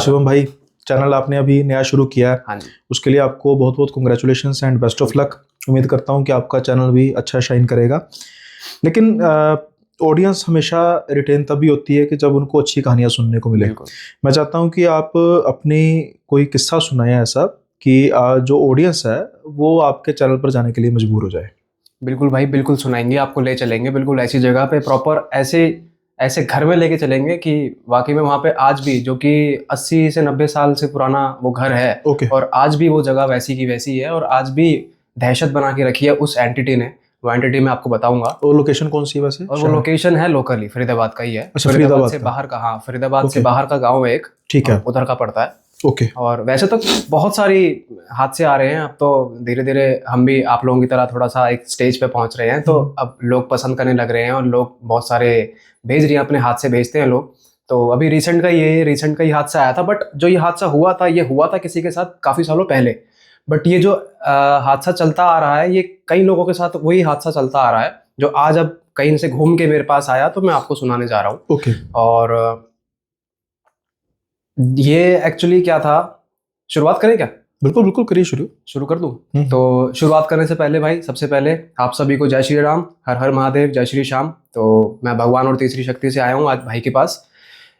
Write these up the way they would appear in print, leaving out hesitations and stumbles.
शिवम भाई, चैनल आपने अभी नया शुरू किया है। हाँ जी। उसके लिए आपको बहुत बहुत congratulations and best of luck. उम्मीद करता हूँ कि आपका चैनल भी अच्छा शाइन करेगा। लेकिन ऑडियंस हमेशा रिटेन तभी होती है कि जब उनको अच्छी कहानियाँ सुनने को मिले। बिल्कुल। मैं चाहता हूँ कि आप अपनी कोई किस्सा सुनाएं ऐसा कि जो ऑडियंस है वो आपके चैनल पर जाने के लिए मजबूर हो जाए। बिल्कुल भाई, बिल्कुल सुनाएंगे, आपको ले चलेंगे बिल्कुल ऐसी जगह पे, प्रॉपर ऐसे ऐसे घर में लेके चलेंगे कि वाकई में वहाँ पे आज भी, जो कि 80 से 90 साल से पुराना वो घर है, ओके। और आज भी वो जगह वैसी की वैसी है, और आज भी दहशत बना के रखी है उस एंटिटी ने। वो एंटिटी मैं आपको बताऊंगा। और लोकेशन कौन सी है वैसे? और वो लोकेशन है लोकली फरीदाबाद का ही है। अच्छा, फरीदाबाद फरीदाबाद से का। बाहर का, हाँ, फरीदाबाद से ओके, बाहर का गाँव है एक, ठीक है। उधर का पड़ता है। ओके। और वैसे तो बहुत सारी हादसे आ रहे हैं, अब तो धीरे धीरे हम भी आप लोगों की तरह थोड़ा सा एक स्टेज पे पहुंच रहे हैं, तो अब लोग पसंद करने लग रहे हैं, और लोग बहुत सारे भेज रहे हैं, अपने हाथ से भेजते हैं लोग। तो अभी रिसेंट का ही हादसा आया था, बट जो ये हादसा हुआ था, ये हुआ था किसी के साथ काफ़ी सालों पहले। बट ये जो हादसा चलता आ रहा है, ये कई लोगों के साथ वही हादसा चलता आ रहा है, जो आज अब कहीं से घूम के मेरे पास आया, तो मैं आपको सुनाने जा रहा हूँ। ओके। और ये एक्चुअली क्या था, शुरुआत करें क्या? बिल्कुल बिल्कुल, करिए शुरू। शुरू कर दूं? तो शुरुआत करने से पहले भाई, सबसे पहले आप सभी को जय श्री राम, हर हर महादेव, जय श्री श्याम। तो मैं भगवान और तीसरी शक्ति से आया हूँ आज भाई के पास।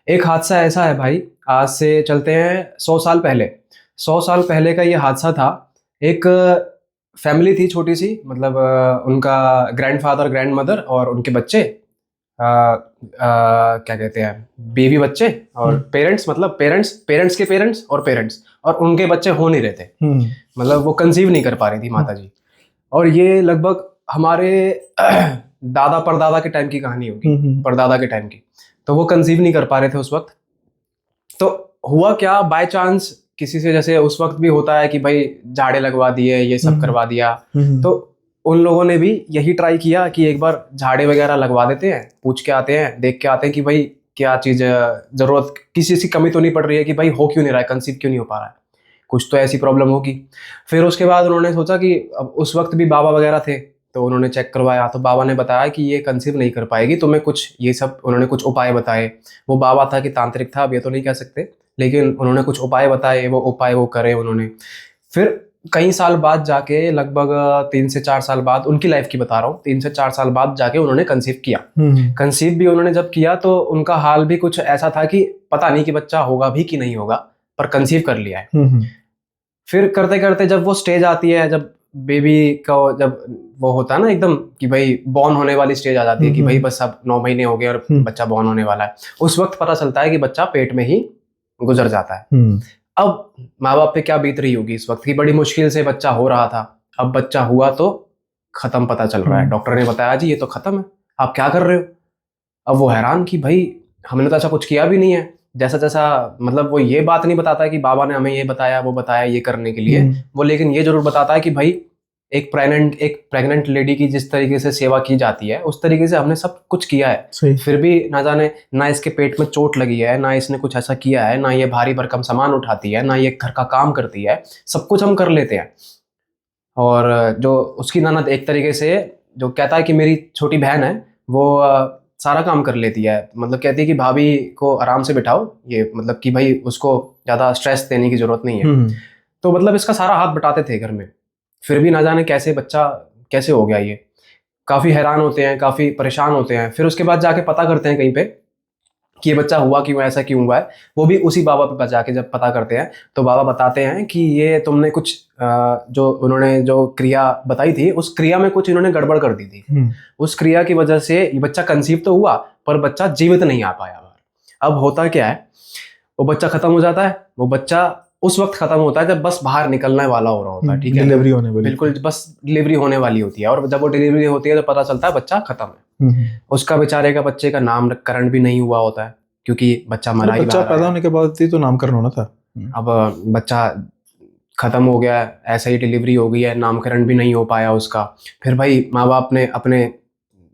एक हादसा ऐसा है भाई, आज से चलते हैं 100 साल पहले। 100 साल पहले का ये हादसा था। एक फैमिली थी छोटी सी, मतलब उनका ग्रैंडफादर, ग्रैंड मदर और उनके बच्चे, क्या कहते हैं, बीवी, बच्चे और पेरेंट्स, मतलब पेरेंट्स, पेरेंट्स के पेरेंट्स और पेरेंट्स, और उनके बच्चे हो नहीं रहे थे। मतलब वो कंसीव नहीं कर पा रही थी माता जी। और ये लगभग हमारे दादा परदादा के टाइम की कहानी होगी, परदादा के टाइम की। तो वो कंसीव नहीं कर पा रहे थे उस वक्त। तो हुआ क्या, बाय चांस किसी से, जैसे उस वक्त भी होता है कि भाई झाड़े लगवा दिए, ये सब करवा दिया, तो उन लोगों ने भी यही ट्राई किया कि एक बार झाड़े वगैरह लगवा देते हैं, पूछ के आते हैं, देख के आते हैं कि भाई क्या चीज़, ज़रूरत किसी चीज़ की कमी तो नहीं पड़ रही है, कि भाई हो क्यों नहीं रहा है, कंसीव क्यों नहीं हो पा रहा है, कुछ तो ऐसी प्रॉब्लम होगी। फिर उसके बाद उन्होंने सोचा कि अब उस वक्त भी बाबा वगैरह थे, तो उन्होंने चेक करवाया, तो बाबा ने बताया कि ये कंसीव नहीं कर पाएगी, तो मैं कुछ ये सब, उन्होंने कुछ उपाय बताए। वो बाबा था कि तांत्रिक था, अब ये तो नहीं कह सकते, लेकिन उन्होंने कुछ उपाय बताए, वो उपाय वो करे उन्होंने। फिर कई साल बाद जाके, लगभग 3 से 4 साल बाद, उनकी लाइफ की बता रहा हूँ, 3 से 4 साल बाद जाके उन्होंने कंसीव किया। कंसीव भी उन्होंने जब किया, तो उनका हाल भी कुछ ऐसा था कि पता नहीं कि बच्चा होगा भी कि नहीं होगा, पर कंसीव कर लिया है। फिर करते करते जब वो स्टेज आती है, जब बेबी का, जब वो होता है ना एकदम कि भाई बॉर्न होने वाली स्टेज आ जाती है, कि भाई बस अब 9 महीने हो गए और बच्चा बॉर्न होने वाला है, उस वक्त पता चलता है कि बच्चा पेट में ही गुजर जाता है। अब माँ बाप पे क्या बीत रही होगी इस वक्त की, बड़ी मुश्किल से बच्चा हो रहा था, अब बच्चा हुआ तो खत्म पता चल रहा है, डॉक्टर ने बताया जी ये तो खत्म है, आप क्या कर रहे हो? अब वो हैरान कि भाई हमने तो ऐसा कुछ किया भी नहीं है, जैसा जैसा, मतलब वो ये बात नहीं बताता है कि बाबा ने हमें ये बताया वो बताया ये करने के लिए, वो लेकिन ये जरूर बताता है कि भाई एक प्रेग्नेंट लेडी की जिस तरीके से सेवा की जाती है, उस तरीके से हमने सब कुछ किया है। फिर भी ना जाने, ना इसके पेट में चोट लगी है, ना इसने कुछ ऐसा किया है, ना ये भारी भरकम सामान उठाती है, ना ये घर का काम करती है, सब कुछ हम कर लेते हैं। और जो उसकी ननद, एक तरीके से जो कहता है कि मेरी छोटी बहन है, वो सारा काम कर लेती है, मतलब कहती है कि भाभी को आराम से बिठाओ, ये मतलब कि भाई उसको ज़्यादा स्ट्रेस देने की ज़रूरत नहीं है। तो मतलब इसका सारा हाथ बटाते थे घर में, फिर भी ना जाने कैसे बच्चा कैसे हो गया ये। काफ़ी हैरान होते हैं, काफ़ी परेशान होते हैं। फिर उसके बाद जाके पता करते हैं कहीं पे कि ये बच्चा हुआ क्यों, ऐसा क्यों हुआ है। वो भी उसी बाबा पे जाके जब पता करते हैं, तो बाबा बताते हैं कि ये तुमने कुछ जो उन्होंने जो क्रिया बताई थी, उस क्रिया में कुछ इन्होंने गड़बड़ कर दी थी। उस क्रिया की वजह से ये बच्चा कंसीव तो हुआ, पर बच्चा जीवित नहीं आ पाया। अब होता क्या है, वो बच्चा खत्म हो जाता है, वो बच्चा उस वक्त खत्म होता है जब बस बाहर निकलने वाला हो रहा होता है, ठीक है, डिलीवरी होने वाली, बिल्कुल बस डिलीवरी होने वाली होती है। और जब वो डिलीवरी होती है तो पता चलता है बच्चा खत्म है। उसका बेचारे का बच्चे का नामकरण भी नहीं हुआ होता है, क्योंकि बच्चा मरा ही, बच्चा पैदा होने के बाद ही तो नामकरण होना था। अब बच्चा खत्म हो गया, ऐसा ही डिलीवरी हो गई है, नामकरण भी नहीं हो पाया उसका। फिर भाई माँ बाप ने अपने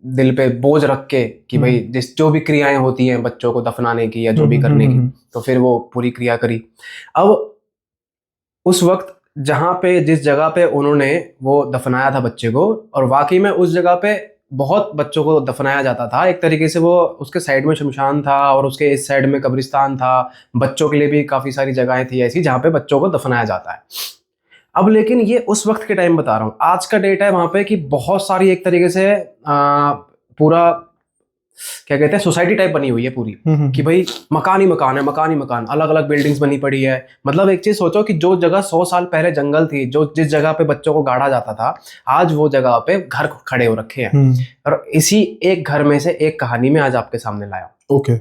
दिल पे बोझ रख के कि भाई जो भी क्रियाएं होती हैं बच्चों को दफनाने की या जो भी करने की, तो फिर वो पूरी क्रिया करी। अब उस वक्त जहाँ पे, जिस जगह पे उन्होंने वो दफनाया था बच्चे को, और वाकई में उस जगह पे बहुत बच्चों को दफनाया जाता था एक तरीके से। वो उसके साइड में शमशान था और उसके इस साइड में कब्रिस्तान था। बच्चों के लिए भी काफ़ी सारी जगहें थी ऐसी जहाँ पे बच्चों को दफनाया जाता है। अब लेकिन ये उस वक्त के टाइम बता रहा हूँ, आज का डेट है वहाँ पे कि बहुत सारी एक तरीके से पूरा क्या कहते हैं सोसाइटी टाइप बनी हुई है पूरी, कि भाई मकान ही मकान है, मकान ही मकान, अलग अलग बिल्डिंग्स बनी पड़ी है। मतलब एक चीज सोचो कि जो जगह 100 साल पहले जंगल थी, जो जिस जगह पे बच्चों को गाड़ा जाता था, आज वो जगह पे घर खड़े हो रखे हैं। और इसी एक घर में से एक कहानी में आज आपके सामने लाया। ओके।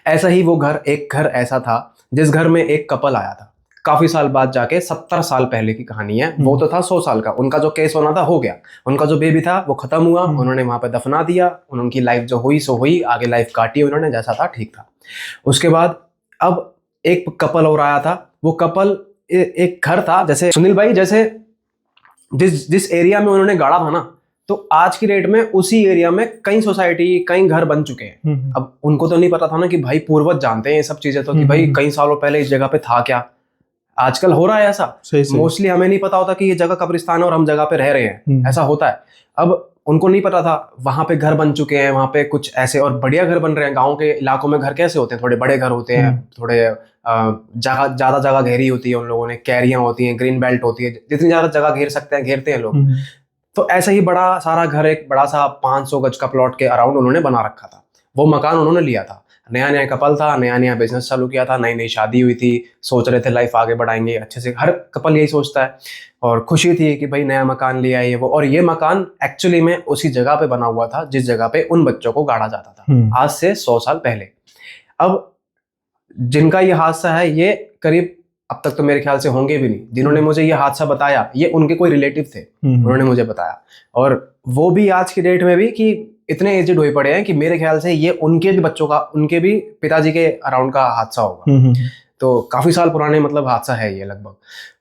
ऐसा ही वो घर, एक घर ऐसा था जिस घर में एक कपल आया था काफी साल बाद जाके, 70 साल पहले की कहानी है। वो तो था 100 साल का, उनका जो केस होना था हो गया, उनका जो बेबी था वो खत्म हुआ, उन्होंने वहां पे दफना दिया, उनकी लाइफ जो हुई सो हुई, आगे लाइफ काटी उन्होंने, जैसा था ठीक था। उसके बाद अब एक कपल और आया था। वो कपल एक घर था, जैसे सुनील भाई जैसे जिस एरिया में उन्होंने गाड़ा था ना, तो आज की डेट में उसी एरिया में कई सोसाइटी, कई घर बन चुके हैं। अब उनको तो नहीं पता था ना कि भाई पूर्वज जानते हैं ये सब चीजें, तो कि भाई कई सालों पहले इस जगह पे था क्या। आजकल हो रहा है ऐसा, मोस्टली हमें नहीं पता होता कि ये जगह कब्रिस्तान है और हम जगह पे रह रहे हैं, ऐसा होता है। अब उनको नहीं पता था, वहां पे घर बन चुके हैं, वहां पे कुछ ऐसे और बढ़िया घर बन रहे हैं। गांव के इलाकों में घर कैसे होते हैं, थोड़े बड़े घर होते हैं, थोड़े जगह ज्यादा जगह घेरी होती है उन लोगों ने, कैरियां होती हैं, ग्रीन बेल्ट होती है, जितनी ज्यादा जगह घेर सकते हैं घेरते हैं लोग। तो ऐसा ही बड़ा सारा घर, एक बड़ा सा 500 गज का प्लॉट के अराउंड उन्होंने बना रखा था। वो मकान उन्होंने लिया था, नया नया कपल था, नया नया बिजनेस चालू किया था, नई नई शादी हुई थी, सोच रहे थे लाइफ आगे बढ़ाएंगे अच्छे से, हर कपल यही सोचता है। और खुशी थी कि भाई नया मकान लिया है ये वो। और ये मकान एक्चुअली में उसी जगह पे बना हुआ था जिस जगह पे उन बच्चों को गाड़ा जाता था, आज से 100 साल पहले। अब जिनका ये हादसा है, ये करीब अब तक तो मेरे ख्याल से होंगे भी नहीं, जिन्होंने मुझे ये हादसा बताया ये उनके कोई रिलेटिव थे, उन्होंने मुझे बताया। और वो भी आज की डेट में भी कि इतने एजेड हुए पड़े हैं कि मेरे ख्याल से ये उनके भी बच्चों का, उनके भी पिताजी के अराउंड का हादसा होगा। तो काफी साल पुराने मतलब हादसा है ये लगभग।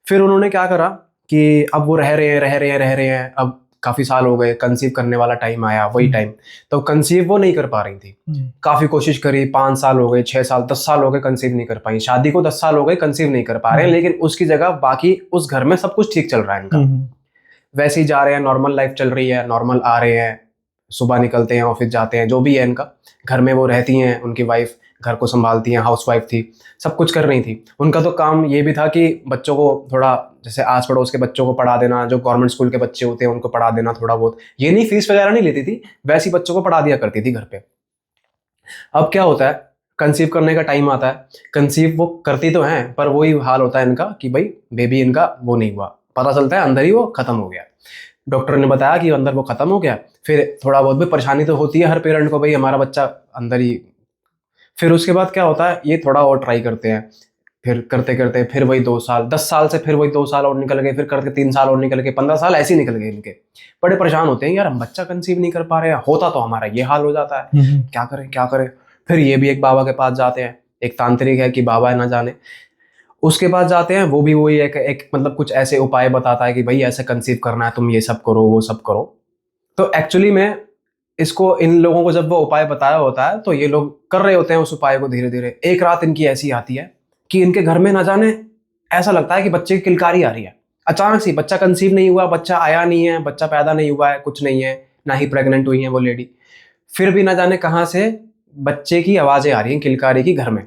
फिर उन्होंने क्या करा कि अब वो रह रहे हैं, अब काफी साल हो गए, कंसीव करने वाला टाइम आया, वही टाइम, तो कंसीव वो नहीं कर पा रही थी। काफी कोशिश करी, 5 साल हो गए, 6 साल, 10 साल हो गए, कंसीव नहीं कर पाई। शादी को 10 साल हो गए, कंसीव नहीं कर पा रहे हैं, लेकिन उसकी जगह बाकी उस घर में सब कुछ ठीक चल रहा है इनका। वैसे ही जा रहे हैं, नॉर्मल लाइफ चल रही है, नॉर्मल आ रहे हैं, सुबह निकलते हैं, ऑफिस जाते हैं, जो भी है इनका। घर में वो रहती हैं, उनकी वाइफ घर को संभालती हैं, हाउस वाइफ थी, सब कुछ कर रही थी। उनका तो काम ये भी था कि बच्चों को थोड़ा, जैसे आस पड़ोस के बच्चों को पढ़ा देना, जो गवर्नमेंट स्कूल के बच्चे होते हैं उनको पढ़ा देना थोड़ा बहुत। ये नहीं फीस वगैरह नहीं लेती थी, वैसे ही बच्चों को पढ़ा दिया करती थी घर पे। अब क्या होता है, कंसीव करने का टाइम आता है, कंसीव वो करती तो हैं, पर वही हाल होता है इनका कि भाई बेबी इनका वो नहीं हुआ, पता चलता है अंदर ही वो खत्म हो गया। डॉक्टर ने बताया कि अंदर वो खत्म हो गया। फिर थोड़ा बहुत भी परेशानी तो होती है हर पेरेंट को, भाई हमारा बच्चा अंदर ही। फिर उसके बाद क्या होता है, ये थोड़ा और ट्राई करते हैं, फिर करते करते फिर वही 2 साल, 10 साल से फिर वही 2 साल और निकल गए, फिर करके 3 साल और निकल गए, 15 साल ऐसे ही निकल गए इनके। बड़े परेशान होते हैं, यार हम बच्चा कंसीव नहीं कर पा रहे हैं, होता तो हमारा ये हाल हो जाता है, क्या करें क्या करें। फिर ये भी एक बाबा के पास जाते हैं, एक तांत्रिक है कि बाबा है ना जाने, उसके पास जाते हैं। वो भी वही एक मतलब कुछ ऐसे उपाय बताता है कि भाई ऐसे कंसीव करना है, तुम ये सब करो वो सब करो। तो एक्चुअली में इसको, इन लोगों को जब वो उपाय बताया होता है तो ये लोग कर रहे होते हैं उस उपाय को धीरे धीरे। एक रात इनकी ऐसी आती है कि इनके घर में ना जाने ऐसा लगता है कि बच्चे की किलकारी आ रही है। अचानक से बच्चा कंसीव नहीं हुआ, बच्चा आया नहीं है, बच्चा पैदा नहीं हुआ है, कुछ नहीं है, ना ही प्रेग्नेंट हुई है वो लेडी। फिर भी ना जाने कहाँ से बच्चे की आवाजें आ रही हैं, किलकारी की, घर में।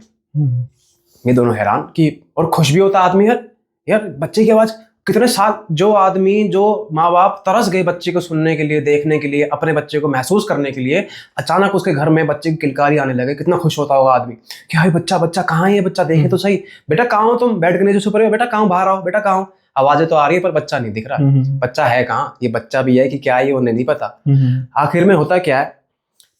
ये दोनों हैरान कि, और खुश भी होता आदमी, यार बच्चे की आवाज। कितने साल जो आदमी, जो माँ बाप तरस गए बच्चे को सुनने के लिए, देखने के लिए, अपने बच्चे को महसूस करने के लिए, अचानक उसके घर में बच्चे की किलकारी आने लगे, कितना खुश होता होगा आदमी कि हाय बच्चा, बच्चा कहाँ है ये बच्चा, देखे तो सही, बेटा कहाँ हो तुम, बेड के नीचे छुप रहे हो, बेटा कहाँ, बाहर आओ, बेटा कहाँ हो। आवाजें तो आ रही है पर बच्चा नहीं दिख रहा। बच्चा है कहाँ, ये बच्चा भी है कि क्या है ये उन्हें नहीं पता। आखिर में होता क्या है,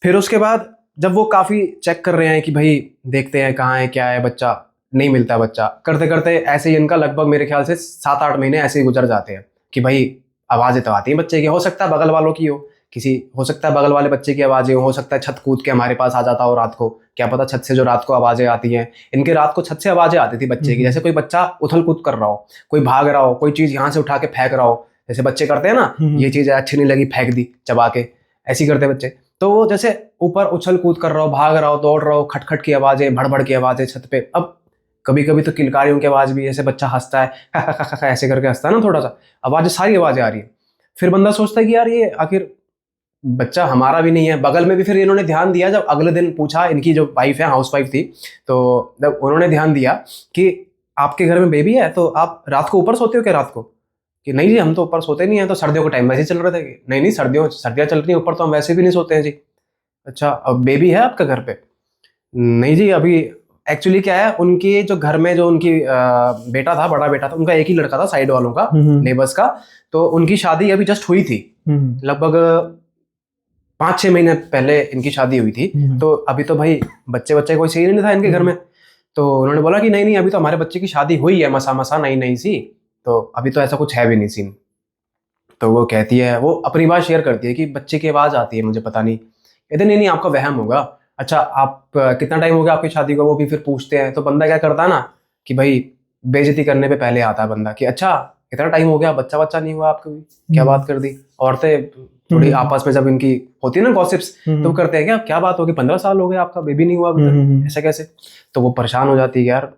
फिर उसके बाद जब वो काफी चेक कर रहे हैं कि भाई देखते हैं कहाँ है क्या है, बच्चा नहीं मिलता। बच्चा करते करते ऐसे ही इनका लगभग मेरे ख्याल से 7-8 महीने ऐसे ही गुजर जाते हैं कि भाई आवाजें तो आती हैं बच्चे की, हो सकता है बगल वालों की हो, किसी हो सकता है बगल वाले बच्चे की आवाजें हो सकता है छत कूद के हमारे पास आ जाता हो रात को, क्या पता छत से जो रात को आवाजें आती हैं, इनके रात को छत से आवाजें आती थी बच्चे की, जैसे कोई बच्चा उथल कूद कर रहा हो, कोई भाग रहा हो, कोई चीज यहाँ से उठा के फेंक रहा हो, जैसे बच्चे करते हैं ना, ये चीज अच्छी नहीं लगी फेंक दी चबा के, ऐसी करते बच्चे। तो वो जैसे ऊपर उछल कूद कर रहा हो, भाग रहा हो, दौड़ रहा हो, खटखट की आवाजें, भड़बड़ की आवाजें छत पे। अब कभी कभी तो किलकारियों की आवाज भी, जैसे बच्चा हंसता है ऐसे करके हंसता है ना, थोड़ा सा आवाज, सारी आवाजें आ रही है। फिर बंदा सोचता है कि यार ये आखिर बच्चा हमारा भी नहीं है। बगल में भी फिर इन्होंने ध्यान दिया, जब अगले दिन पूछा, इनकी जो वाइफ है, हाउस वाइफ थी, तो जब उन्होंने ध्यान दिया कि आपके घर में बेबी है तो आप रात को ऊपर सोते हो क्या रात को? कि नहीं जी हम तो ऊपर सोते नहीं है, तो सर्दियों के टाइम वैसे ही चल रहे थे। कि नहीं नहीं सर्दियाँ चल रही हैं, ऊपर तो हम वैसे भी नहीं सोते हैं जी। अच्छा अब बेबी है आपका घर पे? नहीं जी अभी एक्चुअली क्या है, उनके जो घर में जो उनकी बेटा था, बड़ा बेटा था, उनका एक ही लड़का था साइड वालों का, नेबर्स का। तो उनकी शादी अभी जस्ट हुई थी, लगभग 5-6 महीने पहले इनकी शादी हुई थी। तो अभी तो भाई बच्चे कोई सही नहीं था इनके घर में। तो उन्होंने बोला कि नहीं नहीं अभी तो हमारे बच्चे की शादी हुई है, मसा नई नई सी, तो अभी तो ऐसा कुछ है भी नहीं सीन। तो वो कहती है, वो अपनी बात शेयर करती है कि बच्चे की आवाज़ आती है मुझे पता नहीं। कहते नहीं नहीं आपका वहम होगा। अच्छा आप कितना टाइम हो गया आपकी शादी को? वो भी फिर पूछते हैं। तो बंदा क्या करता है ना कि भाई बेइज्जती करने पे पहले आता है बंदा कि अच्छा कितना टाइम हो गया, बच्चा नहीं हुआ आपको भी, क्या बात कर दी। औरतें थोड़ी आपस में जब इनकी होती है ना गॉसिप्स, तो करते हैं क्या बात होगी, 15 साल हो गए आपका बेबी नहीं हुआ अभी तक, ऐसा कैसे? तो वो परेशान हो जाती है यार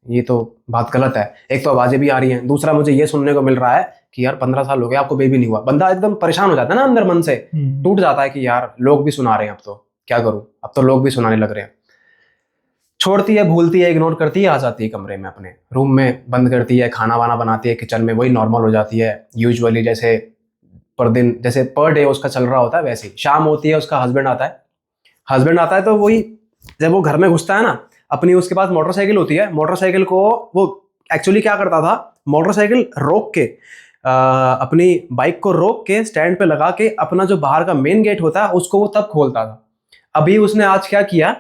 ये तो बात गलत है। एक तो आवाजें भी आ रही हैं, दूसरा मुझे ये सुनने को मिल रहा है कि यार 15 साल हो गए आपको बेबी नहीं हुआ। बंदा एकदम परेशान हो जाता है ना, अंदर मन से टूट जाता है कि यार लोग भी सुना रहे हैं, अब तो क्या करूं, अब तो लोग भी सुनाने लग रहे हैं। छोड़ती है, भूलती है, इग्नोर करती है, आ जाती है कमरे में, अपने रूम में बंद करती है, खाना वाना बनाती है किचन में, वही नॉर्मल हो जाती है यूजुअली, जैसे पर दिन जैसे पर डे उसका चल रहा होता है वैसे ही। शाम होती है, उसका हस्बैंड आता है तो वही जब वो घर में घुसता है ना, अपनी उसके पास मोटरसाइकिल होती है, मोटरसाइकिल को वो एक्चुअली क्या करता था, मोटरसाइकिल रोक के अपनी बाइक को रोक के स्टैंड पे लगा के अपना जो बाहर का मेन गेट होता है उसको वो तब खोलता था। अभी उसने आज क्या किया,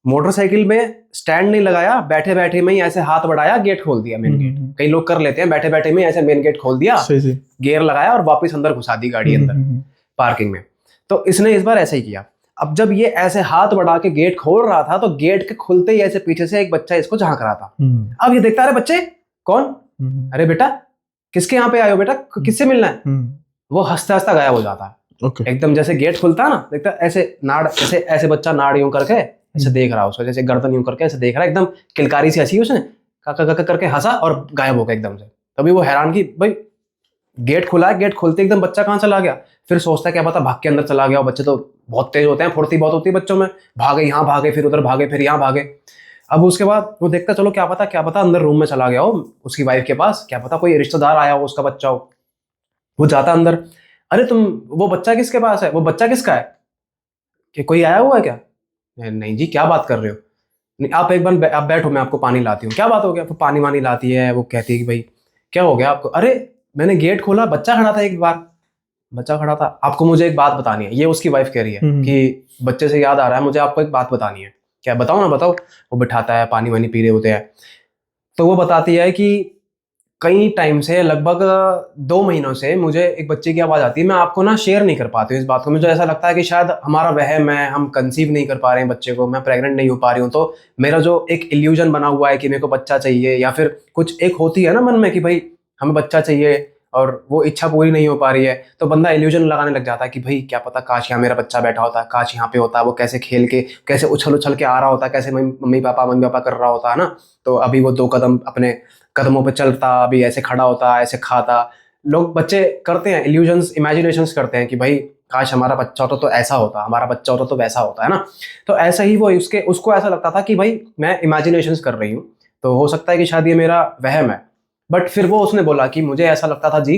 मोटरसाइकिल में स्टैंड नहीं लगाया, बैठे बैठे में ही ऐसे हाथ बढ़ाया, गेट खोल दिया, मेन गेट। कई लोग कर लेते हैं, बैठे बैठे में ऐसे मेन गेट खोल दिया, गियर लगाया और वापस अंदर घुसा दी गाड़ी अंदर पार्किंग में। तो इसने इस बार ऐसे ही किया। अब जब ये ऐसे हाथ बढ़ा के गेट खोल रहा था, तो गेट के खुलते ही ऐसे पीछे से एक बच्चा इसको झांक रहा था। अब ये देखता है, अरे बच्चे कौन, अरे बेटा किसके यहाँ पे आए हो बेटा, किससे मिलना है? वो हंसता हंसता गायब हो जाता है। एकदम जैसे गेट खुलता है ना, देखता ऐसे नाड़, ऐसे बच्चा नाड़ यूं करके ऐसे देख रहा है उसको, जैसे गर्दन यूं करके ऐसे देख रहा है, एकदम किलकारी सी हंसी, उसने काका काका करके हंसा और गायब हो गया एकदम से। तभी वो हैरान की भाई गेट खुला है, गेट खोलते एकदम बच्चा कहाँ चला गया। फिर सोचता है क्या पता भाग के अंदर चला गया। बच्चे तो बहुत तेज होते हैं, फुर्ती बहुत होती है बच्चों में, भागे यहाँ भागे फिर उधर भागे फिर यहाँ भागे। अब उसके बाद वो देखता चलो क्या पता अंदर रूम में चला गया हो उसकी वाइफ के पास, क्या पता कोई रिश्तेदार आया हो उसका बच्चा हो। वो जाता अंदर, अरे तुम वो बच्चा किसके पास है, वो बच्चा किसका है, कि कोई आया हुआ है क्या? नहीं जी क्या बात कर रहे हो, नहीं आप एक बार आप बैठो मैं आपको पानी लाती हूँ। क्या बात हो गया? तो पानी वानी लाती है। वो कहती है कि भाई क्या हो गया आपको? अरे मैंने गेट खोला, बच्चा खड़ा था, एक बार बच्चा खड़ा था, आपको मुझे एक बात बतानी है। ये उसकी वाइफ कह रही है कि बच्चे से याद आ रहा है मुझे आपको एक बात बतानी है। क्या? बताओ ना बताओ। वो बिठाता है, पानी वानी पी रहे होते हैं, तो वो बताती है कि कई टाइम से, लगभग 2 महीनों से मुझे एक बच्चे की आवाज़ आती है। मैं आपको ना शेयर नहीं कर पाती हूँ इस बात को, मुझे ऐसा लगता है कि शायद हमारा वहम है, हम कंसीव नहीं कर पा रहे हैं बच्चे को, मैं प्रेग्नेंट नहीं हो पा रही हूँ। तो मेरा जो एक इल्यूजन बना हुआ है कि मेरे को बच्चा चाहिए, या फिर कुछ एक होती है ना मन में कि भाई हमें बच्चा चाहिए और वो इच्छा पूरी नहीं हो पा रही है, तो बंदा इल्यूजन लगाने लग जाता है कि भाई क्या पता काश यहाँ मेरा बच्चा बैठा होता, काश यहाँ पे होता, वो कैसे खेल के कैसे उछल के आ रहा होता, कैसे मम्मी पापा कर रहा होता है ना। तो अभी वो 2 कदम अपने कदमों पे चलता, अभी ऐसे खड़ा होता, ऐसे खाता। लोग बच्चे करते हैं इल्यूजन्स, इमेजिनेशंस करते हैं कि भाई काश हमारा बच्चा होता तो ऐसा होता, हमारा बच्चा होता तो वैसा होता है ना। तो ऐसा ही वो उसको ऐसा लगता था कि भाई मैं इमेजिनेशंस कर रही हूँ, तो हो सकता है कि शायद ये मेरा वहम है। बट फिर वो उसने बोला कि मुझे ऐसा लगता था जी,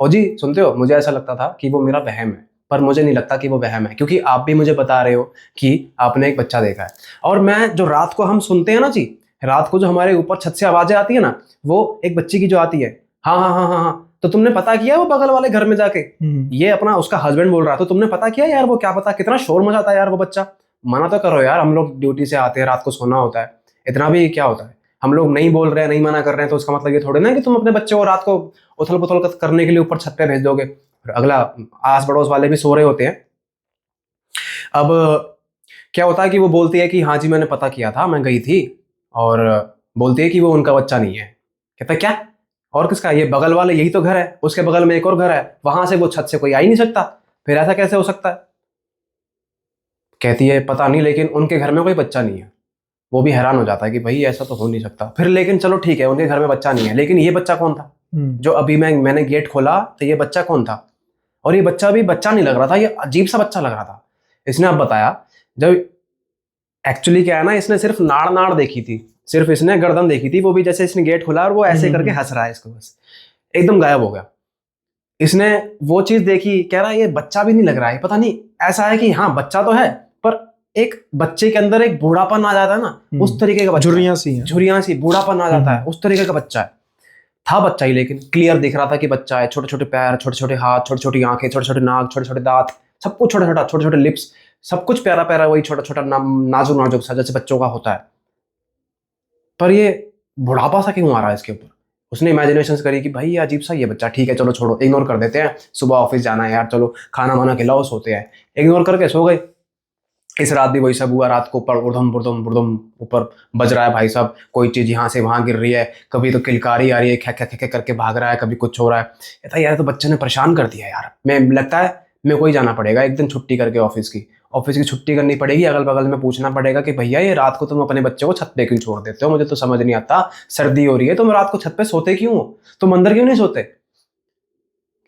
ओ जी सुनते हो, मुझे ऐसा लगता था कि वो मेरा वहम है, पर मुझे नहीं लगता कि वो वहम है, क्योंकि आप भी मुझे बता रहे हो कि आपने एक बच्चा देखा है। और मैं जो रात को हम सुनते हैं ना जी, रात को जो हमारे ऊपर छत से आवाजें आती है ना, वो एक बच्चे की जो आती है, हाँ हाँ हाँ हाँ हाँ, तो तुमने पता किया वो बगल वाले घर में जाके, ये अपना उसका हस्बैंड बोल रहा है, तो तुमने पता किया यार वो क्या पता कितना शोर मचाता है यार वो बच्चा। मना तो करो यार, हम लोग ड्यूटी से आते हैं, रात को सोना होता है, इतना भी क्या होता है। हम लोग नहीं बोल रहे हैं, नहीं मना कर रहे हैं, तो उसका मतलब ये थोड़ी ना कि तुम अपने बच्चे को रात को उथल पुथल करने के लिए ऊपर छत पे भेज दोगे। अगला आस पड़ोस वाले भी सो रहे होते हैं। अब क्या होता है कि वो बोलती है कि हाँ जी मैंने पता किया था, मैं गई थी, और बोलती है कि वो उनका बच्चा नहीं है। कहता है क्या, और किसका? ये बगल वाले, यही तो घर है, उसके बगल में एक और घर है, वहां से वो छत से कोई आ ही नहीं सकता, फिर ऐसा कैसे हो सकता है? कहती है पता नहीं, लेकिन उनके घर में कोई बच्चा नहीं है। वो भी हैरान हो जाता है कि भाई ऐसा तो हो नहीं सकता। फिर लेकिन चलो ठीक है, उनके घर में बच्चा नहीं है, लेकिन ये बच्चा कौन था जो अभी मैंने गेट खोला, तो ये बच्चा कौन था? और ये बच्चा भी बच्चा नहीं लग रहा था, ये अजीब सा बच्चा लग रहा था। इसने अब बताया, जब एक्चुअली क्या है ना, इसने सिर्फ नाड़ नाड़ देखी थी, सिर्फ इसने गर्दन देखी थी, वो भी जैसे इसने गेट खोला और वो ऐसे करके हंस रहा है इसको, बस एकदम गायब हो गया। इसने वो चीज देखी, कह रहा है ये बच्चा भी नहीं लग रहा है, पता नहीं ऐसा है कि हाँ बच्चा तो है, पर एक बच्चे के अंदर एक बूढ़ापन आ जाता है ना, उस तरीके का बच्चा, झुर्रियां सी बूढ़ापन आ जाता है, उस तरीके का बच्चा है। था बच्चा ही, लेकिन क्लियर दिख रहा था कि बच्चा है। छोटे छोटे पैर, छोटे छोटे हाथ, छोटी छोटी आंखें, छोटे छोटे नाक, छोटे छोटे दांत, सब कुछ छोटा छोटा, छोटे छोटे लिप्स, सब कुछ प्यारा प्यारा, वही छोटा छोटा नाजुक नाजुक सा जैसे बच्चों का होता है। पर ये बुढ़ापा सा क्यों आ रहा है इसके ऊपर? उसने इमेजिनेशंस करी कि भाई ये अजीब सा ये बच्चा, ठीक है चलो छोड़ो, इग्नोर कर देते हैं, सुबह ऑफिस जाना है यार, चलो खाना वाना खिलाओ, सोते हैं। इग्नोर करके सो गए। इस रात भी वही सब हुआ, रात को ऊपर उर्दम बुर्दम बुर्दम ऊपर बज रहा है भाई साहब, कोई चीज यहाँ से वहां गिर रही है, कभी तो किलकारी आ रही है, खे खे खे करके भाग रहा है, कभी कुछ हो रहा है। कहता यार तो बच्चे ने परेशान कर दिया यार, मैं लगता है मेरे को ही जाना पड़ेगा एक दिन छुट्टी करके, ऑफिस की छुट्टी करनी पड़ेगी, अगल बगल में पूछना पड़ेगा कि भैया ये रात को तुम अपने बच्चे को छत पे क्यों छोड़ देते हो, मुझे तो समझ नहीं आता, सर्दी हो रही है तुम रात को छत पे सोते क्यों हो, तुम अंदर क्यों नहीं सोते?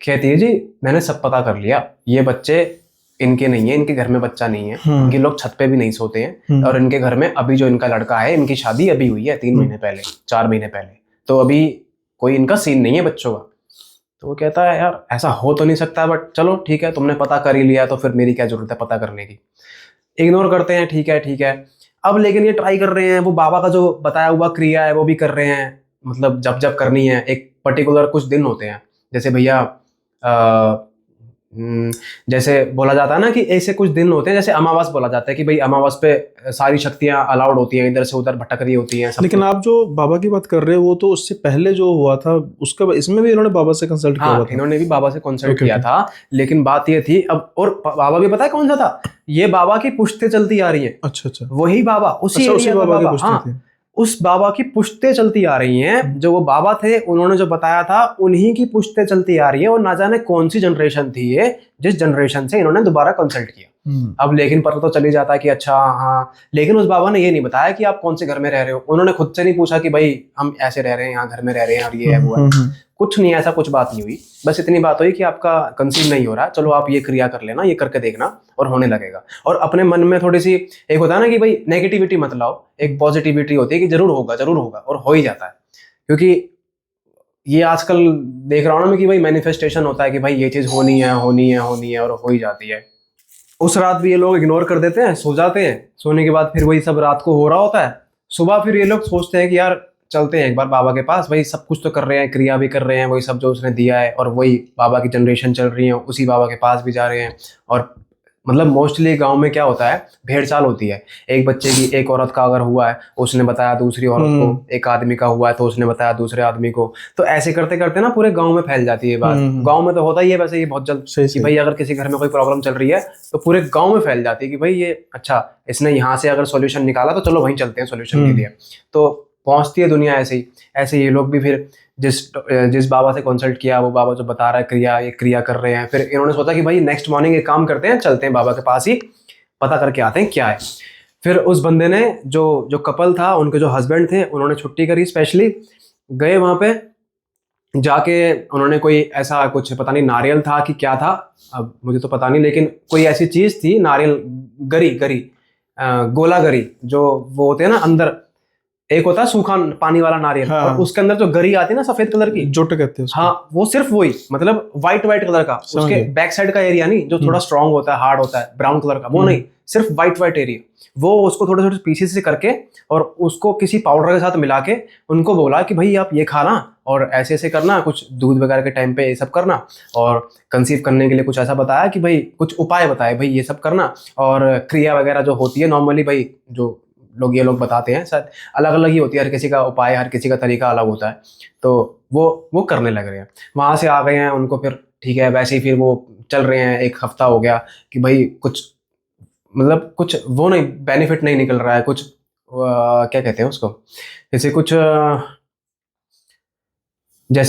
कहती है जी मैंने सब पता कर लिया, ये बच्चे इनके नहीं है, इनके घर में बच्चा नहीं है, इनके लोग छत पे भी नहीं सोते हैं, और इनके घर में अभी जो इनका लड़का है, इनकी शादी अभी हुई है 3 महीने पहले, 4 महीने पहले, तो अभी कोई इनका सीन नहीं है बच्चों का। तो वो कहता है यार ऐसा हो तो नहीं सकता, बट चलो ठीक है, तुमने पता कर ही लिया तो फिर मेरी क्या जरूरत है पता करने की। इग्नोर करते हैं, ठीक है ठीक है। अब लेकिन ये ट्राई कर रहे हैं, वो बाबा का जो बताया हुआ क्रिया है वो भी कर रहे हैं, मतलब जब जब करनी है, एक पर्टिकुलर कुछ दिन होते हैं, जैसे भैया जैसे बोला जाता है ना कि ऐसे कुछ दिन होते हैं, जैसे अमावस बोला जाता है कि भाई अमावस पे सारी शक्तियां अलाउड होती हैं, इधर से उधर भटक रही होती हैं। लेकिन आप जो बाबा की बात कर रहे हो वो तो उससे पहले जो हुआ था उसका, इसमें भी इन्होंने बाबा से कंसल्ट किया हुआ था। इन्होंने भी बाबा से कंसल्ट किया था, लेकिन बात ये थी अब, और बाबा भी पता है कौन सा था, ये बाबा की पुश्तें चलती आ रही है। अच्छा, वही बाबा, उसी बाबा की पुश्तें थी। उस बाबा की पुश्तें चलती आ रही हैं, जो वो बाबा थे उन्होंने जो बताया था उन्हीं की पुश्तें चलती आ रही है, और ना जाने कौन सी जनरेशन थी ये जिस जनरेशन से इन्होंने दोबारा कंसल्ट किया। अब लेकिन पता तो चल ही जाता है कि अच्छा हाँ, लेकिन उस बाबा ने ये नहीं बताया कि आप कौन से घर में रह रहे हो, उन्होंने खुद से नहीं पूछा कि भाई हम ऐसे रह रहे हैं, यहाँ घर में रह रहे हैं और ये है वो है, कुछ नहीं, ऐसा कुछ बात नहीं हुई। बस इतनी बात हुई कि आपका कंसीव नहीं हो रहा, चलो आप ये क्रिया कर लेना, ये करके देखना और होने लगेगा। और अपने मन में थोड़ी सी एक होता है ना कि भाई नेगेटिविटी मत लाओ, एक पॉजिटिविटी होती है कि जरूर होगा, और हो ही जाता है। क्योंकि ये आजकल देख रहा हूँ ना मैं कि भाई मैनिफेस्टेशन होता है कि भाई ये चीज होनी है और हो ही जाती है। उस रात भी ये लोग इग्नोर कर देते हैं, सो जाते हैं, सोने के बाद फिर वही सब रात को हो रहा होता है। सुबह फिर ये लोग सोचते हैं कि यार चलते हैं एक बार बाबा के पास, भाई सब कुछ तो कर रहे हैं, क्रिया भी कर रहे हैं, वही सब जो उसने दिया है, और वही बाबा की जनरेशन चल रही है, उसी बाबा के पास भी जा रहे हैं। और मतलब मोस्टली गांव में क्या होता है, भेड़ चाल होती है, एक बच्चे की एक औरत का अगर हुआ है उसने बताया दूसरी औरत को, एक आदमी का हुआ है तो उसने बताया दूसरे आदमी को, तो ऐसे करते करते ना पूरे गांव में फैल जाती है बात। गांव में तो होता ही है वैसे ये बहुत जल्द कि भाई अगर किसी घर में कोई प्रॉब्लम चल रही है तो पूरे गांव में फैल जाती है कि भाई ये अच्छा इसने यहाँ से अगर सोल्यूशन निकाला तो चलो वहीं चलते हैं सोल्यूशन के लिए। तो पहुंचती है दुनिया ऐसे ही ये लोग भी फिर जिस बाबा से कंसल्ट किया, वो बाबा जो बता रहा है ये क्रिया कर रहे हैं, फिर इन्होंने सोचा कि भाई नेक्स्ट मॉर्निंग एक काम करते हैं, चलते हैं बाबा के पास ही पता करके आते हैं क्या है। फिर उस बंदे ने जो कपल था, उनके जो हस्बैंड थे, उन्होंने छुट्टी करी, स्पेशली गए वहां पे, जाके उन्होंने कोई ऐसा कुछ पता नहीं नारियल था कि क्या था, अब मुझे तो पता नहीं, लेकिन कोई ऐसी चीज थी, नारियल गरी गोला गरी, जो वो होते हैं ना अंदर, एक होता है सूखा पानी वाला नारियल, और उसके अंदर जो गरी आती है ना सफेद कलर की, जोट कहते हैं उसको। हाँ वो सिर्फ वही, मतलब व्हाइट कलर का, उसके बैक साइड का एरिया नहीं जो थोड़ा स्ट्रांग होता है, हार्ड होता है, ब्राउन कलर का, वो नहीं, सिर्फ व्हाइट एरिया, वो उसको थोड़े छोटे पीसेस से करके और उसको किसी पाउडर के साथ मिला के उनको बोला कि भाई आप ये खाना और ऐसे ऐसे करना, कुछ दूध वगैरह के टाइम पे ये सब करना, और कंसीव करने के लिए कुछ ऐसा बताया कि भाई कुछ उपाय बताए भाई ये सब करना, और क्रिया वगैरह जो होती है नॉर्मली भाई जो ये लोग बताते हैं, शायद अलग अलग ही होती है, हर किसी का उपाय, हर किसी का तरीका अलग होता है, तो वो करने लग रहे हैं। वहां से आ गए हैं, उनको फिर ठीक है वैसे ही फिर वो चल रहे हैं, 1 हफ्ता हो गया कि भाई कुछ मतलब कुछ वो नहीं, बेनिफिट नहीं निकल रहा है, कुछ क्या कहते हैं उसको, जैसे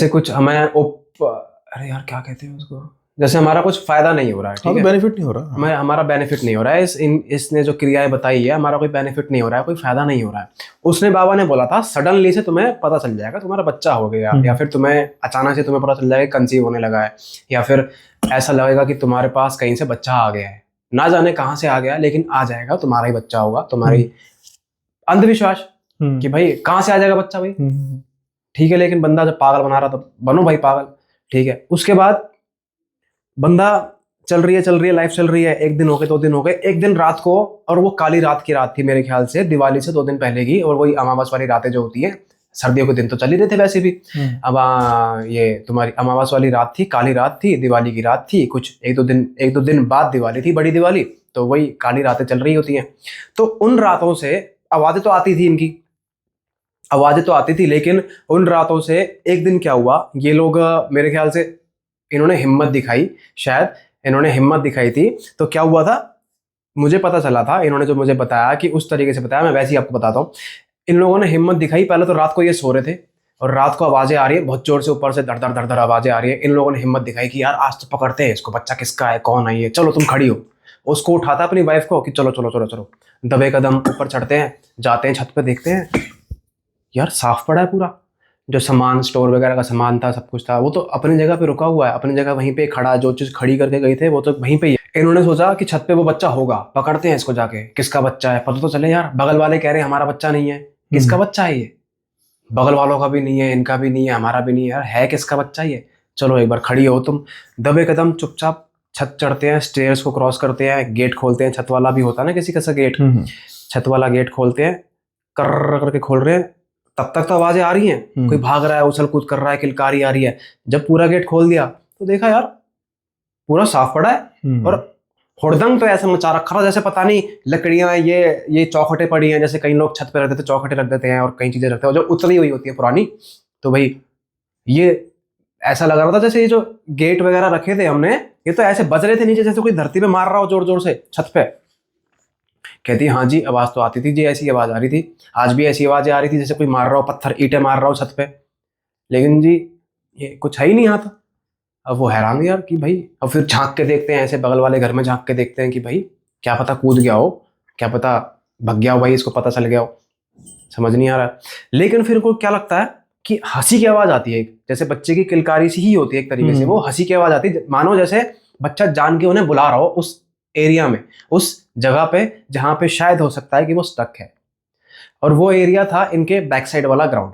कुछ हमें अरे यार क्या कहते हैं उसको, जैसे हमारा कुछ फायदा नहीं हो रहा है, हाँ, ठीक है, तो बेनिफिट नहीं हो रहा। मैं हमारा बेनिफिट नहीं हो रहा है, इसने जो क्रियाएं बताई है हमारा कोई बेनिफिट नहीं हो रहा है, कोई फायदा नहीं हो रहा है। उसने बाबा ने बोला था सडनली से तुम्हें पता चल जाएगा तुम्हारा बच्चा हो गया, या फिर तुम्हें अचानक से तुम्हें पता चल जाएगा कंसीव होने लगा है, या फिर ऐसा लगेगा कि तुम्हारे पास कहीं से बच्चा आ गया है, ना जाने कहाँ से आ गया लेकिन आ जाएगा, तुम्हारा ही बच्चा होगा। तुम्हारी अंधविश्वास कि भाई कहाँ से आ जाएगा बच्चा भाई, ठीक है, लेकिन बंदा जब पागल बना रहा तो बनो भाई पागल, ठीक है। उसके बाद बंदा चल रही है लाइफ चल रही है, 1 दिन हो गए, 2 दिन हो गए, एक दिन रात को, और वो काली रात की रात थी मेरे ख्याल से, दिवाली से 2 दिन पहले की, और वही अमावस वाली रातें जो होती है, सर्दियों के दिन तो चल ही रहे थे वैसे भी, अब ये तुम्हारी अमावस वाली रात थी, काली रात थी, दिवाली की रात थी, कुछ 1-2 दिन बाद दिवाली थी, बड़ी दिवाली, तो वही काली रातें चल रही होती हैं। तो उन रातों से आवाजें तो आती थी, इनकी आवाजें तो आती थी, लेकिन उन रातों से एक दिन क्या हुआ, ये लोग मेरे ख्याल से इन्होंने हिम्मत दिखाई, शायद इन्होंने हिम्मत दिखाई थी। तो क्या हुआ था, मुझे पता चला था, इन्होंने जो मुझे बताया कि उस तरीके से बताया, मैं वैसे ही आपको बताता हूँ। इन लोगों ने हिम्मत दिखाई, पहले तो रात को ये सो रहे थे और रात को आवाजें आ रही है बहुत जोर से, ऊपर से धड़ धड़ धड़ धड़ आवाजें आ रही है। इन लोगों ने हिम्मत दिखाई कि यार आज तो पकड़ते हैं इसको, बच्चा किसका है, कौन है ये, चलो तुम खड़ी हो। उसको उठाता अपनी वाइफ को कि चलो चलो चलो चलो, दबे कदम ऊपर चढ़ते हैं, जाते हैं छत पे, देखते हैं यार साफ पड़ा है पूरा, जो सामान स्टोर वगैरह का सामान था, सब कुछ था, वो तो अपनी जगह पे रुका हुआ है, अपनी जगह वहीं पे खड़ा, जो चीज खड़ी करके गए थे वो तो वहीं पे ही है। इन्होंने सोचा कि छत पे वो बच्चा होगा, पकड़ते हैं इसको जाके, किसका बच्चा है पता तो चले यार। बगल वाले कह रहे हैं हमारा बच्चा नहीं है, किसका बच्चा है ये, बगल वालों का भी नहीं है, इनका भी नहीं है, हमारा भी नहीं है, यार है किसका बच्चा ये। चलो एक बार खड़ी हो तुम, दबे कदम चुपचाप छत चढ़ते हैं, स्टेयर्स को क्रॉस करते हैं, गेट खोलते हैं, छत वाला भी होता है ना किसी का गेट, छत वाला गेट खोलते हैं, कर करके खोल रहे हैं, तब तक तो आवाजें आ रही हैं, कोई भाग रहा है, उछल कूद कर रहा है, किलकारी आ रही है। जब पूरा गेट खोल दिया तो देखा यार पूरा साफ पड़ा है, और हुड़दंग तो ऐसा मचा रखा था जैसे पता नहीं लकड़ियां, ये चौखटे पड़ी हैं, जैसे कई लोग छत पे रख देते, चौखटे रख देते हैं और कई चीजें रखते हैं जो उतली हुई होती है पुरानी। तो भाई ये ऐसा लग रहा था जैसे ये जो गेट वगैरह रखे थे हमने, ये तो ऐसे बज रहे थे नीचे, जैसे कोई धरती पे मार रहा हो जोर जोर से छत पे। कहती है हाँ जी, आवाज तो आती थी जी, ऐसी आवाज आ रही थी, आज भी ऐसी आवाजें आ रही थी जैसे कोई मार रहा हो, पत्थर ईंटें मार रहा हो छत पे, लेकिन जी ये कुछ है ही नहीं यहाँ तो। अब वो हैरान यार कि भाई, अब फिर झांक के देखते हैं, ऐसे बगल वाले घर में झांक के देखते हैं कि भाई क्या पता कूद गया हो, क्या पता भग गया हो भाई, इसको पता चल गया हो, समझ नहीं आ रहा। लेकिन फिर को क्या लगता है कि हंसी की आवाज आती है, जैसे बच्चे की किलकारी सी ही होती है एक तरीके से, वो हंसी की आवाज आती है, मानो जैसे बच्चा जान के उन्हें बुला रहा हो उस एरिया में, उस जगह पे जहां पे शायद हो सकता है कि वो स्टक है। और वो एरिया था इनके बैक साइड वाला ग्राउंड।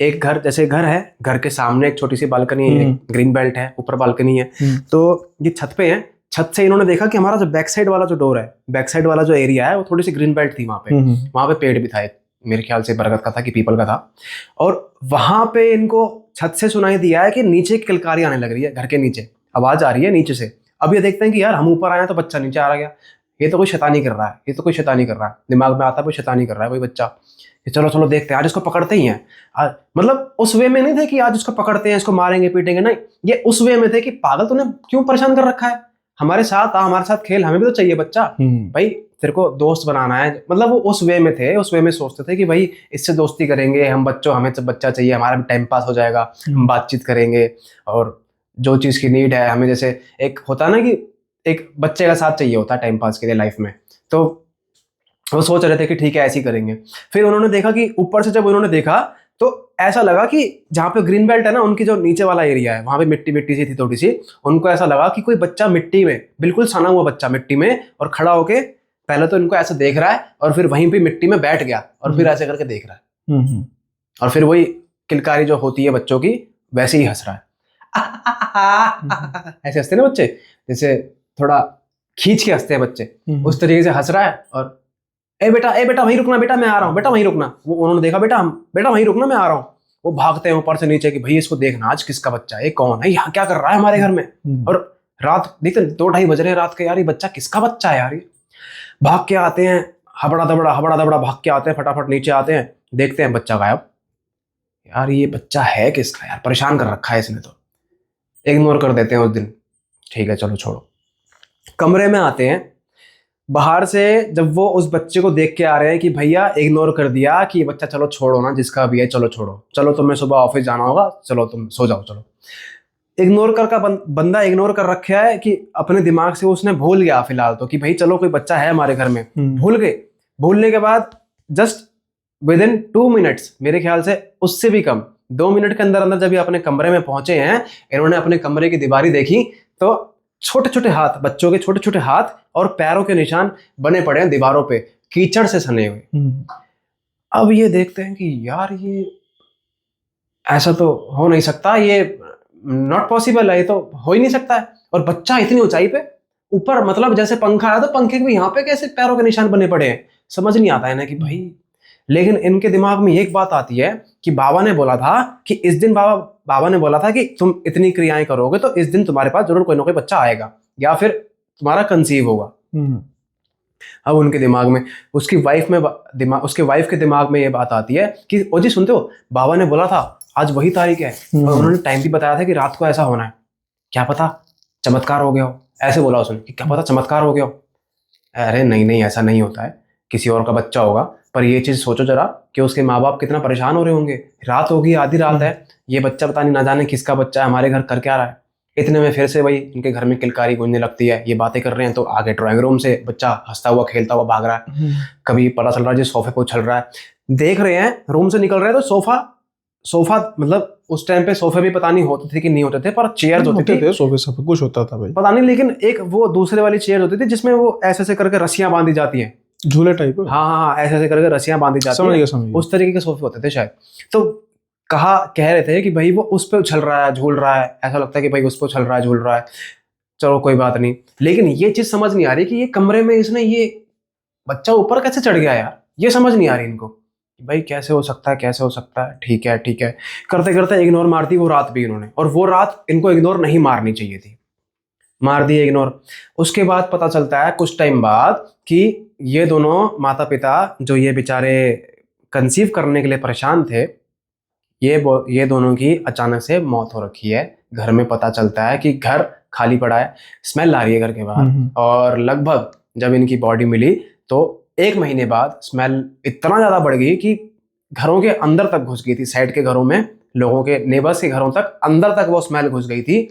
एक घर, जैसे घर है, घर के सामने एक छोटी सी बालकनी है, ग्रीन बेल्ट है, ऊपर बालकनी है, तो ये छत पे है। छत से इन्होंने देखा कि हमारा जो बैक साइड वाला जो डोर है, बैक साइड वाला जो एरिया है, वो थोड़ी सी ग्रीन बेल्ट थी वहां पे पेड़ भी था एक, मेरे ख्याल से बरगद का था कि पीपल का था, और वहां पे इनको छत से सुनाई दिया है कि नीचे किलकारी आने लग रही है, घर के नीचे आवाज आ रही है नीचे से। अब ये देखते हैं कि यार हम ऊपर आए तो बच्चा नीचे आ गया, ये तो कोई शैतानी कर रहा है, ये तो कोई शैतानी कर रहा है, दिमाग में आता है कोई शैतानी कर रहा है कोई बच्चा, कि चलो चलो देखते हैं आज इसको पकड़ते ही हैं। मतलब उस वे में नहीं थे कि आज इसको पकड़ते हैं, इसको मारेंगे पीटेंगे, नहीं, ये उस वे में थे कि पागल तूने क्यों परेशान कर रखा है, हमारे साथ आ, हमारे साथ खेल, हमें भी तो चाहिए बच्चा भाई, तेरे को दोस्त बनाना है। मतलब वो उस वे में थे, उस वे में सोचते थे कि भाई इससे दोस्ती करेंगे हम, बच्चों हमें तो बच्चा चाहिए, हमारा भी टाइम पास हो जाएगा, हम बातचीत करेंगे, और जो चीज की नीड है हमें, जैसे एक होता है ना कि एक बच्चे का साथ चाहिए होता है टाइम पास के लिए लाइफ में, तो वो सोच रहे थे कि ठीक है ऐसे ही करेंगे। फिर उन्होंने देखा कि ऊपर से जब उन्होंने देखा तो ऐसा लगा कि जहाँ पे ग्रीन बेल्ट है ना, उनकी जो नीचे वाला एरिया है, वहां पे मिट्टी मिट्टी सी थी थोड़ी सी, उनको ऐसा लगा कि कोई बच्चा मिट्टी में, बिल्कुल सना हुआ बच्चा मिट्टी में, और खड़ा होके पहले तो इनको ऐसे देख रहा है, और फिर वहीं पे मिट्टी में बैठ गया, और फिर ऐसे करके देख रहा है, और फिर वही किलकारी जो होती है बच्चों की वैसे ही हंस रहा है। ऐसे हंसते ना बच्चे, जैसे थोड़ा खींच के हंसते हैं बच्चे, उस तरीके से हंस रहा है, और ए बेटा वहीं रुकना, बेटा मैं आ रहा हूँ, बेटा वहीं रुकना। वो उन्होंने देखा, बेटा वहीं रुकना, मैं आ रहा हूँ। वो भागते हैं ऊपर से नीचे कि भाई इसको देखना आज किसका बच्चा है, कौन है, यहाँ क्या कर रहा है हमारे घर में। और रात देखते 2-2:30 बज रहे हैं रात के, यार ये बच्चा किसका बच्चा है यार। ये भाग के आते हैं, हबड़ा दबड़ा भाग के आते हैं, फटाफट नीचे आते हैं, देखते हैं बच्चा गायब। यार ये बच्चा है किसका यार, परेशान कर रखा है इसने, तो इग्नोर कर देते हैं उस दिन, ठीक है चलो छोड़ो। कमरे में आते हैं, बाहर से जब वो उस बच्चे को देख के आ रहे हैं कि भैया इग्नोर कर दिया कि ये बच्चा, चलो छोड़ो ना जिसका भी है, चलो छोड़ो, चलो तुम्हें सुबह ऑफिस जाना होगा, चलो तुम सो जाओ, चलो इग्नोर कर का बंदा इग्नोर कर रखा है कि अपने दिमाग से उसने भूल गया फिलहाल तो, कि भाई चलो कोई बच्चा है हमारे घर में, भूल गए। भूलने के बाद जस्ट विद इन 2 मिनट्स, मेरे ख्याल से उससे भी कम, 2 मिनट के अंदर अंदर जब ये अपने कमरे में पहुंचे हैं, इन्होंने अपने कमरे की दीवारी देखी तो छोटे छोटे हाथ, बच्चों के छोटे छोटे हाथ और पैरों के निशान बने पड़े हैं दीवारों पे, कीचड़ से सने हुए। अब ये देखते हैं कि यार ये ऐसा तो हो नहीं सकता, ये नॉट पॉसिबल है, ये तो हो ही नहीं सकता है। और बच्चा इतनी ऊंचाई पे ऊपर, मतलब जैसे पंखा है तो पंखे के यहाँ पे कैसे पैरों के निशान बने पड़े हैं, समझ नहीं आता है ना कि भाई। लेकिन इनके दिमाग में एक बात आती है कि बाबा ने बोला था कि इस दिन बाबा ने बोला था कि तुम इतनी क्रियाएं करोगे तो इस दिन तुम्हारे पास जरूर कोई ना कोई बच्चा आएगा या फिर तुम्हारा कंसीव होगा। अब उनके दिमाग में, उसकी वाइफ के दिमाग में ये बात आती है कि ओ जी सुनते हो, बाबा ने बोला था आज वही तारीख है और उन्होंने टाइम भी बताया था कि रात को ऐसा होना है, क्या पता चमत्कार हो गया हो। ऐसे बोला उसने कि क्या पता चमत्कार हो गया हो। अरे नहीं नहीं, ऐसा नहीं होता है, किसी और का बच्चा होगा। पर ये चीज सोचो जरा कि उसके माँ बाप कितना परेशान हो रहे होंगे, रात होगी, आधी रात है, ये बच्चा पता नहीं ना जाने किसका बच्चा है, हमारे घर कर क्या रहा है। इतने में फिर से वही इनके घर में किलकारी गूंजने लगती है, ये बातें कर रहे हैं तो आगे ड्राइंग रूम से बच्चा हंसता हुआ खेलता हुआ भाग रहा है। कभी पता चल रहा है जी सोफे पे उछल रहा है, देख रहे हैं, रूम से निकल रहे हैं तो सोफा मतलब उस टाइम पे सोफे भी पता नहीं होते थे कि नहीं होते थे, पर चेयर होते थे, सोफे सब कुछ होता था भाई, पता नहीं। लेकिन एक वो दूसरे वाली चेयर होती थी जिसमें वो ऐसे ऐसे करके रस्सियां बांधी जाती हैं, झूले टाइप। हाँ, ऐसे ऐसे करके रस्सियां बांधी जाती हैं, उस तरीके के सोफे होते थे शायद। तो कह रहे थे कि भाई वो उस पे उछल रहा है, झूल रहा है, ऐसा लगता है कि भाई उस पे उछल रहा है, झूल रहा है। चलो कोई बात नहीं, लेकिन ये चीज समझ नहीं आ रही कि ये कमरे में इसने ये बच्चा ऊपर कैसे चढ़ गया यार, ये समझ नहीं आ रही इनको कि भाई कैसे हो सकता है, कैसे हो सकता है। ठीक है करते करते इग्नोर मार दी वो रात भी इन्होंने, और वो रात इनको इग्नोर नहीं मारनी चाहिए थी, मार दी इग्नोर। उसके बाद पता चलता है कुछ टाइम बाद कि ये दोनों माता पिता जो ये बेचारे कंसीव करने के लिए परेशान थे, ये दोनों की अचानक से मौत हो रखी है। घर में पता चलता है कि घर खाली पड़ा है, स्मेल आ रही है घर के बाहर, और लगभग जब इनकी बॉडी मिली तो 1 महीने बाद स्मेल इतना ज़्यादा बढ़ गई कि घरों के अंदर तक घुस गई थी, साइड के घरों में, लोगों के नेबर्स के घरों तक, अंदर तक वो स्मेल घुस गई थी।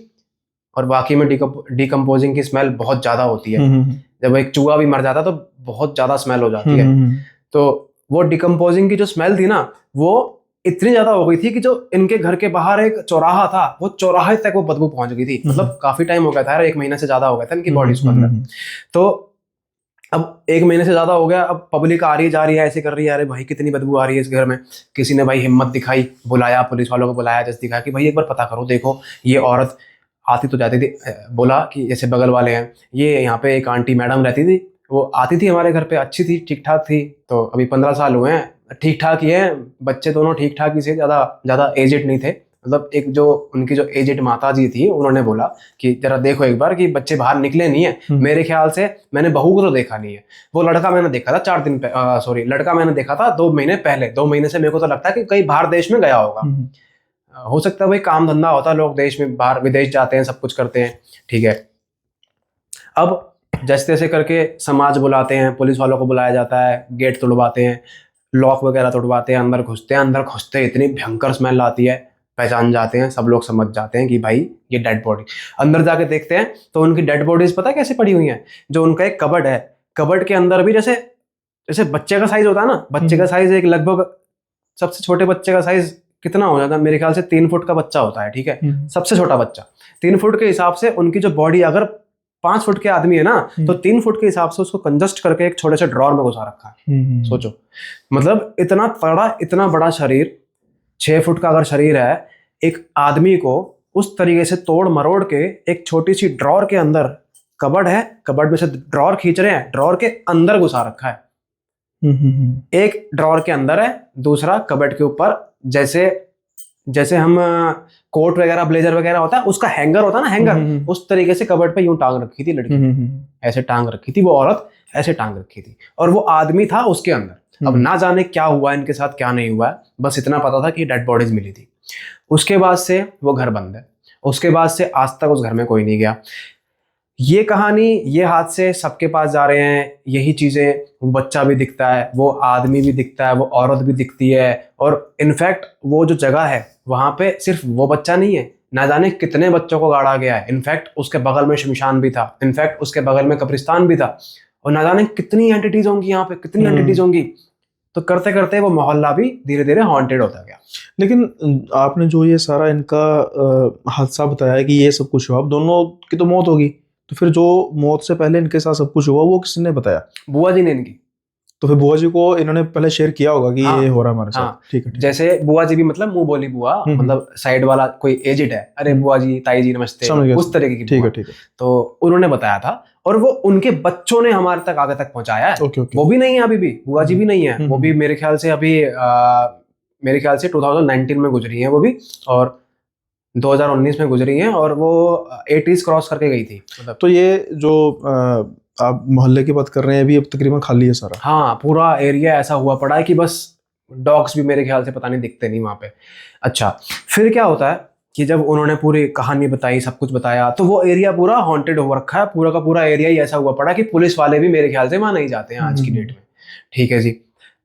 और वाकई में डिकम्पोजिंग की स्मेल बहुत ज़्यादा होती है, जब एक चूहा भी मर जाता तो बहुत ज़्यादा स्मेल हो जाती है। तो वो डिकम्पोजिंग की जो स्मेल थी ना, वो इतनी ज्यादा हो गई थी कि जो इनके घर के बाहर एक चौराहा था, वो चौराहे तक वो बदबू पहुंच गई थी। मतलब काफी टाइम हो गया था यार, 1 महीने से ज्यादा हो गया था इनकी बॉडी उसके अंदर। तो अब 1 महीने से ज्यादा हो गया, अब पब्लिक आ रही जा रही है, ऐसे कर रही है, अरे भाई कितनी बदबू आ रही है इस घर में। किसी ने भाई हिम्मत दिखाई, बुलाया, पुलिस वालों को बुलाया, जैसे दिखाया कि भाई एक बार पता करो, देखो ये औरत आती तो जाती थी। बोला कि जैसे बगल वाले हैं, ये यहाँ पे एक आंटी मैडम रहती थी, वो आती थी हमारे घर पे, अच्छी थी, ठीक ठाक थी। तो अभी 15 साल हुए हैं, ठीक ठाक ही है, बच्चे दोनों ठीक ठाक ही से, ज़्यादा एजेड नहीं थे। मतलब एक जो उनकी जो एजेड माता जी थी, उन्होंने बोला कि जरा देखो एक बार कि बच्चे बाहर निकले नहीं है। मेरे ख्याल से मैंने बहू को तो देखा नहीं है, वो लड़का मैंने देखा था 4 दिन लड़का मैंने देखा था 2 महीने पहले। 2 महीने से मेरे को तो लगता है कि कहीं बाहर देश में गया होगा। हो सकता है भाई काम धंधा होता है, लोग देश में बाहर विदेश जाते हैं, सब कुछ करते हैं, ठीक है। अब जैसे तैसे करके समाज बुलाते हैं, पुलिस वालों को बुलाया जाता है, गेट तोड़वाते हैं, लॉक वगैरह तोड़वाते हैं, अंदर घुसते इतनी भयंकर स्मेल आती है, पहचान जाते हैं, सब लोग समझ जाते हैं कि भाई ये डेड बॉडी। अंदर जाके देखते हैं तो उनकी डेड बॉडीज पता कैसे पड़ी हुई हैं। जो उनका एक कबर्ड है, कबर्ड के अंदर भी जैसे बच्चे का साइज होता है ना, बच्चे का साइज एक लगभग, सबसे छोटे बच्चे का साइज कितना हो जाता है, मेरे ख्याल से 3 फुट का बच्चा होता है, ठीक है, सबसे छोटा बच्चा। 3 फुट के हिसाब से उनकी जो बॉडी, अगर 5 फुट के आदमी है ना, तो 3 फुट के हिसाब से उसको कंजस्ट करके एक छोटे से ड्रॉर में घुसा रखा है। सोचो, मतलब इतना तगड़ा, इतना बड़ा शरीर, 6 फुट का अगर शरीर है, एक आदमी को उस तरीके से तोड़ मरोड़ के एक छोटी सी ड्रॉर के अंदर, कबर्ड है, कबर्ड में से ड्रॉर खींच रहे हैं, ड्रॉर के अंदर घुसा रखा है। एक ड्रॉर के अंदर है, दूसरा कबर्ड के ऊपर, जैसे हम कोट वगैरह, ब्लेजर वगैरह होता है, उसका हैंगर होता है ना, हैंगर, उस तरीके से कबर्ड पे यूं टांग रखी थी लड़की, ऐसे टांग रखी थी वो औरत, ऐसे टांग रखी थी, और वो आदमी था उसके अंदर। अब ना जाने क्या हुआ इनके साथ, क्या नहीं हुआ, बस इतना पता था कि डेड बॉडीज मिली थी। उसके बाद से वो घर बंद है, उसके बाद से आज तक उस घर में कोई नहीं गया। ये कहानी, ये हादसे सबके पास जा रहे हैं, यही चीजें, वो बच्चा भी दिखता है, वो आदमी भी दिखता है, वो औरत भी दिखती है, और इनफैक्ट वो जो जगह है वहां पे सिर्फ वो बच्चा नहीं है, ना जाने कितने बच्चों को गाड़ा गया है। इनफैक्ट उसके बगल में शमशान भी था, इनफैक्ट उसके बगल में कब्रिस्तान भी था, और ना जाने कितनी एंटिटीज होंगी यहाँ पे, कितनी एंटिटीज होंगी। तो करते करते वो मोहल्ला भी धीरे धीरे हॉन्टेड होता गया। लेकिन आपने जो ये सारा इनका हादसा बताया कि ये सब कुछ हुआ, अब दोनों की तो मौत होगी, तो फिर जो मौत से पहले इनके साथ सब कुछ हुआ वो किसने बताया? बुआ जी ने इनकी। तो फिर बुआ जी को इन्होंने पहले शेयर किया होगा कि हाँ, ये हो रहा है हमारे साथ। हाँ, ठीक है, ठीक जैसे बुआ जी भी मतलब मुंह बोली बुआ, मतलब साइड वाला कोई एजिड है, अरे बुआ जी, ताई जी नमस्ते, समझ गया, उस तरीके की ठीक है, बुआ। ठीक है। तो उन्होंने बताया था, और वो उनके बच्चों ने हमारे तक आगे तक पहुंचाया है। Okay, okay. वो भी नहीं है अभी भी, बुआ जी भी नहीं है, वो भी मेरे ख्याल से अभी मेरे ख्याल से 2019 में गुजरी है वो भी, और 2019 में गुजरी हैं, और वो 80s क्रॉस करके गई थी मतलब। तो ये जो आप मोहल्ले की बात कर रहे हैं अभी, अब तकरीबन खाली है सारा? हाँ, पूरा एरिया ऐसा हुआ पड़ा है कि बस डॉग्स भी मेरे ख्याल से पता नहीं दिखते नहीं वहाँ पे। अच्छा, फिर क्या होता है कि जब उन्होंने पूरी कहानी बताई, सब कुछ बताया, तो वो एरिया पूरा हॉन्टेड हो रखा है, पूरा का पूरा एरिया ही ऐसा हुआ पड़ा कि पुलिस वाले भी मेरे ख्याल से वहाँ नहीं जाते हैं आज की डेट में। ठीक है जी।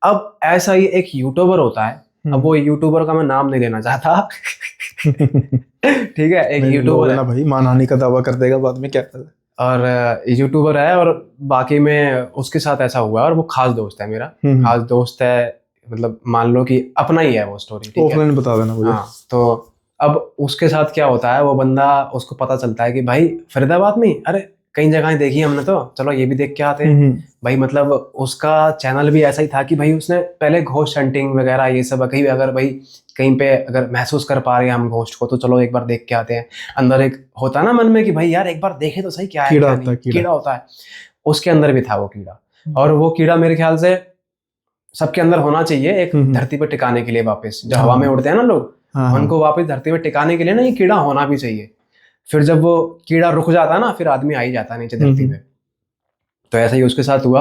अब ऐसा ही एक यूट्यूबर होता है, अब वो यूट्यूबर का मैं नाम नहीं लेना चाहता ठीक है, एक यूट्यूबर है ना भाई, मानहानि का दावा कर देगा बाद में, क्या फायदा। और यूट्यूबर है, और बाकी में उसके साथ ऐसा हुआ है, और वो खास दोस्त है मेरा, खास दोस्त है, मतलब मान लो कि अपना ही है वो स्टोरी। ठीक है, ऑफलाइन बता देना मुझे। हाँ, तो अब उसके साथ क्या होता है, वो बंदा, उसको पता चलता है कि भाई फरीदाबाद में, अरे कई जगहें देखी हमने, तो चलो ये भी देख के आते हैं भाई। मतलब उसका चैनल भी ऐसा ही था कि भाई उसने पहले घोस्ट हंटिंग वगैरह ये सब, कहीं अगर भाई कहीं पे अगर महसूस कर पा रहे हैं हम घोस्ट को, तो चलो एक बार देख के आते हैं। अंदर एक होता है ना मन में कि भाई यार एक बार देखे तो सही, क्या है क्या नहीं, कीड़ा होता है। उसके अंदर भी था वो कीड़ा, और वो कीड़ा मेरे ख्याल से सबके अंदर होना चाहिए एक धरती पर टिकाने के लिए। वापस जो हवा में उड़ते हैं ना लोग, उनको वापस धरती में टिकाने के लिए ना ये कीड़ा होना भी चाहिए। फिर जब वो कीड़ा रुक जाता है ना, फिर आदमी आ ही जाता है नीचे धरती पे। तो ऐसा ही उसके साथ हुआ।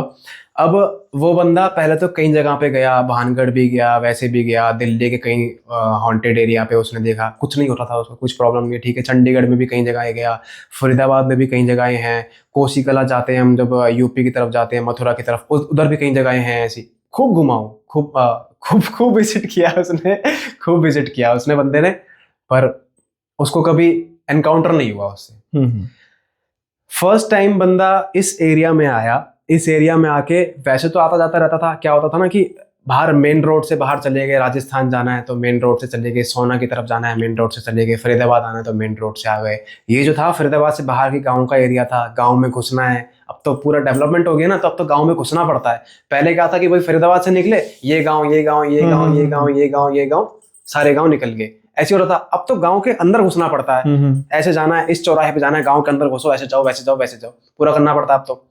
अब वो बंदा पहले तो कई जगह पे गया, भानगढ़ भी गया, वैसे भी गया, दिल्ली के कई हॉन्टेड एरिया पे उसने देखा, कुछ नहीं होता था उसको, कुछ प्रॉब्लम नहीं। ठीक है, चंडीगढ़ में भी कई जगह गया, फरीदाबाद में भी कई जगहें हैं, कोसी कला जाते हैं हम जब यूपी की तरफ जाते हैं, मथुरा की तरफ, उधर भी कई जगहें हैं ऐसी। खूब घुमाऊं, खूब विजिट किया उसने, खूब विजिट किया उसने बंदे ने, पर उसको कभी एनकाउंटर नहीं हुआ उससे। फर्स्ट टाइम बंदा इस एरिया में आया, इस एरिया में आके वैसे तो आता जाता रहता था, क्या होता था ना कि बाहर मेन रोड से बाहर चले गए, राजस्थान जाना है तो मेन रोड से चले गए, सोना की तरफ जाना है मेन रोड से चले गए, फरीदाबाद आना है तो मेन रोड से आ गए। ये जो था फरीदाबाद से बाहर की गांव का एरिया था, गांव में घुसना है। अब तो पूरा डेवलपमेंट हो गया ना, तो अब तो गांव में घुसना पड़ता है। पहले क्या था कि भाई फरीदाबाद से निकले, ये गाँव ये गाँव ये गाँव ये गाँव ये गाँव ये गाँव, सारे गाँव निकल गए, ऐसे हो रहा था। अब तो गांव के अंदर घुसना पड़ता है, ऐसे जाना है, इस चौराहे पे जाना है, गांव के अंदर घुसो, ऐसे जाओ वैसे जाओ वैसे जाओ, पूरा करना पड़ता है अब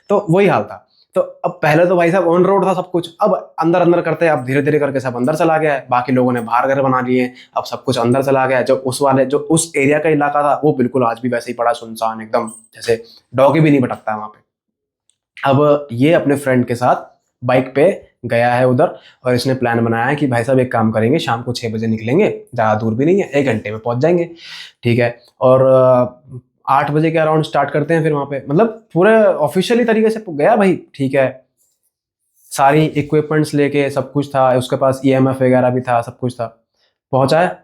तो वही हाल था। तो अब पहले तो भाई साहब ऑन रोड था सब कुछ, अब अंदर अंदर करते हैं, अब धीरे धीरे करके सब अंदर चला गया है, बाकी लोगों ने बाहर घर बना लिए, अब सब कुछ अंदर चला गया है। जो उस एरिया का इलाका था वो बिल्कुल आज भी वैसे ही पड़ा सुनसान एकदम, जैसे डॉगी भी नहीं भटकता है वहां पे। अब ये अपने फ्रेंड के साथ बाइक पे गया है उधर, और इसने प्लान बनाया है कि भाई साहब एक काम करेंगे, शाम को 6 बजे निकलेंगे, ज़्यादा दूर भी नहीं है, 1 घंटे में पहुंच जाएंगे। ठीक है, और 8 बजे के अराउंड स्टार्ट करते हैं फिर वहाँ पे, मतलब पूरे ऑफिशियली तरीके से गया भाई। ठीक है, सारी इक्विपमेंट्स लेके सब कुछ था उसके पास, EMF वगैरह भी था, सब कुछ था। पहुंचा है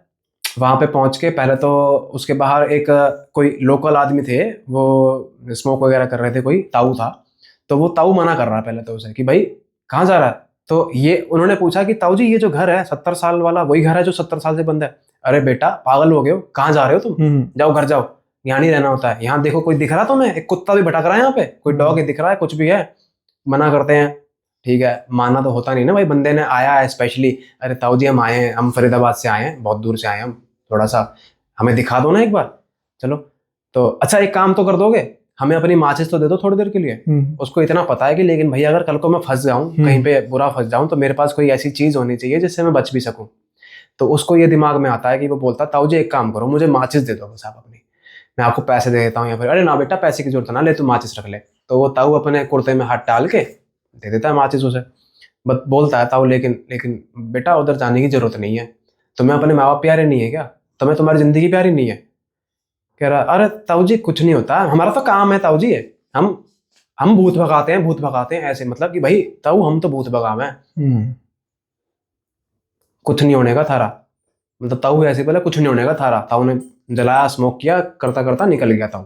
वहाँ पे, पहुंच के पहले तो उसके बाहर एक कोई लोकल आदमी थे, वो स्मोक वगैरह कर रहे थे, कोई ताऊ था। तो वो ताऊ मना कर रहा है पहले तो उसे कि भाई कहाँ जा रहा है। तो ये उन्होंने पूछा कि ताऊ जी ये जो घर है 70 साल वाला, वही घर है जो 70 साल से बंद है? अरे बेटा पागल हो गए हो, कहाँ जा रहे हो तुम, जाओ घर जाओ, यहाँ नहीं रहना होता है। यहाँ देखो कोई दिख रहा तुम्हें, एक कुत्ता भी भटक रहा है यहाँ पे, कोई डॉग दिख रहा है, कुछ भी है, मना करते हैं। ठीक है, माना तो होता नहीं ना भाई, बंदे ने आया है स्पेशली, अरे ताऊ जी हम आए हैं, हम फरीदाबाद से आए हैं, बहुत दूर से आए हैं हम, थोड़ा सा हमें दिखा दो ना एक बार, चलो। तो अच्छा एक काम तो कर दोगे, हमें अपनी माचिस तो दे दो थोड़ी देर के लिए। उसको इतना पता है कि लेकिन भैया अगर कल को मैं फंस जाऊं, कहीं पे बुरा फंस जाऊं, तो मेरे पास कोई ऐसी चीज होनी चाहिए जिससे मैं बच भी सकूं। तो उसको ये दिमाग में आता है कि वो बोलता, ताऊ जी एक काम करो, मुझे माचिस दे दो बस आप अपनी, मैं आपको पैसे दे देता हूँ, या फिर अरे ना बेटा पैसे की जरूरत ना, ले तू माचिस रख ले। तो वो ताऊ अपने कुर्ते में हाथ डाल के दे देता है माचिस उसे। बट बोलता है ताऊ, लेकिन लेकिन बेटा उधर जाने की जरूरत नहीं है, तुम्हें अपने माँ बाप प्यारे नहीं है क्या, तुम्हें तुम्हारी जिंदगी प्यारी नहीं है? कह रहा अरे ताऊ जी कुछ नहीं होता, हमारा तो काम है ताऊ जी, है हम भूत भगाते हैं, भूत भगाते हैं, ऐसे मतलब कि भाई ताऊ हम तो भूत भगावे हैं, कुछ नहीं होने का थारा। मतलब ताऊ ऐसे बोला कुछ नहीं होने का थारा, ताऊ ने जलाया, स्मोक किया, करता करता निकल गया ताऊ।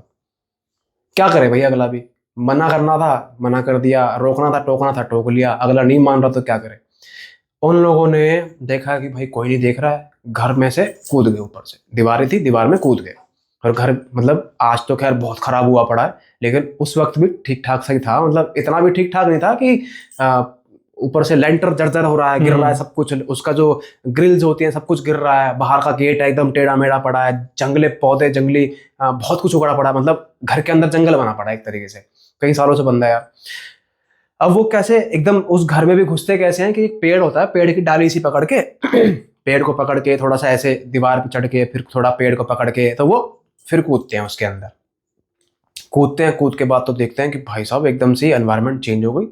क्या करे भाई, अगला भी मना करना था मना कर दिया, रोकना था टोकना था टोक लिया, अगला नहीं मान रहा तो क्या करे। उन लोगों ने देखा कि भाई कोई नहीं देख रहा है, घर में से कूद गए, ऊपर से दीवारें थी, दीवार में कूद गए। और घर मतलब आज तो खैर बहुत खराब हुआ पड़ा है, लेकिन उस वक्त भी ठीक ठाक सही था, मतलब इतना भी ठीक ठाक नहीं था कि ऊपर से लेंटर जर्जर हो रहा है, गिर रहा है सब कुछ, उसका जो ग्रिल्स होती हैं सब कुछ गिर रहा है, बाहर का गेट है एकदम टेढ़ा मेढ़ा पड़ा है, जंगले पौधे जंगली बहुत कुछ उगड़ा पड़ा है, मतलब घर के अंदर जंगल बना पड़ा है एक तरीके से, कई सालों से बंद है यार। अब वो कैसे एकदम उस घर में भी घुसते कैसे हैं कि एक पेड़ होता है, पेड़ की डाली सी पकड़ के पेड़ को पकड़ के थोड़ा सा ऐसे दीवार पे चढ़ के फिर थोड़ा पेड़ को पकड़ के, तो वो फिर कूदते हैं उसके अंदर। कूदते हैं, कूद के बाद तो देखते हैं कि भाई साहब एकदम से एनवायरनमेंट चेंज हो गई।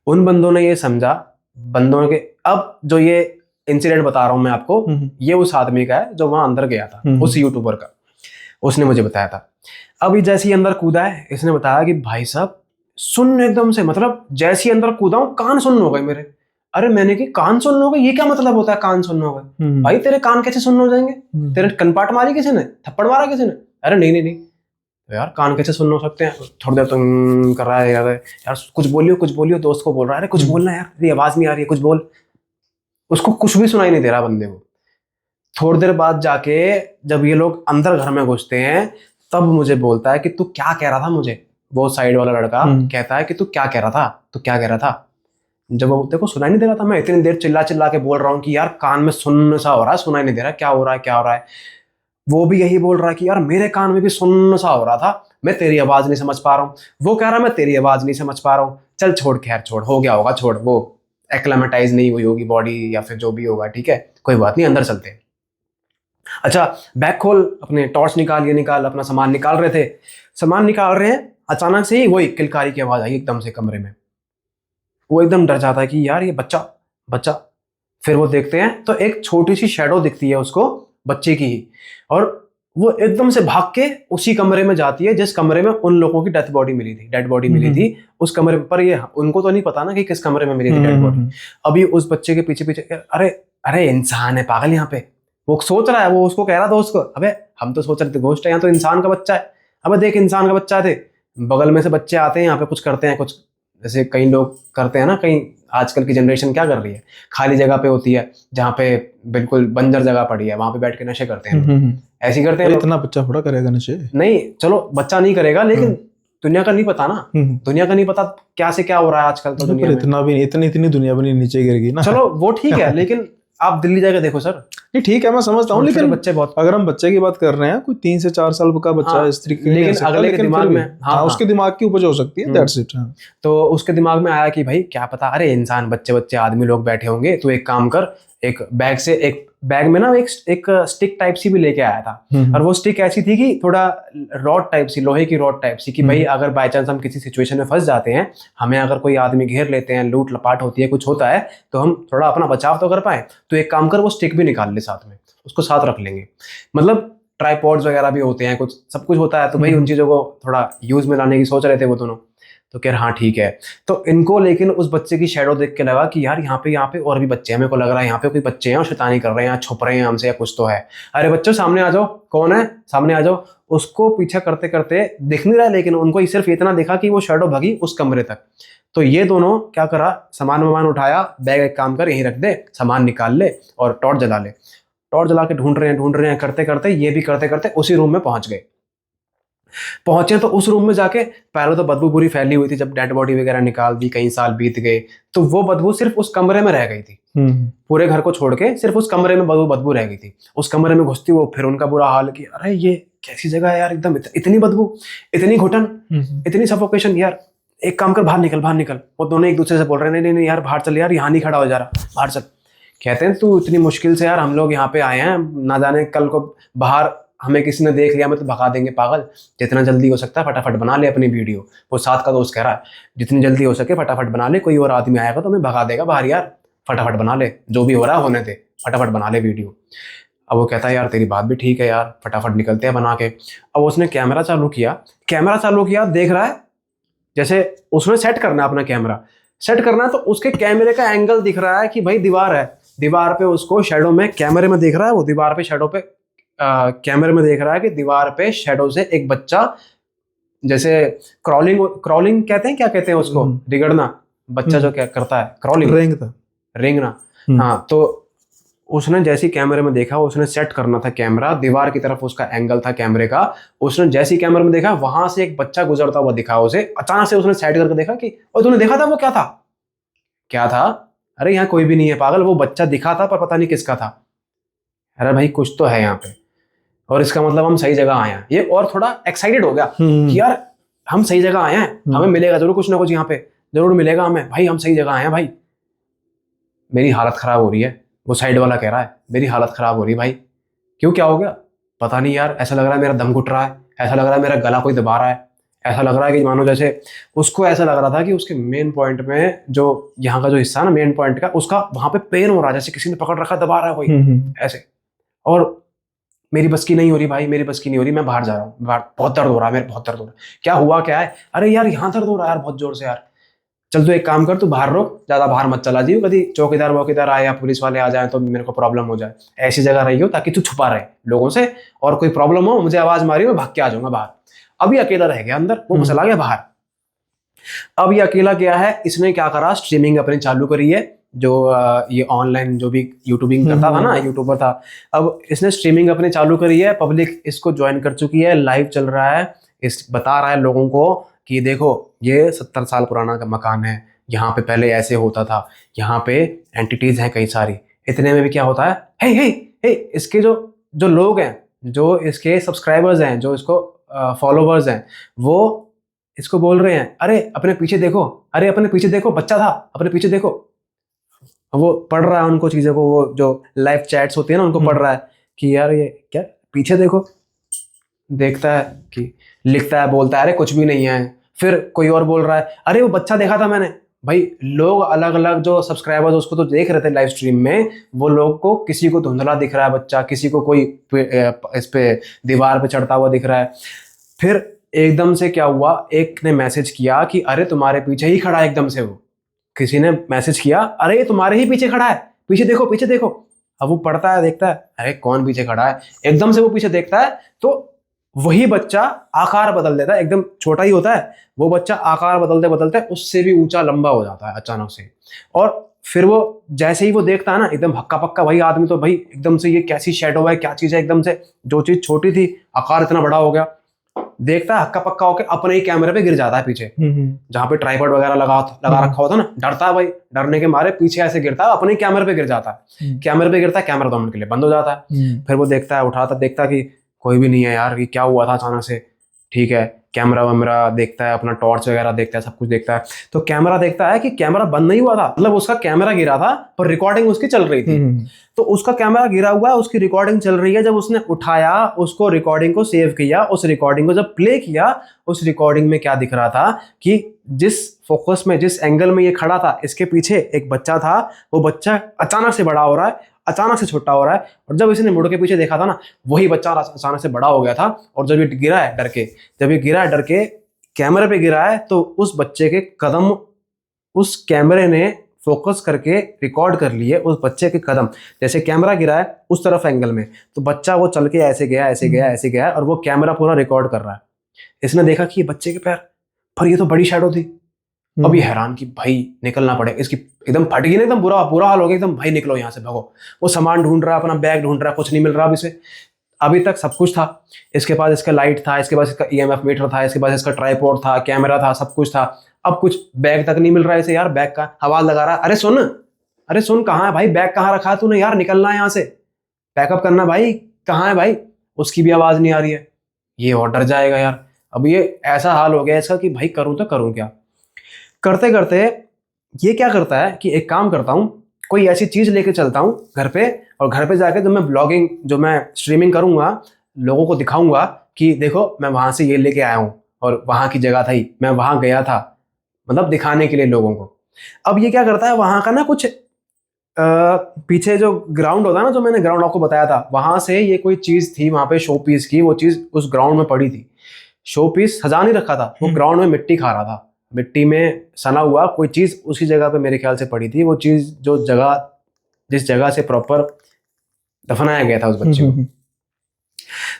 उन बंदों ने ये समझा, बंदों के, अब जो ये इंसिडेंट बता रहा हूं मैं आपको, ये उस आदमी का है जो वहां अंदर गया था, उस यूट्यूबर का, उसने मुझे बताया था। अभी जैसे ही अंदर कूदा है, इसने बताया कि भाई साहब सुन एकदम से, मतलब जैसे ही अंदर कूदा हूं कान सुन्न हो गए मेरे। अरे मैंने कि कान सुन्न हो गए, ये क्या मतलब होता है कान सुन्न हो गए? भाई तेरे कान कैसे सुन्न हो जाएंगे? तेरे कनपाट मारी किसी ने, थप्पड़ मारा किसी ने? अरे नहीं नहीं नहीं, तो यार कान कैसे सुन्न हो सकते हैं? थोड़ी देर तुम कर रहा है यार, कुछ बोलियो, दोस्त को बोल रहा है, अरे कुछ बोलना यार, तेरी आवाज नहीं आ रही है, कुछ बोल। उसको कुछ भी सुनाई नहीं दे रहा बंदे को। थोड़ी देर बाद जाके जब ये लोग अंदर घर में घुसते हैं, तब मुझे बोलता है कि तू क्या कह रहा था मुझे। वो साइड वाला लड़का कहता है कि तू क्या कह रहा था, तू क्या कह रहा था? जब वो देखो सुनाई नहीं दे रहा था, मैं इतनी देर चिल्ला चिल्ला के बोल रहा हूँ कि यार कान में सुन्न सा हो रहा है, सुनाई नहीं दे रहा, क्या हो रहा है क्या हो रहा है। वो भी यही बोल रहा है कि यार मेरे कान में भी सुन्न सा हो रहा था, मैं तेरी आवाज नहीं समझ पा रहा हूँ। वो कह रहा मैं तेरी आवाज नहीं समझ पा रहा हूँ। चल छोड़, खैर छोड़, हो गया होगा, छोड़, वो एक्लेमेटाइज नहीं हुई होगी बॉडी या फिर जो भी होगा, ठीक है कोई बात नहीं, अंदर चलते हैं। अच्छा बैग खोल, अपने टॉर्च निकाल, ये निकाल, अपना सामान निकाल रहे थे, सामान निकाल रहे हैं, अचानक से ही वही किलकारी की आवाज आई एकदम से कमरे में। वो एकदम डर जाता है कि यार ये बच्चा बच्चा। फिर वो देखते हैं तो एक छोटी सी शेडो दिखती है उसको, बच्चे की ही, और वो एकदम से भाग के उसी कमरे में जाती है जिस कमरे में उन लोगों की डेड बॉडी मिली थी उस कमरे पर। ये उनको तो नहीं पता ना कि किस कमरे में मिली थी डेड बॉडी। अभी उस बच्चे के पीछे पीछे, अरे अरे इंसान है पागल यहाँ पे, वो सोच रहा है, वो उसको कह रहा था उसको, अबे हम तो सोच रहे थे घोस्ट है, यहाँ तो इंसान का बच्चा है। अबे देख इंसान का बच्चा थे, बगल में से बच्चे आते हैं यहाँ पे कुछ करते हैं, कुछ जैसे कई लोग करते हैं ना, कहीं आजकल की जनरेशन क्या कर रही है, खाली जगह पे होती है जहाँ पे बिल्कुल बंजर जगह पड़ी है, वहां पे बैठ के नशे करते हैं, ऐसे ही करते हैं। इतना बच्चा थोड़ा करेगा नशे, नहीं चलो बच्चा नहीं करेगा, लेकिन दुनिया का नहीं पता ना, दुनिया का नहीं पता क्या से क्या हो रहा है आजकल तो दुनिया में। इतना भी इतनी दुनिया भी नहीं नीचे गिरेगी ना। चलो वो ठीक है, लेकिन आप दिल्ली जाकर देखो सर। नहीं ठीक है मैं समझता हूँ, लेकिन बच्चे बहुत, अगर हम बच्चे की बात कर रहे हैं, कोई 3 से 4 साल का बच्चा हाँ, इस तरीके, लेकिन अगले के दिमाग में, हाँ, उसके दिमाग की उपज हो सकती है, दैट्स इट। तो उसके दिमाग में आया कि भाई क्या पता, अरे इंसान बच्चे आदमी लोग बैठे होंगे, तो एक काम कर, एक बैग में ना एक स्टिक टाइप सी भी लेके आया था, और वो स्टिक ऐसी थी कि थोड़ा रॉड टाइप सी, लोहे की रॉड टाइप सी, कि भाई अगर बाय चांस हम किसी सिचुएशन में फंस जाते हैं, हमें अगर कोई आदमी घेर लेते हैं, लूट लपाट होती है, कुछ होता है, तो हम थोड़ा अपना बचाव तो कर पाए। तो एक काम कर, वो स्टिक भी निकाल ले साथ में, उसको साथ रख लेंगे। मतलब ट्राइपॉड्स वगैरह भी होते हैं, कुछ सब कुछ होता है, तो भाई उन चीज़ों को थोड़ा यूज में लाने की सोच रहे थे वो दोनों। तो कह हाँ ठीक है। तो इनको लेकिन उस बच्चे की शैडो देख के लगा कि यार यहाँ पे और भी बच्चे हैं, मेरे को लग रहा है यहाँ पे कोई बच्चे हैं और शैतानी कर रहे हैं, यहाँ छुप रहे हैं हमसे या कुछ तो है। अरे बच्चों सामने आ जाओ, कौन है, सामने आ जाओ। उसको पीछा करते करते दिख नहीं रहा, लेकिन उनको सिर्फ इतना दिखा कि वो शैडो भगी उस कमरे तक। तो ये दोनों क्या करा, सामान वामान उठाया, बैग एक काम कर यहीं रख दे, सामान निकाल ले और टॉर्च जला ले। टॉर्च जला के ढूंढ रहे हैं करते करते, ये भी करते करते उसी रूम में पहुंच गए। पहुंचे तो उस रूम में जाके पहले तो बदबू बुरी फैली हुई थी, जब डेड बॉडी वगैरह निकाल दी, कई साल बीत गए, तो वो बदबू सिर्फ उस कमरे में रह गई थी। पूरे घर को छोड़ के सिर्फ उस कमरे में बदबू रह गई थी। उस कमरे में घुसती वो, फिर उनका बुरा हाल कि अरे ये कैसी जगह है यार, एकदम इतनी बदबू, इतनी घुटन, इतनी सफोकेशन, यार एक काम कर, बाहर निकल। वो दोनों एक दूसरे से बोल रहे हैं नहीं यार बाहर चल, यार यहाँ नहीं खड़ा हो जा रहा, बाहर चल। कहते हैं तू इतनी मुश्किल से, यार हम लोग यहाँ पे आए हैं, ना जाने कल को बाहर हमें किसी ने देख लिया, मैं तो भगा देंगे पागल, जितना जल्दी हो सकता है फटाफट बना ले अपनी वीडियो। वो साथ का दोस्त कह रहा है जितनी जल्दी हो सके फटाफट बना ले, कोई और आदमी आएगा तो हमें भगा देगा बाहर, यार फटाफट बना ले, जो भी हो रहा है होने दे, फटाफट बना ले वीडियो। अब वो कहता है यार तेरी बात भी ठीक है यार, फटाफट निकलते हैं बना के। अब उसने कैमरा चालू किया, देख रहा है जैसे उसने सेट करना है अपना कैमरा, सेट करना है, तो उसके कैमरे का एंगल दिख रहा है कि भाई दीवार है, दीवार पे उसको शैडो में कैमरे में देख रहा है, वो दीवार पे शैडो पे कैमरे में देख रहा है कि दीवार पे शैडो से एक बच्चा, जैसे क्रॉलिंग कहते हैं, क्या कहते हैं उसको, रिगड़ना, बच्चा जो क्या करता है, क्रॉलिंग, रेंगना। हाँ, तो उसने जैसे ही कैमरे में देखा, उसने सेट करना था कैमरा, दीवार की तरफ उसका एंगल था कैमरे का, उसने जैसे ही कैमरे में देखा, वहां से एक बच्चा गुजरता हुआ दिखा उसे, अचानक से उसने साइड करके देखा कि, और तूने देखा था वो क्या था? क्या था? अरे यहाँ कोई भी नहीं है पागल, वो बच्चा दिखा था पर पता नहीं किसका था। अरे भाई कुछ तो है यहाँ पे, और इसका मतलब हम सही जगह आए हैं। ये और थोड़ा एक्साइटेड हो गया कि यार हम सही जगह आए हैं, हमें मिलेगा जरूर कुछ ना कुछ, यहाँ पे जरूर मिलेगा हमें, भाई हम सही जगह आए हैं भाई। मेरी हालत खराब हो रही है, वो साइड वाला कह रहा है मेरी हालत खराब हो रही है भाई। क्यों, क्या हो गया? पता नहीं यार, ऐसा लग रहा है मेरा दम घुट रहा है, ऐसा लग रहा है मेरा गला कोई दबा रहा है, ऐसा लग रहा है कि मानो जैसे, उसको ऐसा लग रहा था कि उसके मेन पॉइंट में, जो यहाँ का जो हिस्सा है ना मेन पॉइंट का, उसका वहां पे पेन हो रहा है, जैसे किसी ने पकड़ रखा, दबा रहा है कोई ऐसे। और मेरी बस की नहीं हो रही भाई, मेरी बस की नहीं हो रही, मैं बाहर जा रहा हूँ, बाहर बहुत दर्द हो रहा है, मेरे बहुत दर्द हो रहा है। क्या हुआ, क्या है? अरे यार यहाँ दर्द हो रहा है यार बहुत जोर से यार। चल तू एक काम कर, तू बाहर रुक, ज्यादा बाहर मत चला जी, कभी चौकीदार वौकीदार आए या पुलिस वाले आ जाए तो मेरे को प्रॉब्लम हो जाए। ऐसी जगह रही हो ताकि तू छुपा रहे लोगों से, और कोई प्रॉब्लम हो मुझे आवाज मारी, मैं भाग के आ जाऊंगा बाहर। अभी अकेला रह गया अंदर, वो चला गया बाहर। अब ये अकेला गया है, इसने क्या करा, स्ट्रीमिंग अपनी चालू करी है, जो ये ऑनलाइन जो भी यूट्यूबिंग करता था ना, यूट्यूबर था, अब इसने स्ट्रीमिंग अपनी चालू करी है, पब्लिक इसको ज्वाइन कर चुकी है, लाइव चल रहा है, इस बता रहा है लोगों को कि देखो ये 70 साल पुराना का मकान है, यहाँ पे पहले ऐसे होता था, यहाँ पे एंटिटीज हैं कई सारी। इतने में भी क्या होता है, हे हे हे, इसके जो जो लोग हैं, जो इसके सब्सक्राइबर्स हैं, जो इसको फॉलोवर्स हैं, वो इसको बोल रहे हैं अरे अपने पीछे देखो, अरे अपने पीछे देखो, बच्चा था, अपने पीछे देखो। वो पढ़ रहा है उनको चीज़ों को, वो जो लाइव चैट्स होती है ना, उनको पढ़ रहा है कि यार ये क्या, पीछे देखो, देखता है कि लिखता है, बोलता है अरे कुछ भी नहीं है। फिर कोई और बोल रहा है अरे वो बच्चा देखा था मैंने। भाई लोग अलग अलग जो सब्सक्राइबर्स उसको तो देख रहे थे लाइव स्ट्रीम में, वो लोग को किसी को धुंधला दिख रहा है बच्चा, किसी को कोई इस पे दीवार पे चढ़ता हुआ दिख रहा है। फिर एकदम से क्या हुआ, एक ने मैसेज किया कि अरे तुम्हारे पीछे ही खड़ा है, एकदम से वो किसी ने मैसेज किया अरे ये तुम्हारे ही पीछे खड़ा है, पीछे देखो पीछे देखो। अब वो पढ़ता है, देखता है अरे कौन पीछे खड़ा है, एकदम से वो पीछे देखता है तो वही बच्चा आकार बदल देता है, एकदम छोटा ही होता है वो बच्चा, आकार बदलते बदलते उससे भी ऊंचा लंबा हो जाता है अचानक से। और फिर वो जैसे ही वो देखता है ना, एकदम हक्का पक्का भाई आदमी तो भाई एकदम से ये कैसी शैडो है, क्या चीज है, एकदम से जो चीज छोटी थी आकार इतना बड़ा हो गया। देखता है हक्का पक्का होकर अपने ही कैमरे पे गिर जाता है पीछे, जहां पे ट्राइपॉड वगैरह लगा रखा होता ना, डरता है भाई, डरने के मारे पीछे ऐसे गिरता है, अपने ही कैमरे पे गिर जाता है। कैमरे पे गिरता है, कैमरा 2 मिनट के लिए बंद हो जाता है। फिर वो देखता है, उठाता, देखता कि कोई भी नहीं है यार, ये क्या हुआ था अचानक से। ठीक है, कैमरा वैमरा देखता है, अपना टॉर्च वगैरह देखता है, सब कुछ देखता है। तो कैमरा देखता है कि कैमरा बंद नहीं हुआ था, मतलब उसका कैमरा गिरा था पर रिकॉर्डिंग उसकी चल रही थी। तो उसका कैमरा गिरा हुआ है, उसकी रिकॉर्डिंग चल रही है। जब उसने उठाया, उसको रिकॉर्डिंग को सेव किया, उस रिकॉर्डिंग को जब प्ले किया, उस रिकॉर्डिंग में क्या दिख रहा था कि जिस फोकस में, जिस एंगल में ये खड़ा था, इसके पीछे एक बच्चा था। वो बच्चा अचानक से बड़ा हो रहा है, अचानक से छोटा हो रहा है। और जब इसने मुड़ के पीछे देखा था ना, वही बच्चा अचानक से बड़ा हो गया था। और जब ये गिरा है डर के, जब ये गिरा है डर के, कैमरे पे गिरा है, तो उस बच्चे के कदम उस कैमरे ने फोकस करके रिकॉर्ड कर लिए, उस बच्चे के कदम, जैसे कैमरा गिरा है उस तरफ एंगल में, तो बच्चा वो चल के ऐसे गया, ऐसे गया, ऐसे गया, और वो कैमरा पूरा रिकॉर्ड कर रहा है। इसने देखा कि ये बच्चे के पैर, पर ये तो बड़ी शैडो थी। अब ये हैरान कि भाई निकलना पड़े, इसकी एकदम फट गई ना, एकदम बुरा बुरा हाल हो गया एकदम, भाई निकलो यहाँ से, भागो। वो सामान ढूंढ रहा है, अपना बैग ढूंढ रहा है, कुछ नहीं मिल रहा अब इसे। अभी तक सब कुछ था, इसके पास इसका लाइट था, इसके पास इसका EMF मीटर था, इसके पास इसका ट्राइपॉड था, कैमरा था, सब कुछ था। अब कुछ बैग तक नहीं मिल रहा है इसे यार, बैग का आवाज लगा रहा है, अरे सुन, अरे सुन, कहाँ है भाई बैग, कहाँ रखा है तूने यार, निकलना है यहाँ से, पैकअप करना भाई, कहाँ है भाई। उसकी भी आवाज नहीं आ रही है, ये और डर जाएगा यार। अब ये ऐसा हाल हो गया इसका कि भाई करूँ तो करूँ क्या। करते करते ये क्या करता है कि एक काम करता हूँ, कोई ऐसी चीज लेके चलता हूँ घर पे, और घर पे जाके जो मैं ब्लॉगिंग, जो मैं स्ट्रीमिंग करूंगा, लोगों को दिखाऊंगा कि देखो मैं वहां से ये लेके आया हूँ, और वहां की जगह थी, मैं वहां गया था, मतलब दिखाने के लिए लोगों को। अब ये क्या करता है, वहां का ना कुछ पीछे जो ग्राउंड होता है ना, जो मैंने ग्राउंड आपको बताया था, वहां से ये कोई चीज थी वहां पे, शो पीस की, वो चीज उस ग्राउंड में पड़ी थी। शो पीस सजा नहीं रखा था, वो ग्राउंड में मिट्टी खा रहा था, मिट्टी में सना हुआ कोई चीज उसी जगह पे मेरे ख्याल से पड़ी थी। वो चीज जो जगह जिस जगह से प्रॉपर दफनाया गया था उस बच्चे को।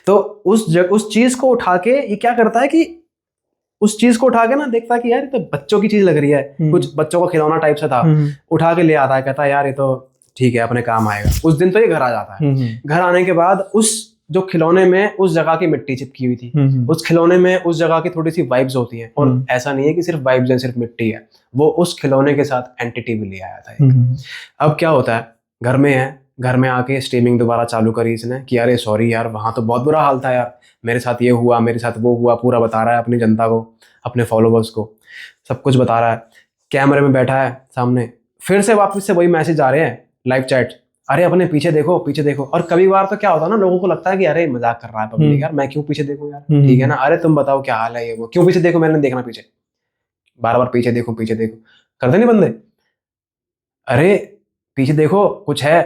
तो उस चीज को उठा के ये क्या करता है कि उस चीज को उठा के ना देखता है कि यार ये तो बच्चों की चीज लग रही है, कुछ बच्चों का खिलौना टाइप से था, उठा के ले आता है, कहता है यार ये तो ठीक है अपने काम आएगा। उस दिन तो ये घर आ जाता है। घर आने के बाद उस जो खिलौने में उस जगह की मिट्टी चिपकी हुई थी, उस खिलौने में उस जगह की थोड़ी सी वाइब्स होती हैं, और ऐसा नहीं है कि सिर्फ वाइब्स है, सिर्फ मिट्टी है, वो उस खिलौने के साथ एंटिटी भी ले आया था एक। अब क्या होता है, घर में है, घर में आके स्ट्रीमिंग दोबारा चालू करी इसने कि अरे सॉरी यार वहां तो बहुत बुरा हाल था यार, मेरे साथ ये हुआ, मेरे साथ वो हुआ, पूरा बता रहा है अपनी जनता को, अपने फॉलोवर्स को, सब कुछ बता रहा है। कैमरे में बैठा है सामने, फिर से वापस से वही मैसेज आ रहे हैं, लाइव चैट, अरे अपने पीछे देखो, पीछे देखो। और कभी बार तो क्या होता है ना, लोगों को लगता है कि अरे मजाक कर रहा है पब्लिक, यार मैं क्यों पीछे देखूं यार, ठीक है ना, अरे तुम बताओ क्या हाल है, ये वो क्यों पीछे देखो, मैंने देखना पीछे, बार बार पीछे देखो पीछे देखो, करते नहीं बंदे, अरे पीछे देखो कुछ है,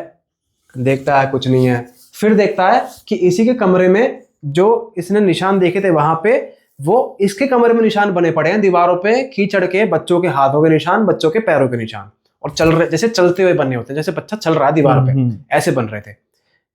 देखता है कुछ नहीं है, फिर देखता है कि इसी के कमरे में जो इसने निशान देखे थे वहां पे, वो इसके कमरे में निशान बने पड़े हैं दीवारों पे, कीचड़ के, बच्चों के हाथों के निशान, बच्चों के पैरों के निशान, और चल रहे, जैसे चलते हुए बने होते हैं, जैसे बच्चा चल रहा है दीवार पे, ऐसे बन रहे थे।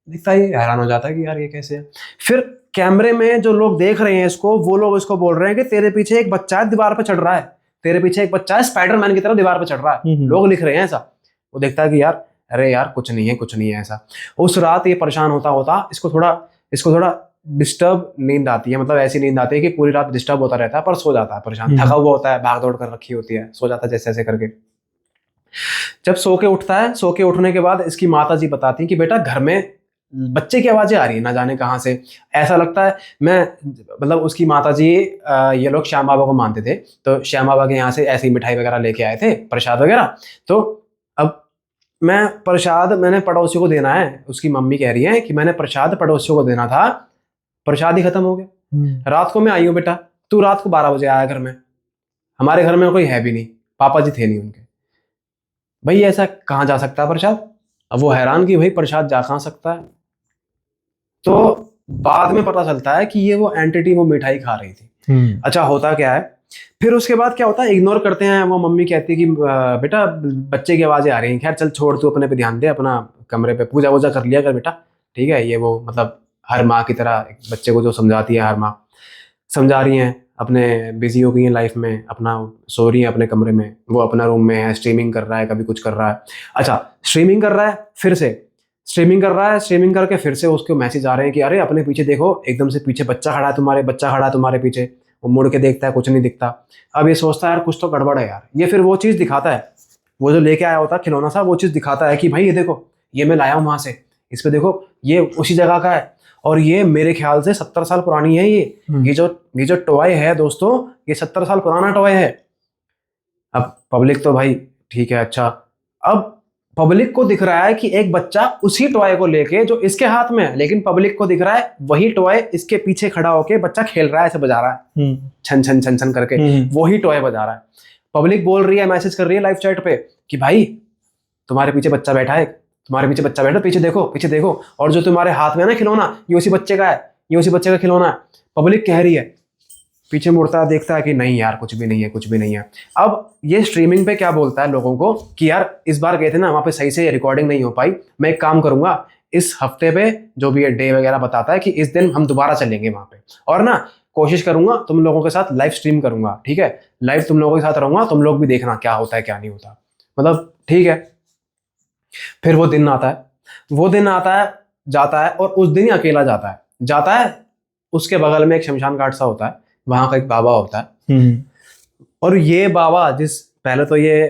दिखता ही हैरान हो जाता है कि यार ये कैसे है। फिर कैमरे में जो लोग देख रहे हैं इसको, वो लोग इसको बोल रहे हैं कि तेरे पीछे एक बच्चा है दीवार पे चढ़ रहा है, तेरे पीछे एक बच्चा है स्पाइडरमैन की तरह दीवार पे चढ़ रहा है, लोग लिख रहे हैं ऐसा। वो देखता है कि यार अरे यार कुछ नहीं है, कुछ नहीं है ऐसा। उस रात ये परेशान होता होता इसको थोड़ा डिस्टर्ब नींद आती है, मतलब ऐसी नींद आती है कि पूरी रात डिस्टर्ब होता रहता है, पर सो जाता है परेशान, थका हुआ होता है, भाग दौड़ कर रखी होती है, सो जाता है जैसे ऐसे करके। जब सो के उठता है, सो के उठने के बाद इसकी माता जी बताती कि बेटा घर में बच्चे की आवाजें आ रही है ना जाने कहाँ से, ऐसा लगता है। मैं मतलब उसकी माता जी, ये लोग श्याम बाबा को मानते थे, तो श्याम बाबा के यहाँ से ऐसी मिठाई वगैरह लेके आए थे, प्रसाद वगैरह। तो अब मैं प्रसाद मैंने पड़ोसियों को देना है, उसकी मम्मी कह रही है कि मैंने प्रसाद पड़ोसियों को देना था, प्रसाद ही खत्म हो गया। रात को मैं आई हूँ बेटा, तू रात को 12 बजे आया घर में, हमारे घर में कोई है भी नहीं, पापा जी थे नहीं उनके, भाई ऐसा कहाँ जा सकता है प्रसाद। अब वो हैरान कि भाई प्रसाद जा कहाँ सकता है। तो बाद में पता चलता है कि ये वो एंटिटी वो मिठाई खा रही थी। अच्छा होता क्या है, फिर उसके बाद क्या होता है, इग्नोर करते हैं। वो मम्मी कहती है कि बेटा बच्चे की आवाजें आ रही हैं, खैर चल छोड़, तू अपने पे ध्यान दे, अपना कमरे पे पूजा वूजा कर लिया कर बेटा, ठीक है। ये वो मतलब हर माँ की तरह बच्चे को जो समझाती है, हर माँ समझा रही हैं, अपने बिजी हो गई हैं लाइफ में, अपना सो रही हैं अपने कमरे में, वो अपना रूम में है, स्ट्रीमिंग कर रहा है, कभी कुछ कर रहा है। अच्छा स्ट्रीमिंग कर रहा है, फिर से स्ट्रीमिंग कर रहा है, स्ट्रीमिंग करके फिर से उसके मैसेज आ रहे हैं कि अरे अपने पीछे देखो, एकदम से पीछे बच्चा खड़ा है तुम्हारे, बच्चा खड़ा है तुम्हारे पीछे। वो मुड़ के देखता है, कुछ नहीं दिखता। अब ये सोचता है यार कुछ तो गड़बड़ है यार। ये फिर वो चीज़ दिखाता है, वो जो लेके आया होता खिलौना सा, वो चीज़ दिखाता है कि भाई ये देखो, ये मैं लाया हूँ वहाँ से, इस पे देखो, ये उसी जगह का है, और ये मेरे ख्याल से 70 साल पुरानी है। ये जो टॉय है दोस्तों, ये 70 साल पुराना टॉय है। अब पब्लिक तो भाई ठीक है, अच्छा, अब पब्लिक को दिख रहा है कि एक बच्चा उसी टॉय को लेके जो इसके हाथ में है, लेकिन पब्लिक को दिख रहा है वही टॉय इसके पीछे खड़ा होके बच्चा खेल रहा है, ऐसे बजा रहा है, छन छन छन छन करके वही टॉय बजा रहा है। पब्लिक बोल रही है, मैसेज कर रही है लाइव चैट पे कि भाई तुम्हारे पीछे बच्चा बैठा है, तुम्हारे पीछे बच्चा बैठा, पीछे देखो पीछे देखो, और जो तुम्हारे हाथ में है ना खिलौना, ये उसी बच्चे का है, ये उसी बच्चे का खिलौना है। पब्लिक कह रही है, पीछे मुड़ता है, देखता है कि नहीं यार कुछ भी नहीं है, कुछ भी नहीं है। अब ये स्ट्रीमिंग पे क्या बोलता है लोगों को कि यार इस बार गए थे ना वहाँ पे सही से रिकॉर्डिंग नहीं हो पाई, मैं एक काम करूंगा, इस हफ्ते पे जो भी ये डे वगैरह बताता है कि इस दिन हम दोबारा चलेंगे वहाँ पे, और ना कोशिश करूंगा तुम लोगों के साथ लाइव स्ट्रीम करूंगा, ठीक है, लाइव तुम लोगों के साथ रहूंगा, तुम लोग भी देखना क्या होता है क्या नहीं होता, मतलब ठीक है। फिर वो दिन आता है, जाता है, और उस दिन ही अकेला जाता है। उसके बगल में एक शमशान घाट सा होता है, वहां का एक बाबा होता है, और ये बाबा पहले तो ये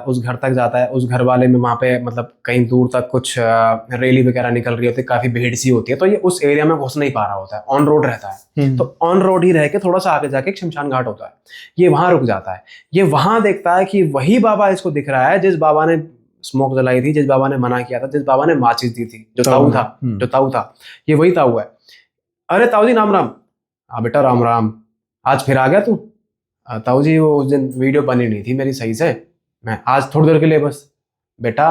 उस घर तक जाता है, उस घर वाले में वहां पे मतलब कहीं दूर तक कुछ रैली वगैरह निकल रही होती है, काफी भीड़ सी होती है, तो ये उस एरिया में घुस नहीं पा रहा होता है, ऑन रोड रहता है। तो ऑन रोड ही रह के थोड़ा सा आगे जाके एक शमशान घाट होता है, ये वहां रुक जाता है। ये वहां देखता है कि वही बाबा इसको दिख रहा है, जिस बाबा ने स्मोक जलाई थी, जिस बाबा ने मना किया था, जिस बाबा ने माचिस दी थी, जो ताऊ था, ये वही ताऊ है। अरे ताऊ जी राम राम। हाँ बेटा राम राम, आज फिर आ गया तू। ताऊ जी वो उस दिन वीडियो बनी नहीं थी मेरी सही से, मैं आज थोड़ी देर के लिए बस। बेटा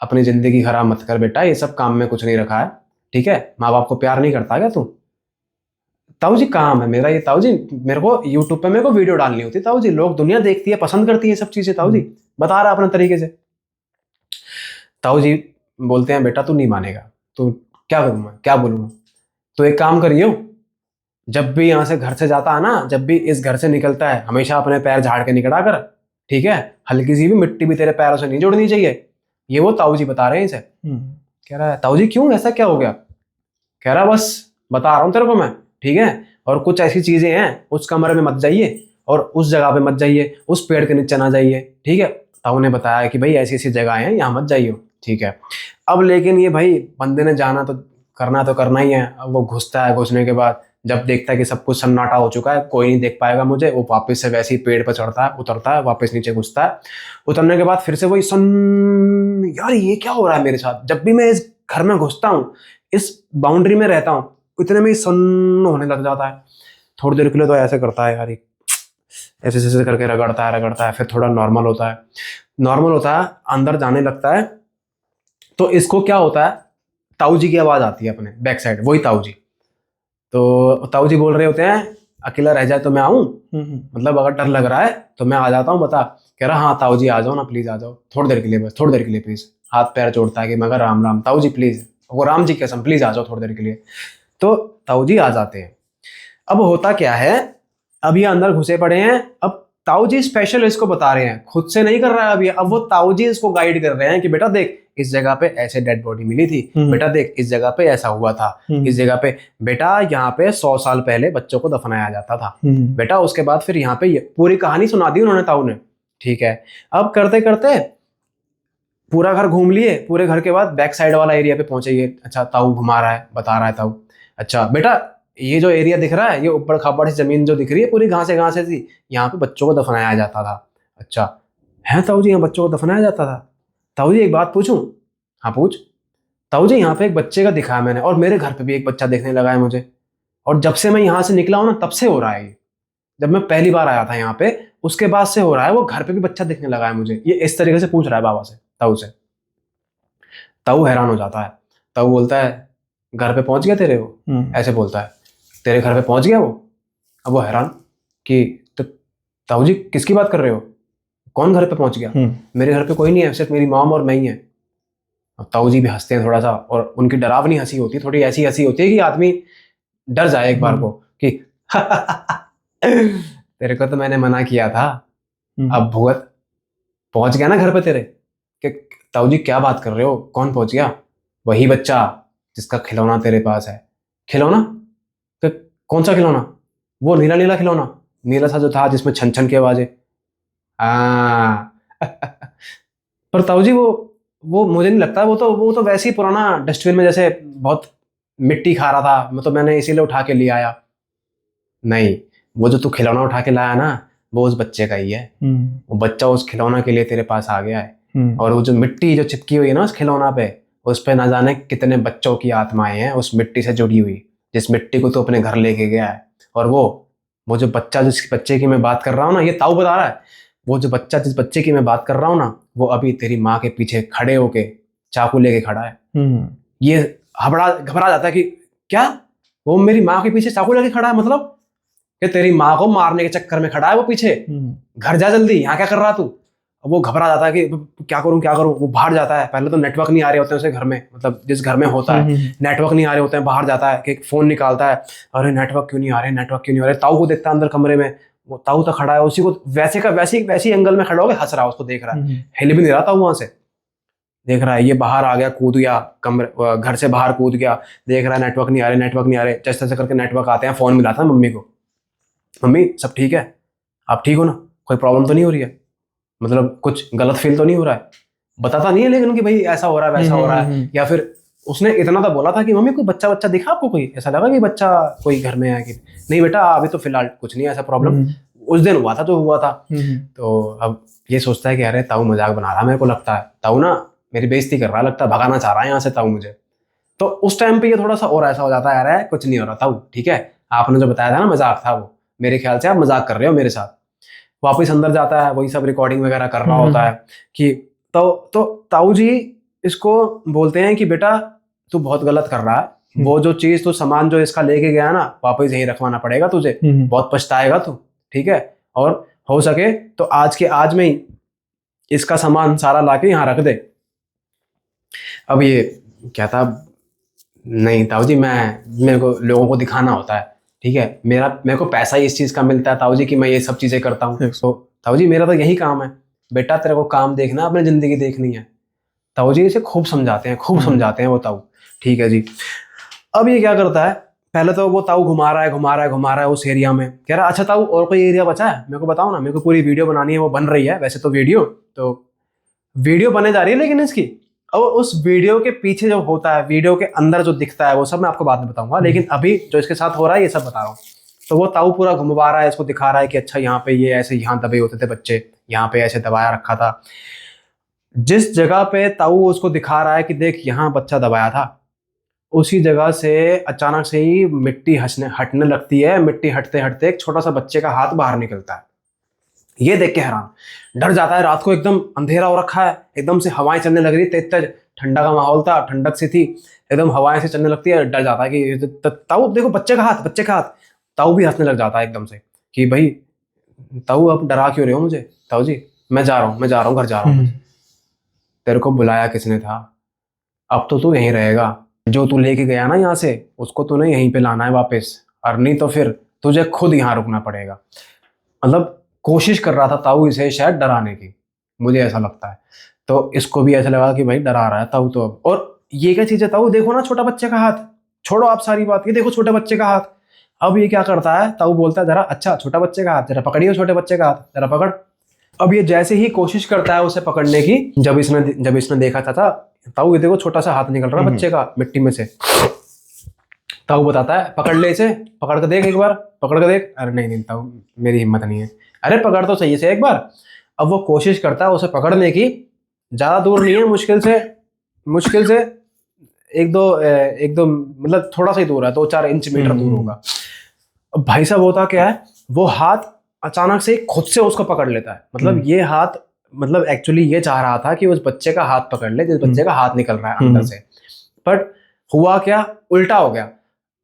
अपनी जिंदगी खराब मत कर बेटा, ये सब काम में कुछ नहीं रखा है, ठीक है, माँ बाप को प्यार नहीं करता क्या तू। ताऊ जी काम है मेरा ये, ताऊ जी मेरे को यूट्यूब पे मेरे को वीडियो डालनी होती, ताऊ जी लोग दुनिया देखती है, पसंद करती है सब चीजें, ताऊ जी बता रहा अपने तरीके से। ताऊ जी बोलते हैं बेटा तू नहीं मानेगा, तो क्या करूँ मैं, क्या बोलूँ, तो एक काम करियो, जब भी यहाँ से घर से जाता है ना, जब भी इस घर से निकलता है, हमेशा अपने पैर झाड़ के निकला कर, ठीक है, हल्की सी भी मिट्टी भी तेरे पैरों से नहीं जोड़नी चाहिए। ये वो ताऊ जी बता रहे हैं इसे। कह रहा है ताऊ जी क्यों, ऐसा क्या हो गया? कह रहा बस बता रहा हूँ तेरे को मैं, ठीक है, और कुछ ऐसी चीजें हैं, उस कमरे में मत जाइए और उस जगह पे मत जाइए, उस पेड़ के नीचे ना जाइए, ठीक है। ताऊ ने बताया कि भाई ऐसी ऐसी जगह हैं, यहाँ मत जाइए, ठीक है। अब लेकिन ये भाई बंदे ने जाना तो करना ही है। अब वो घुसता है, घुसने के बाद जब देखता है कि सब कुछ सन्नाटा हो चुका है, कोई नहीं देख पाएगा मुझे, वो वापस से वैसे ही पेड़ पर चढ़ता है, उतरता है, वापस नीचे घुसता है। उतरने के बाद फिर से वही सन, यार ये क्या हो रहा है मेरे साथ, जब भी मैं इस घर में घुसता हूँ, इस बाउंड्री में रहता हूँ, इतने में ही सन्न होने लग जाता है। थोड़ी देर के लिए तो ऐसे करता है यार, ऐसे ऐसे करके रगड़ता है, फिर थोड़ा नॉर्मल होता है, अंदर जाने लगता है। तो इसको क्या होता है, ताऊ जी की आवाज आती है अपने बैक साइड, वही ताऊ जी। तो ताऊ जी बोल रहे होते हैं अकेला रह जाए तो मैं आऊं, मतलब अगर डर लग रहा है तो मैं आ जाता हूँ, बता। कह रहा हाँ ताऊ जी आ जाओ ना, प्लीज आ जाओ, थोड़ी देर के लिए, बस थोड़ी देर के लिए प्लीज। हाथ पैर जोड़ता है कि मगर राम राम ताऊ जी प्लीज, वो राम जी कसम प्लीज आ जाओ थोड़ी देर के लिए। तो ताऊ जी आ जाते हैं। अब होता क्या है, अब ये अंदर घुसे पड़े हैं, अब ताऊ जी स्पेशल इसको बता रहे हैं, खुद से नहीं कर रहा है अभी, अब वो ताऊ जी इसको गाइड कर रहे हैं कि बेटा देख इस जगह पे ऐसे डेड बॉडी मिली थी, बेटा देख इस जगह पे ऐसा हुआ था, इस जगह पे बेटा यहाँ पे 100 साल पहले बच्चों को दफनाया जाता था, बेटा उसके बाद फिर यहाँ पे ये पूरी कहानी सुना दी उन्होंने ताऊ ने, ठीक है। अब करते करते पूरा घर घूम लिए, पूरे घर के बाद बैक साइड वाला एरिया पे पहुंचे ये। अच्छा ताऊ घुमा रहा है, बता रहा है ताऊ, अच्छा बेटा ये जो एरिया दिख रहा है, ये ऊपर खापड़ से जमीन जो दिख रही है पूरी घासे थी, यहाँ पे बच्चों को दफनाया जाता था। अच्छा है ताऊ जी, यहाँ बच्चों को दफनाया जाता था? ताऊ जी एक बात पूछूं? हाँ पूछ। ताऊ जी यहाँ पे एक बच्चे का दिखा है मैंने, और मेरे घर पे भी एक बच्चा देखने लगा है मुझे, और जब से मैं यहाँ से निकला हूं ना तब से हो रहा है ये, जब मैं पहली बार आया था यहाँ पे उसके बाद से हो रहा है, वो घर पे भी बच्चा दिखने लगा है मुझे। ये इस तरीके से पूछ रहा है बाबा से, ताऊ से। ताऊ हैरान हो जाता है। ताऊ बोलता है घर पे पहुंच गया तेरे वो, ऐसे बोलता है, तेरे घर पे पहुंच गया वो? अब वो हैरान कि तो ताऊ जी किसकी बात कर रहे हो, कौन घर पे पहुंच गया? मेरे घर पे कोई नहीं है, सिर्फ मेरी मॉम और मैं ही है। अब ताऊ जी भी हंसते हैं थोड़ा सा, और उनकी डरावनी हंसी होती है, थोड़ी ऐसी हंसी होती है कि आदमी डर जाए एक बार को कि तेरे को तो मैंने मना किया था, अब भुगत, पहुंच गया ना घर पे तेरे। कि ताऊ जी क्या बात कर रहे हो, कौन पहुंच गया? वही बच्चा जिसका खिलौना तेरे पास है। खिलौना? तो कौन सा खिलौना? वो नीला नीला खिलौना, नीला सा जो था जिसमें छन छन की आवाजें। पर ताऊ जी वो मुझे नहीं लगता, वो तो वैसे ही पुराना डस्टबिन में जैसे बहुत मिट्टी खा रहा था, मतलब मैंने इसीलिए उठा के ले आया। नहीं, वो जो तू खिलौना उठा के लाया ना, वो उस बच्चे का ही है। वो बच्चा उस खिलौना के लिए तेरे पास आ गया है, और वो जो मिट्टी जो चिपकी हुई है ना उस खिलौना पे, उस पे ना जाने कितने बच्चों की आत्माएं हैं उस मिट्टी से जुड़ी हुई, जिस मिट्टी को तू अपने घर लेके गया है। और वो जो बच्चा, जिस बच्चे की मैं बात कर रहा हूँ ना, ये ताऊ बता रहा है, वो जो बच्चा जिस बच्चे की मैं बात कर रहा हूँ ना, वो अभी तेरी माँ के पीछे खड़े होके चाकू लेके खड़ा है। ये घबरा जाता है कि क्या, वो मेरी माँ के पीछे चाकू लेके खड़ा है, मतलब कि तेरी माँ को मारने के चक्कर में खड़ा है वो पीछे, घर जा जल्दी, यहाँ क्या कर रहा तू? अब वो घबरा जाता है कि क्या करूं। वो बाहर जाता है, पहले तो नेटवर्क नहीं आ रहे होते हैं उसे घर में, मतलब जिस घर में होता है नेटवर्क नहीं आ रहे होते हैं, बाहर जाता है कि फोन निकालता है, अरे नेटवर्क क्यों नहीं आ रहे। ताऊ को देखता है अंदर कमरे में, वो ताऊ तो खड़ा है, उसी को वैसे का वैसी एंगल में खड़ा होकर हंस रहा है, उसको देख रहा है, हिल भी नहीं रहा था वहां से, देख रहा है। ये बाहर आ गया, कूद गया कमरे, घर से बाहर कूद गया, देख रहा है नेटवर्क नहीं आ रहे, जैसे तैसे करके नेटवर्क आते हैं, फोन मिलाता है मम्मी को, मम्मी सब ठीक है, आप ठीक हो ना, कोई प्रॉब्लम तो नहीं हो रही है, मतलब कुछ गलत फील तो नहीं हो रहा है? बताता नहीं है लेकिन कि भाई ऐसा हो रहा है वैसा हो रहा है। या फिर उसने इतना तो बोला था कि मम्मी कोई बच्चा दिखा आपको, कोई ऐसा लगा कि बच्चा कोई घर में है कि नहीं? बेटा अभी तो फिलहाल कुछ नहीं है ऐसा प्रॉब्लम, उस दिन हुआ था जो हुआ था। तो अब ये सोचता है कि अरे ताऊ मजाक बना रहा है, मेरे को लगता है ताऊ ना मेरी बेइज्जती कर रहा है, लगता है भगाना चाह रहा है यहाँ से ताऊ मुझे। तो उस टाइम पे ये थोड़ा सा और ऐसा हो जाता है, यार कुछ नहीं हो रहा ताऊ, ठीक है, आपने जो बताया था ना मजाक था, वो मेरे ख्याल से आप मजाक कर रहे हो मेरे साथ। वापस अंदर जाता है, वही सब रिकॉर्डिंग वगैरह कर रहा होता है कि तो ताऊ जी इसको बोलते हैं कि बेटा तू बहुत गलत कर रहा है, वो जो चीज तो सामान जो इसका लेके गया ना, वापस यहीं रखवाना पड़ेगा तुझे, बहुत पछताएगा तू, ठीक है, और हो सके तो आज के आज में ही इसका सामान सारा लाके यहाँ रख दे। अब ये क्या था, नहीं ताऊ जी, मेरे को लोगों को दिखाना होता है, ठीक है, मेरे को पैसा ही इस चीज़ का मिलता है ताऊ जी कि मैं ये सब चीज़ें करता हूँ। तो ताऊ जी मेरा तो यही काम है, बेटा तेरे को काम देखना, अपनी ज़िंदगी देखनी है। ताऊ जी इसे खूब समझाते हैं, खूब समझाते हैं वो ताऊ। ठीक है जी। अब ये क्या करता है, पहले तो वो ताऊ घुमा रहा है उस एरिया में, कह रहा अच्छा ताऊ और कोई एरिया बचा है मेरे को बताओ ना, मेरे को पूरी वीडियो बनानी है, वो बन रही है वैसे तो वीडियो बने जा रही है, लेकिन इसकी अब उस वीडियो के पीछे जो होता है, वीडियो के अंदर जो दिखता है, वो सब मैं आपको बाद में बताऊंगा, लेकिन अभी जो इसके साथ हो रहा है ये सब बता रहा हूँ। तो वो ताऊ पूरा घुमवा रहा है, इसको दिखा रहा है कि अच्छा यहाँ पे ये ऐसे यहाँ दबे होते थे बच्चे, यहाँ पे ऐसे दबाया रखा था। जिस जगह पे ताऊ उसको दिखा रहा है कि देख यहाँ बच्चा दबाया था, उसी जगह से अचानक से ही मिट्टी हटने लगती है। मिट्टी हटते हटते एक छोटा सा बच्चे का हाथ बाहर निकलता है। ये देख के हैरान, डर जाता है। रात को एकदम अंधेरा हो रखा है, एकदम से हवाएं चलने लग रही, तेज तेज ठंडा का माहौल था, ठंडक सी थी, एकदम हवाएं से चलने लगती है। डर जाता है कि ताऊ देखो बच्चे का हाथ। ताऊ भी हंसने लग जाता है एकदम से कि भाई ताऊ आप डरा क्यों रहे हो मुझे, ताऊ जी मैं जा रहा हूँ घर जा रहा हूँ। तेरे को बुलाया किसने था, अब तो तू यहीं रहेगा, जो तू लेके गया ना यहाँ से उसको तूने यहीं पे लाना है वापस, और नहीं तो फिर तुझे खुद यहाँ रुकना पड़ेगा। मतलब कोशिश कर रहा था ताऊ इसे शायद डराने की, मुझे ऐसा लगता है। तो इसको भी ऐसा लगा कि भाई डरा रहा है ताऊ तो अब। और ये क्या चीज़ है ताऊ, देखो ना छोटा बच्चे का हाथ, छोड़ो आप सारी बात, ये देखो छोटे बच्चे का हाथ। अब ये क्या करता है, ताऊ बोलता है जरा अच्छा छोटा बच्चे का हाथ जरा पकड़िए, छोटे बच्चे का हाथ जरा पकड़। अब ये जैसे ही कोशिश करता है उसे पकड़ने की, जब इसने देखा था ताऊ ये देखो छोटा सा हाथ निकल रहा है बच्चे का मिट्टी में से। ताऊ बताता है पकड़ ले इसे, पकड़ के देख एक बार, पकड़ के देख। अरे नहीं ताऊ मेरी हिम्मत नहीं है। अरे पकड़ तो सही से एक बार। अब वो कोशिश करता है उसे पकड़ने की, ज्यादा दूर नहीं है, मुश्किल से एक दो मतलब थोड़ा सा ही दूर है, 2-4 इंच मीटर दूर होगा। अब भाई साहब होता क्या है, वो हाथ अचानक से खुद से उसको पकड़ लेता है। मतलब ये हाथ, मतलब एक्चुअली ये चाह रहा था कि उस बच्चे का हाथ पकड़ ले जिस बच्चे का हाथ निकल रहा है अंदर से, बट हुआ क्या, उल्टा हो गया।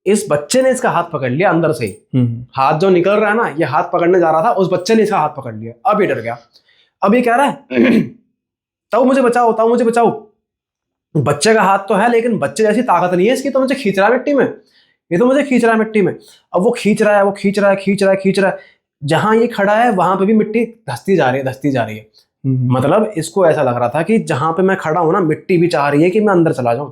इस बच्चे ने इसका हाथ पकड़ लिया अंदर से ही। हाथ जो निकल रहा है ना, ये हाथ पकड़ने जा रहा था, उस बच्चे ने इसका हाथ पकड़ लिया। अब ये डर गया। अब ये कह रहा है ताऊ मुझे बचाओ, ताऊ मुझे बचाओ। बच्चे का हाथ तो है लेकिन बच्चे जैसी ताकत नहीं है इसकी, तो मुझे खींच रहा है मिट्टी में, ये तो मुझे खींच रहा है मिट्टी में। अब वो खींच रहा है, जहां ये खड़ा है वहां पे भी मिट्टी धंसती जा रही है। मतलब इसको ऐसा लग रहा था कि जहां पे मैं खड़ा हूं ना, मिट्टी भी चाह रही है कि मैं अंदर चला जाऊं,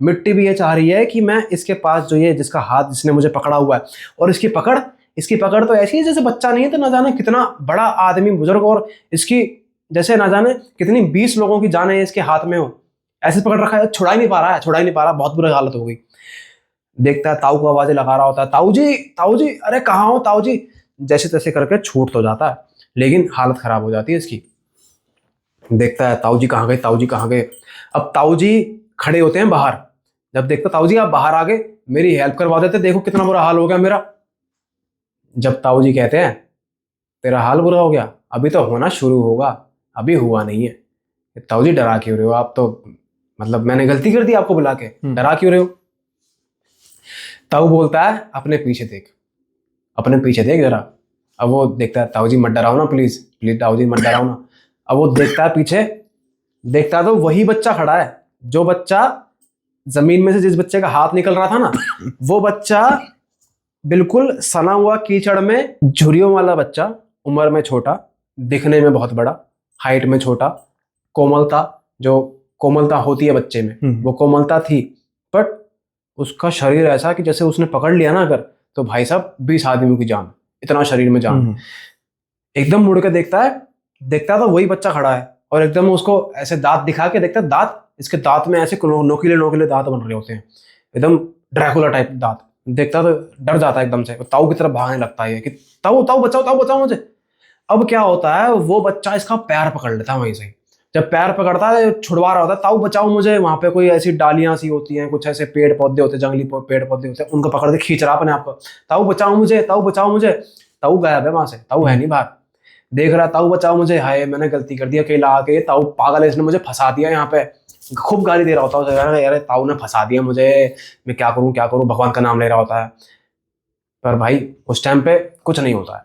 मिट्टी भी ये चाह रही है कि मैं इसके पास जो ये जिसका हाथ जिसने मुझे पकड़ा हुआ है, और इसकी पकड़ तो ऐसी है जैसे बच्चा नहीं है तो ना जाने कितना बड़ा आदमी बुजुर्ग, और इसकी जैसे ना जाने कितनी 20 लोगों की जाने इसके हाथ में हो, ऐसे पकड़ रखा है, छुड़ा ही नहीं पा रहा। बहुत बुरी हालत हो गई। देखता है ताऊ को आवाजें लगा रहा होता है, ताऊ जी अरे कहाँ हो ताऊ जी, जैसे तैसे करके छूट तो जाता है, लेकिन हालत खराब हो जाती है इसकी। देखता है ताऊ जी कहाँ गए। अब ताऊ जी खड़े होते हैं बाहर, जब देखता ताऊ जी आप बाहर आ गए, मेरी हेल्प करवा देते, देखो कितना बुरा हाल हो गया मेरा। जब ताऊ जी कहते हैं तेरा हाल बुरा हो गया, अभी तो होना शुरू होगा, अभी हुआ नहीं है। ताऊ जी डरा क्यों रहे हो आप, तो मतलब मैंने गलती कर दी आपको बुला के, डरा क्यों रहे हो। ताऊ बोलता है अपने पीछे देख जरा। अब वो देखता है ताऊ जी मत डराओ ना, प्लीज ताऊ जी मत डराओ ना। अब वो देखता है पीछे, देखता है तो वही बच्चा खड़ा है, जो बच्चा जमीन में से जिस बच्चे का हाथ निकल रहा था ना, वो बच्चा बिल्कुल सना हुआ कीचड़ में, झुर्रियों वाला बच्चा, उम्र में छोटा, दिखने में बहुत बड़ा, हाइट में छोटा, जो कोमलता होती है बच्चे में वो कोमलता थी, बट उसका शरीर ऐसा कि जैसे उसने पकड़ लिया ना अगर, तो भाई साहब 20 आदमियों की जान, इतना शरीर में जान। एकदम मुड़ के देखता तो वही बच्चा खड़ा है, और एकदम उसको ऐसे दांत दिखा के देखता, दांत इसके दांत में ऐसे नोकीले दांत बन रहे होते हैं, एकदम ड्रैकुला टाइप दांत। देखता तो डर जाता है एकदम से, ताऊ की तरफ भागने लगता है कि ताऊ बचाओ मुझे। अब क्या होता है, वो बच्चा इसका पैर पकड़ लेता है वहीं से। जब पैर पकड़ता है, छुड़वा रहा होता है, ताऊ बचाओ मुझे, वहां पे कोई ऐसी डालियां सी होती हैं, कुछ ऐसे पेड़ पौधे होते हैं, जंगली पेड़ पौधे होते हैं, उनको पकड़ के खींच रहा अपने आपको, ताऊ बचाओ मुझे। ताऊ गायब है वहां से, ताऊ है नहीं बाहर। देख रहा ताऊ बचाओ मुझे, हाय मैंने गलती कर दी, अकेला आके, ताऊ पागल है, इसने मुझे फंसा दिया यहाँ पे। खूब गाली दे रहा होता है, अरे ताऊ ने फंसा दिया मुझे, मैं क्या करूं, भगवान का नाम ले रहा होता है। पर भाई उस टाइम पे कुछ नहीं होता है,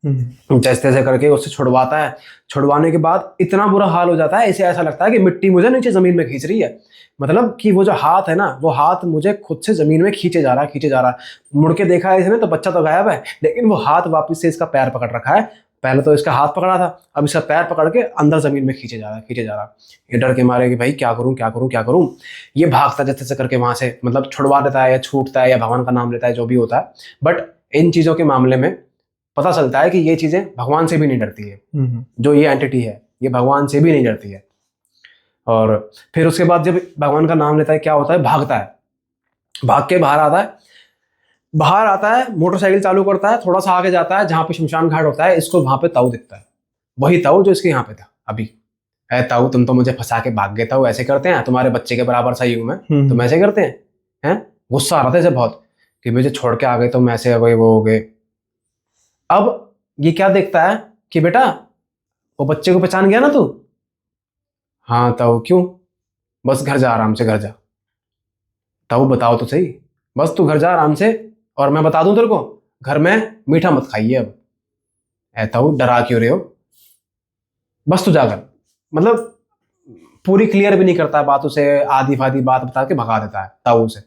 जैसे तैसे करके उससे छुड़वाता है। छुड़वाने के बाद इतना बुरा हाल हो जाता है, इसे ऐसा लगता है कि मिट्टी मुझे नीचे जमीन में खींच रही है। मतलब कि वो जो हाथ है ना, वो हाथ मुझे खुद से जमीन में खींचे जा रहा है, खींचे जा रहा है। मुड़ के देखा है इसने तो बच्चा तो गायब है, लेकिन वो हाथ वापस से इसका पैर पकड़ रखा है। पहले तो इसका हाथ पकड़ा था, अब इसका पैर पकड़ के अंदर जमीन में खींचे जा रहा है, खींचे जा रहा है। ये डर के मारे कि भाई क्या करूं क्या करूं क्या करूं। ये भागता जैसे तैसे करके वहां से, मतलब छुड़वा देता है या छूटता है या भगवान का नाम लेता है, जो भी होता है। बट इन चीजों के मामले में पता चलता है कि ये चीजें भगवान से भी नहीं डरती है। जो ये एंटिटी है ये भगवान से भी नहीं डरती है। और फिर उसके बाद जब भगवान का नाम लेता है, क्या होता है, भागता है, भाग के बाहर आता है। बाहर आता है, मोटरसाइकिल चालू करता है, थोड़ा सा आगे जाता है जहां पे शमशान घाट होता है, इसको वहां पे ताऊ दिखता है। वही ताऊ जो इसके यहाँ पे था अभी। है ताऊ, तुम तो मुझे फंसा के भाग गए ताऊ, ऐसे करते हैं, तुम्हारे बच्चे के बराबर सा ही हूं मैं, तुम ऐसे करते हैं। गुस्सा आ रहा था इसे बहुत कि मुझे छोड़ के आ गए तुम, ऐसे हो गए वो हो गए। अब ये क्या देखता है कि बेटा वो बच्चे को पहचान गया ना तू? हाँ ताऊ, क्यों? बस घर जा, आराम से घर जा। ताऊ बताओ तो सही, बस तू घर जा आराम से, और मैं बता दूं तेरे को, घर में मीठा मत खाइए अब। ऐ ताऊ डरा क्यों रहे हो, बस तू जाकर। मतलब पूरी क्लियर भी नहीं करता है बात उसे, आधी फादी बात बता के भगा देता है ताऊ उसे।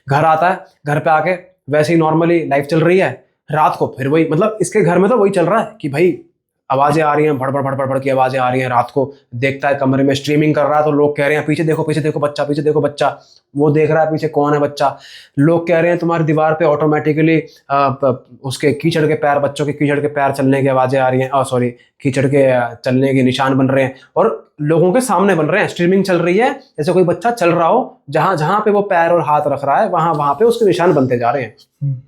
घर आता है, घर पे आके वैसे ही नॉर्मली लाइफ चल रही है। रात को फिर वही, मतलब इसके घर में तो वही चल रहा है कि भाई आवाजें आ रही हैं, भड़बड़ भड़बड़ भड़ की आवाजें आ रही हैं। रात को देखता है कमरे में स्ट्रीमिंग कर रहा है, तो लोग कह रहे हैं पीछे देखो बच्चा, पीछे देखो बच्चा। वो देख रहा है पीछे कौन है बच्चा। लोग कह रहे हैं तुम्हारी दीवार पे ऑटोमेटिकली उसके कीचड़ के पैर, बच्चों के कीचड़ के पैर चलने की आवाजें आ रही हैं, सॉरी कीचड़ के चलने के निशान बन रहे हैं, और लोगों के सामने बन रहे हैं। स्ट्रीमिंग चल रही है, जैसे कोई बच्चा चल रहा हो, जहां जहां पे वो पैर और हाथ रख रहा है वहां वहां पे उसके निशान बनते जा रहे हैं।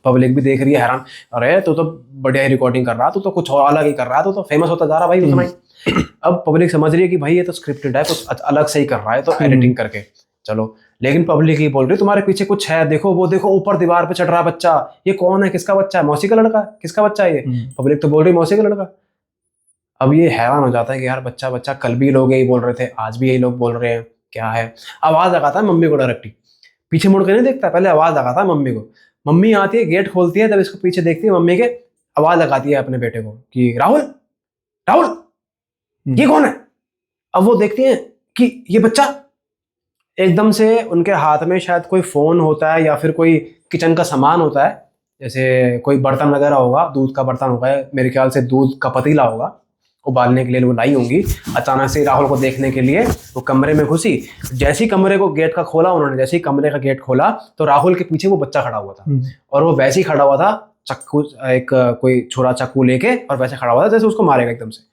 पब्लिक भी देख रही है हैरान, अरे तू तो बढ़िया ही रिकॉर्डिंग कर रहा, तू तो कुछ और अलग ही कर रहा है, तू तो फेमस होता जा रहा भाई उतना ही। अब पब्लिक समझ रही है कि भाई ये तो स्क्रिप्टेड है, कुछ अलग से ही कर रहा है, तो एडिटिंग करके चलो। लेकिन पब्लिक ही बोल रही तुम्हारे पीछे कुछ है, देखो वो देखो ऊपर दीवार पे चढ़ रहा है बच्चा, ये कौन है, किसका बच्चा है, मौसी का लड़का है, किसका बच्चा है ये? पब्लिक तो बोल रही मौसी का लड़का। अब ये हैरान हो जाता है कि यार बच्चा बच्चा, कल भी लोग यही बोल रहे थे, आज भी यही लोग बोल रहे हैं, क्या है। आवाज लगाता है मम्मी को डायरेक्टली, पीछे मुड़ के नहीं देखता, पहले आवाज लगाता है मम्मी को। मम्मी आती है, गेट खोलती है, जब इसको पीछे देखती है मम्मी के, आवाज लगाती है अपने बेटे को कि राहुल राहुल ये कौन है। अब वो देखती है कि ये बच्चा, एकदम से उनके हाथ में शायद कोई फोन होता है या फिर कोई किचन का सामान होता है, जैसे कोई बर्तन वगैरह होगा, दूध का बर्तन होगा, मेरे ख्याल से दूध का पतीला होगा, उबालने के लिए वो लाई होंगी। अचानक से राहुल को देखने के लिए वो कमरे में घुसी। जैसे ही कमरे को गेट का खोला उन्होंने, जैसे ही कमरे का गेट खोला तो राहुल के पीछे वो बच्चा खड़ा हुआ था, और वो वैसे ही खड़ा हुआ था, चाकू, एक कोई छोरा चाकू लेके, और वैसे खड़ा हुआ था जैसे उसको मारेगा एकदम से।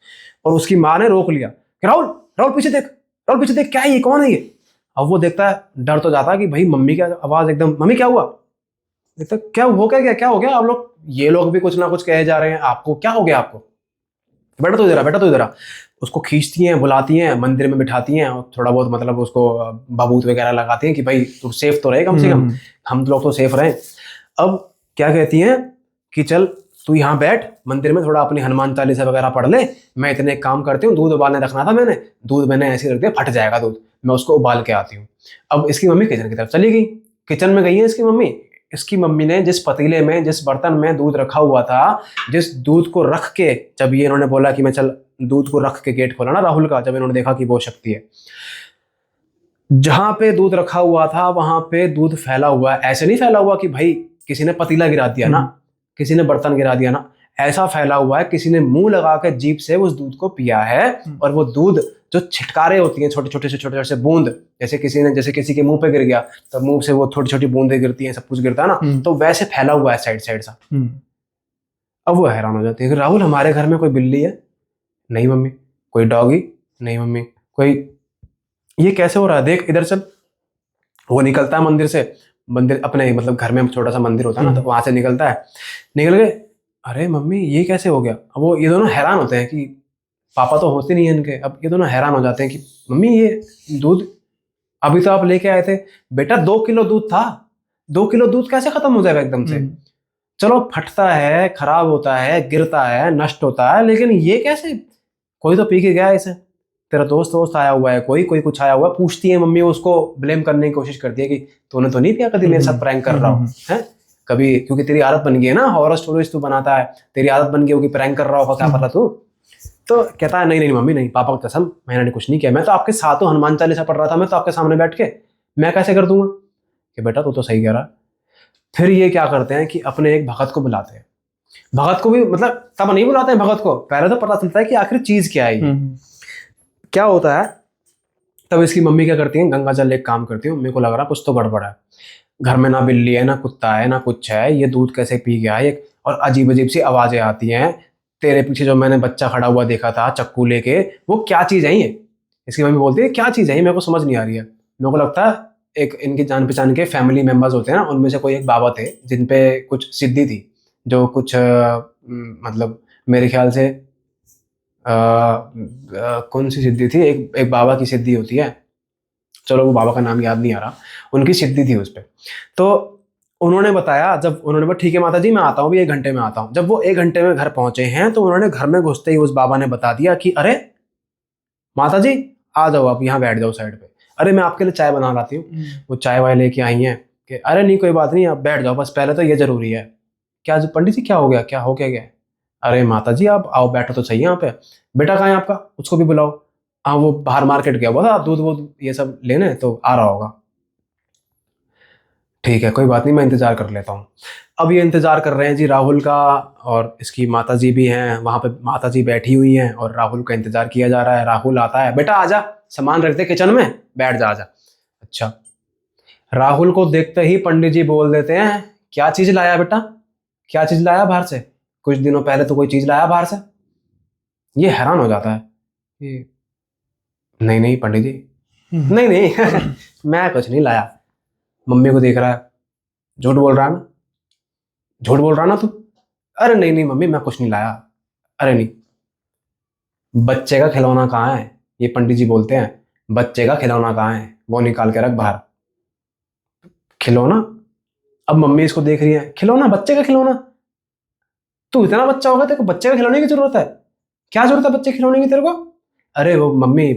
और उसकी माँ ने रोक लिया कि राहुल राहुल पीछे देख, राहुल पीछे देख, क्या है ये, कौन है ये? अब वो देखता है, डर तो जाता है कि भाई मम्मी की आवाज, एकदम मम्मी क्या हुआ, देखता क्या हो गया, क्या हो गया आप लोग, ये लोग भी कुछ ना कुछ कहे जा रहे हैं, आपको क्या हो गया, आपको बेटा तो इधर आ। उसको खींचती हैं, बुलाती हैं, मंदिर में बिठाती हैं, और थोड़ा बहुत मतलब उसको बबूत वगैरह लगाती हैं कि भाई तू सेफ तो रहे कम से कम, हम लोग तो सेफ रहे। अब क्या कहती हैं कि चल तू यहाँ बैठ मंदिर में, थोड़ा अपनी हनुमान चालीसा वगैरह पढ़ ले, मैं इतने काम करती हूँ, दूध उबालने रखना था मैंने, दूध मैंने ऐसे रख दिया, फट जाएगा दूध, मैं उसको उबाल के आती हूँ। अब इसकी मम्मी किचन की तरफ चली गई, किचन में गई है इसकी मम्मी ने जिस पतीले में, जिस बर्तन में दूध रखा हुआ था, जिस दूध को रख के, जब ये इन्होंने बोला कि मैं चल दूध को रख के गेट खोला ना राहुल का, जब इन्होंने देखा कि वो शक्ति है, जहां पे दूध रखा हुआ था वहां पे दूध फैला हुआ है। ऐसे नहीं फैला हुआ कि भाई किसी ने पतीला गिरा दिया ना, किसी ने बर्तन गिरा दिया ना, ऐसा फैला हुआ है किसी ने मुंह लगा कर जीभ से उस दूध को पिया है, और वो दूध जो छिटकारे होती हैं, छोटे छोटे से बूंद, जैसे किसी के मुंह पे गिर गया तो मुंह से वो छोटी छोटी बूंदें गिरती हैं, सब कुछ गिरता है ना, तो वैसे फैला हुआ है साइड सा। अब वो हैरान हो जाती है कि राहुल हमारे घर में कोई बिल्ली है? नहीं मम्मी। कोई डॉगी? नहीं मम्मी। कोई, ये कैसे हो रहा है, देख इधर चल। वो निकलता है मंदिर से, मंदिर अपने मतलब घर में छोटा सा मंदिर होता है ना, तो वहां से निकलता है, निकल गए, अरे मम्मी ये कैसे हो गया। अब वो ये दोनों हैरान होते हैं कि पापा तो होते नहीं है इनके। अब ये दोनों हैरान हो जाते हैं कि मम्मी ये दूध अभी तो आप लेके आए थे। बेटा 2 किलो दूध था, 2 किलो दूध कैसे खत्म हो जाएगा एकदम से? चलो फटता है, खराब होता है, गिरता है, नष्ट होता है, लेकिन ये कैसे, कोई तो पी के गया इसे, तेरा दोस्त आया हुआ है, कोई कुछ आया हुआ है। पूछती है मम्मी, उसको ब्लेम करने की कोशिश करती है कि तूने तो नहीं पिया, कभी मेरे साथ प्रैंक कर रहा हूँ है, कभी, क्योंकि तेरी आदत बन गई है ना, हॉरर स्टोरीज तू बनाता है, तेरी आदत बन गई होगी, प्रैंक कर रहा होगा, क्या पता तू। तो कहता है नहीं नहीं मम्मी नहीं, पापा की कसम मैंने कुछ नहीं किया, मैं तो आपके साथ हूँ, हनुमान चालीसा पढ़ रहा था मैं तो आपके सामने बैठ के, मैं कैसे कर दूंगा। कि बेटा तू तो सही कह रहा। फिर ये क्या करते हैं कि अपने एक भगत को बुलाते हैं। भगत को भी मतलब तब नहीं बुलाते हैं भगत को, पहले तो पता चलता है कि आखिर चीज क्या है ये। क्या होता है, तब इसकी मम्मी क्या करती है, गंगा जल एक काम करती है, मेरे को लग रहा कुछ तो गड़बड़ है, घर में ना बिल्ली है ना कुत्ता है ना कुछ है, ये दूध कैसे पी गया है, और अजीब अजीब सी आवाजें आती हैं, तेरे पीछे जो मैंने बच्चा खड़ा हुआ देखा था चक्कू लेके, वो क्या चीज है ये। इसकी मम्मी बोलती है क्या चीज है ये, मेरे को समझ नहीं आ रही है। मेरे को लगता है एक इनके जान पहचान के फैमिली मेंबर्स होते हैं ना, उनमें से कोई एक बाबा थे जिन पे कुछ सिद्धि थी, जो कुछ मतलब मेरे ख्याल से कौन सी सिद्धि थी, एक बाबा की सिद्धि होती है, चलो वो बाबा का नाम याद नहीं आ रहा, उनकी सिद्धि थी उस पर। तो उन्होंने बताया, जब उन्होंने बोला ठीक है माता जी मैं आता हूँ, भी 1 घंटे में आता हूँ। जब वो 1 घंटे में घर पहुंचे हैं तो उन्होंने घर में घुसते ही उस बाबा ने बता दिया कि अरे माता जी आ जाओ, आप यहाँ बैठ जाओ साइड पे, अरे मैं आपके लिए चाय बना लाती हूँ। वो चाय वाय लेके आई हैं कि अरे नहीं कोई बात नहीं आप बैठ जाओ, बस पहले तो ये जरूरी है। क्या पंडित जी क्या हो गया, क्या हो क्या गया। अरे माता जी आप आओ बैठो तो सही यहाँ पे। बेटा कहाँ है आपका, उसको भी बुलाओ। हाँ वो बाहर मार्केट गया हुआ था दूध वूध ये सब लेने, तो आ रहा होगा। ठीक है कोई बात नहीं मैं इंतजार कर लेता हूँ। अब ये इंतजार कर रहे हैं जी राहुल का, और इसकी माता जी भी हैं वहाँ पे, माता जी बैठी हुई हैं और राहुल का इंतजार किया जा रहा है। राहुल आता है, बेटा आजा सामान रख दे किचन में, बैठ जा आजा। अच्छा, राहुल को देखते ही पंडित जी बोल देते हैं क्या चीज लाया बेटा, क्या चीज लाया बाहर से, कुछ दिनों पहले तो कोई चीज लाया बाहर से। ये हैरान हो जाता है कि नहीं नहीं पंडित जी नहीं नहीं मैं कुछ नहीं लाया। मम्मी को देख रहा है, झूठ बोल रहा है ना, झूठ बोल रहा ना तू। अरे नहीं नहीं मम्मी मैं कुछ नहीं लाया। अरे नहीं, बच्चे का खिलौना कहाँ है, ये पंडित जी बोलते हैं बच्चे का खिलौना कहाँ है, वो निकाल के रख बाहर। खिलौना, अब मम्मी इसको देख रही है, खिलौना बच्चे का खिलौना, तू इतना बच्चा होगा तेरे को बच्चे का खिलौने की जरूरत है, क्या जरूरत है बच्चे खिलौने की तेरे को। अरे वो मम्मी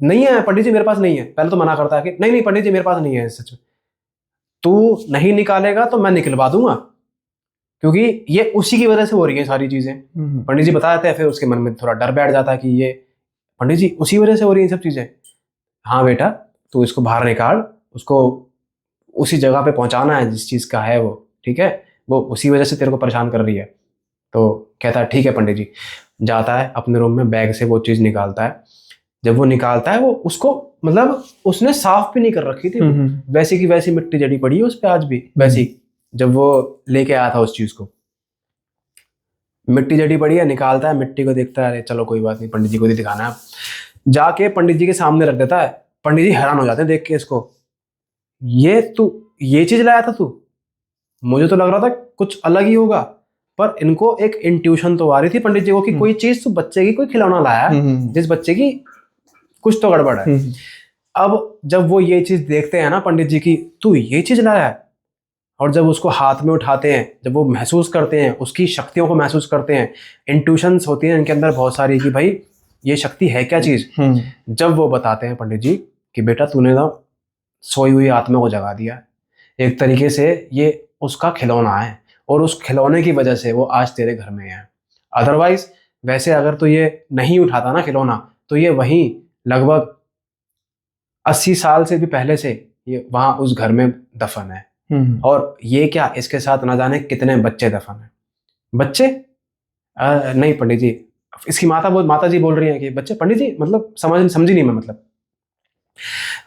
नहीं है पंडित जी मेरे पास नहीं है, पहले तो मना करता है कि नहीं नहीं पंडित जी मेरे पास नहीं है सच में। तू नहीं निकालेगा तो मैं निकलवा दूंगा, क्योंकि ये उसी की वजह से हो रही है सारी चीजें। पंडित जी बता देते हैं, फिर उसके मन में थोड़ा डर बैठ जाता है कि ये पंडित जी उसी वजह से हो रही है सब चीजें। हाँ बेटा तू इसको बाहर निकाल, उसको उसी जगह पे पहुंचाना है जिस चीज का है वो, ठीक है, वो उसी वजह से तेरे को परेशान कर रही है। तो कहता है ठीक है पंडित जी। जाता है अपने रूम में, बैग से वो चीज निकालता है। जब वो निकालता है वो उसको मतलब उसने साफ भी नहीं कर रखी थी, वैसी की वैसी मिट्टी जड़ी पड़ी है उस पर आज भी वैसी। जब वो लेके आया था उस चीज को, मिट्टी जड़ी पड़ी है, निकालता है मिट्टी को, देखता है अरे चलो कोई बात नहीं पंडित जी को भी दिखाना है। जाके पंडित जी के सामने रख देता है। पंडित जी हैरान हो जाते हैं देख के इसको, ये तू ये चीज लाया था तू, मुझे तो लग रहा था कुछ अलग ही होगा। पर इनको एक इंट्यूशन तो आ रही थी पंडित जी को कि कोई चीज तो बच्चे की, कोई खिलौना लाया है जिस बच्चे की कुछ तो गड़बड़ है। अब जब वो ये चीज देखते हैं ना पंडित जी की, तू ये चीज लाया है, और जब उसको हाथ में उठाते हैं, जब वो महसूस करते हैं, उसकी शक्तियों को महसूस करते हैं, इंट्यूशंस होती हैं इनके अंदर बहुत सारी कि भाई ये शक्ति है क्या चीज। जब वो बताते हैं पंडित जी कि बेटा तूने ना सोई हुई आत्मा को जगा दिया, एक तरीके से ये उसका खिलौना है, और उस खिलौने की वजह से वो आज तेरे घर में है। अदरवाइज वैसे अगर तो ये नहीं उठाता ना खिलौना, तो ये वहीं लगभग 80 साल से भी पहले से ये वहां उस घर में दफन है। और ये क्या इसके साथ ना जाने कितने बच्चे दफन है। बच्चे नहीं पंडित जी, इसकी माता जी बोल रही हैं कि बच्चे, पंडित जी मतलब समझी नहीं मैं, मतलब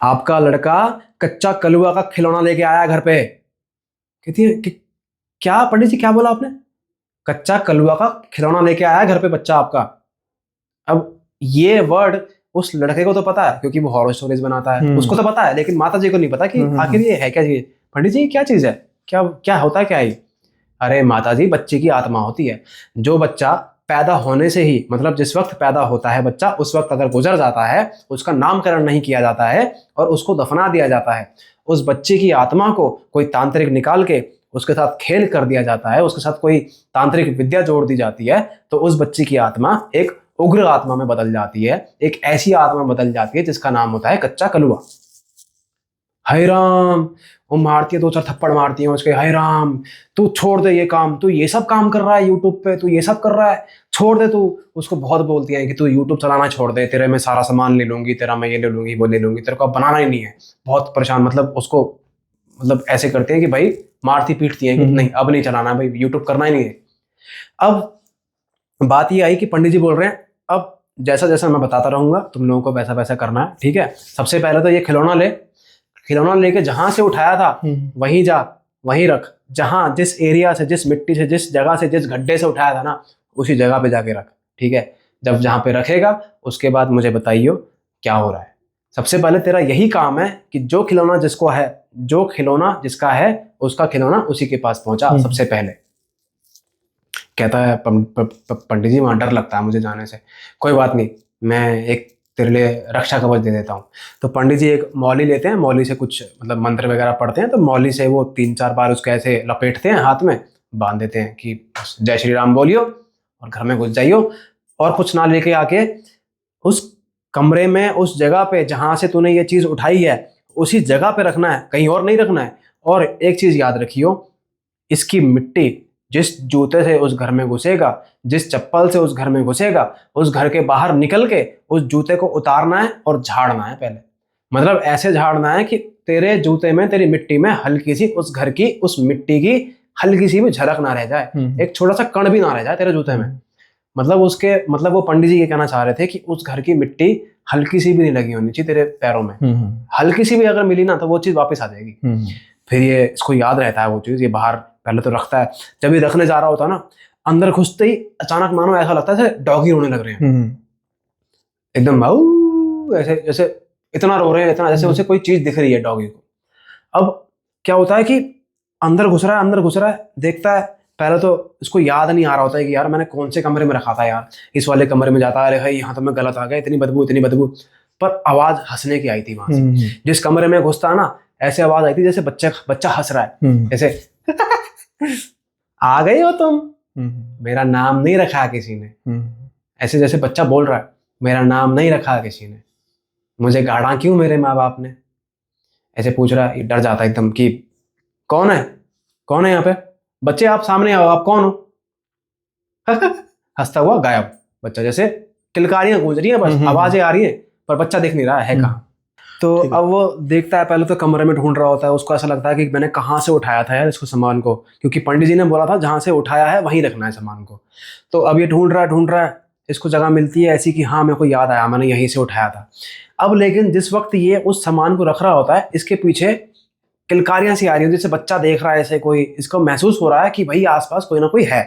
आपका लड़का कच्चा कलुआ का खिलौना लेके आया घर पे। कहती है कि क्या पंडित जी क्या बोला आपने, कच्चा कलुआ का खिलौना लेके आया घर पे बच्चा आपका। अब ये वर्ड उस लड़के को तो पता है क्योंकि वो हॉरर स्टोरीज बनाता है, उसको तो पता है, लेकिन माता जी को नहीं पता कि आखिर ये है क्या चीज। पंडित जी क्या चीज है, क्या क्या होता है क्या है। अरे माता जी बच्चे की आत्मा होती है, जो बच्चा पैदा होने से ही, मतलब जिस वक्त पैदा होता है बच्चा, उस वक्त अगर गुजर जाता है, उसका नामकरण नहीं किया जाता है और उसको दफना दिया जाता है, उस बच्चे की आत्मा को कोई तांत्रिक निकाल के उसके साथ खेल कर दिया जाता है, उसके साथ कोई तांत्रिक विद्या जोड़ दी जाती है, तो उस बच्चे की आत्मा एक उग्र आत्मा में बदल जाती है, एक ऐसी आत्मा बदल जाती है जिसका नाम होता है कच्चा कलुआ। हाय राम, वो मारती है, 2-4 थप्पड़ मारती है उसके, हाय राम तू छोड़ दे ये काम, तू ये सब काम कर रहा है यूट्यूब पे, तू ये सब कर रहा है, छोड़ दे तू। उसको बहुत बोलती है कि तू यूट्यूब चलाना छोड़ दे, तेरे मैं सारा सामान ले लूंगी, तेरा मैं ये ले लूंगी वो ले लूंगी, तेरे को अब बनाना ही नहीं है। बहुत परेशान, मतलब उसको मतलब ऐसे करते हैं कि भाई मारती पीटती हैं कि नहीं अब नहीं चलाना भाई, यूट्यूब करना ही नहीं है। अब बात ये आई कि पंडित जी बोल रहे हैं अब जैसा जैसा मैं बताता रहूंगा तुम लोगों को वैसा वैसा करना है, ठीक है। सबसे पहले तो ये खिलौना ले, खिलौना लेके जहां से उठाया था वहीं जा, वहीं रख, जहां जिस एरिया से, जिस मिट्टी से, जिस जगह से, जिस गड्ढे से उठाया था ना, उसी जगह पे जाके रख, ठीक है। जब जहां पे रखेगा उसके बाद मुझे बताइयो क्या हो रहा है। सबसे पहले तेरा यही काम है कि जो खिलौना जिसको है, जो खिलौना जिसका है उसका खिलौना उसी के पास पहुंचा सबसे पहले। कहता है पंडित जी वहां डर लगता है मुझे जाने से। कोई बात नहीं, मैं एक तेरे लिए रक्षा कवच दे देता हूँ। तो पंडित जी एक मौली लेते हैं, मौली से कुछ मतलब मंत्र वगैरह पढ़ते हैं, तो मौली से वो 3-4 बार उसको ऐसे लपेटते हैं, हाथ में बांध देते हैं कि जय श्री राम बोलियो और घर में घुस जाइयो। और कुछ ना लेके आके उस कमरे में, उस जगह पे जहां से तूने ये चीज उठाई है उसी जगह पे रखना है, कहीं और नहीं रखना है। और एक चीज याद रखियो, इसकी मिट्टी जिस जूते से उस घर में घुसेगा, जिस चप्पल से उस घर में घुसेगा, उस घर के बाहर निकल के उस जूते को उतारना है और झाड़ना है पहले। मतलब ऐसे झाड़ना है कि तेरे जूते में, तेरी मिट्टी में हल्की सी उस घर की, उस मिट्टी की हल्की सी भी झलक ना रह जाए, एक छोटा सा कण भी ना रह जाए तेरे जूते में। मतलब उसके मतलब वो पंडित जी ये कहना चाह रहे थे कि उस घर की मिट्टी हल्की सी भी नहीं लगी होनी चाहिए तेरे पैरों में। हल्की सी भी अगर मिली ना तो वो चीज वापस आ जाएगी। फिर ये इसको याद रहता है वो चीज, ये बाहर पहले तो रखता है। जब ये रखने जा रहा होता है ना, अंदर घुसते ही अचानक मानो ऐसा लगता है जैसे डॉगी रोने लग रहे हैं एकदम, भाऊ ऐसे, जैसे इतना रो रहे हैं, इतना जैसे उसे कोई चीज दिख रही है डॉगी को। अब क्या होता है कि अंदर घुस रहा है, अंदर घुस रहा है, देखता है। पहले तो इसको याद नहीं आ रहा होता है कि यार मैंने कौन से कमरे में रखा था यार, इस वाले कमरे में जाता है, अरे भाई यहाँ तो मैं गलत आ गया, इतनी बदबू इतनी बदबू। पर आवाज हंसने की आई थी वहां से। जिस कमरे में घुसता है ना, ऐसे आवाज आई थी जैसे बच्चा हंस रहा है, ऐसे आ गए हो तुम, मेरा नाम नहीं रखा किसी ने। ऐसे जैसे बच्चा बोल रहा है, मेरा नाम नहीं रखा किसी ने, मुझे गाड़ा क्यों मेरे माँ बाप ने, ऐसे पूछ रहा है। डर जाता है एकदम कि कौन है, कौन है यहाँ पे, बच्चे आप सामने आओ, आप कौन हो। हंसता हुआ गायब बच्चा, जैसे किलकारियां गूंज रही हैं बस, आवाजें आ रही हैं पर बच्चा दिख नहीं रहा है कहाँ। तो अब वो देखता है, पहले तो कमरे में ढूंढ रहा होता है, उसको ऐसा लगता है कि मैंने कहाँ से उठाया था यार इसको, सामान को, क्योंकि पंडित जी ने बोला था जहां से उठाया है वहीं रखना है सामान को। तो अब ये ढूंढ रहा है, इसको जगह मिलती है ऐसी कि हाँ मेरे को याद आया, मैंने यहीं से उठाया था। अब लेकिन जिस वक्त ये उस सामान को रख रहा होता है, इसके पीछे किलकारियां सी आ रही है, जैसे बच्चा देख रहा है ऐसे, कोई इसको महसूस हो रहा है कि भाई आसपास कोई ना कोई है,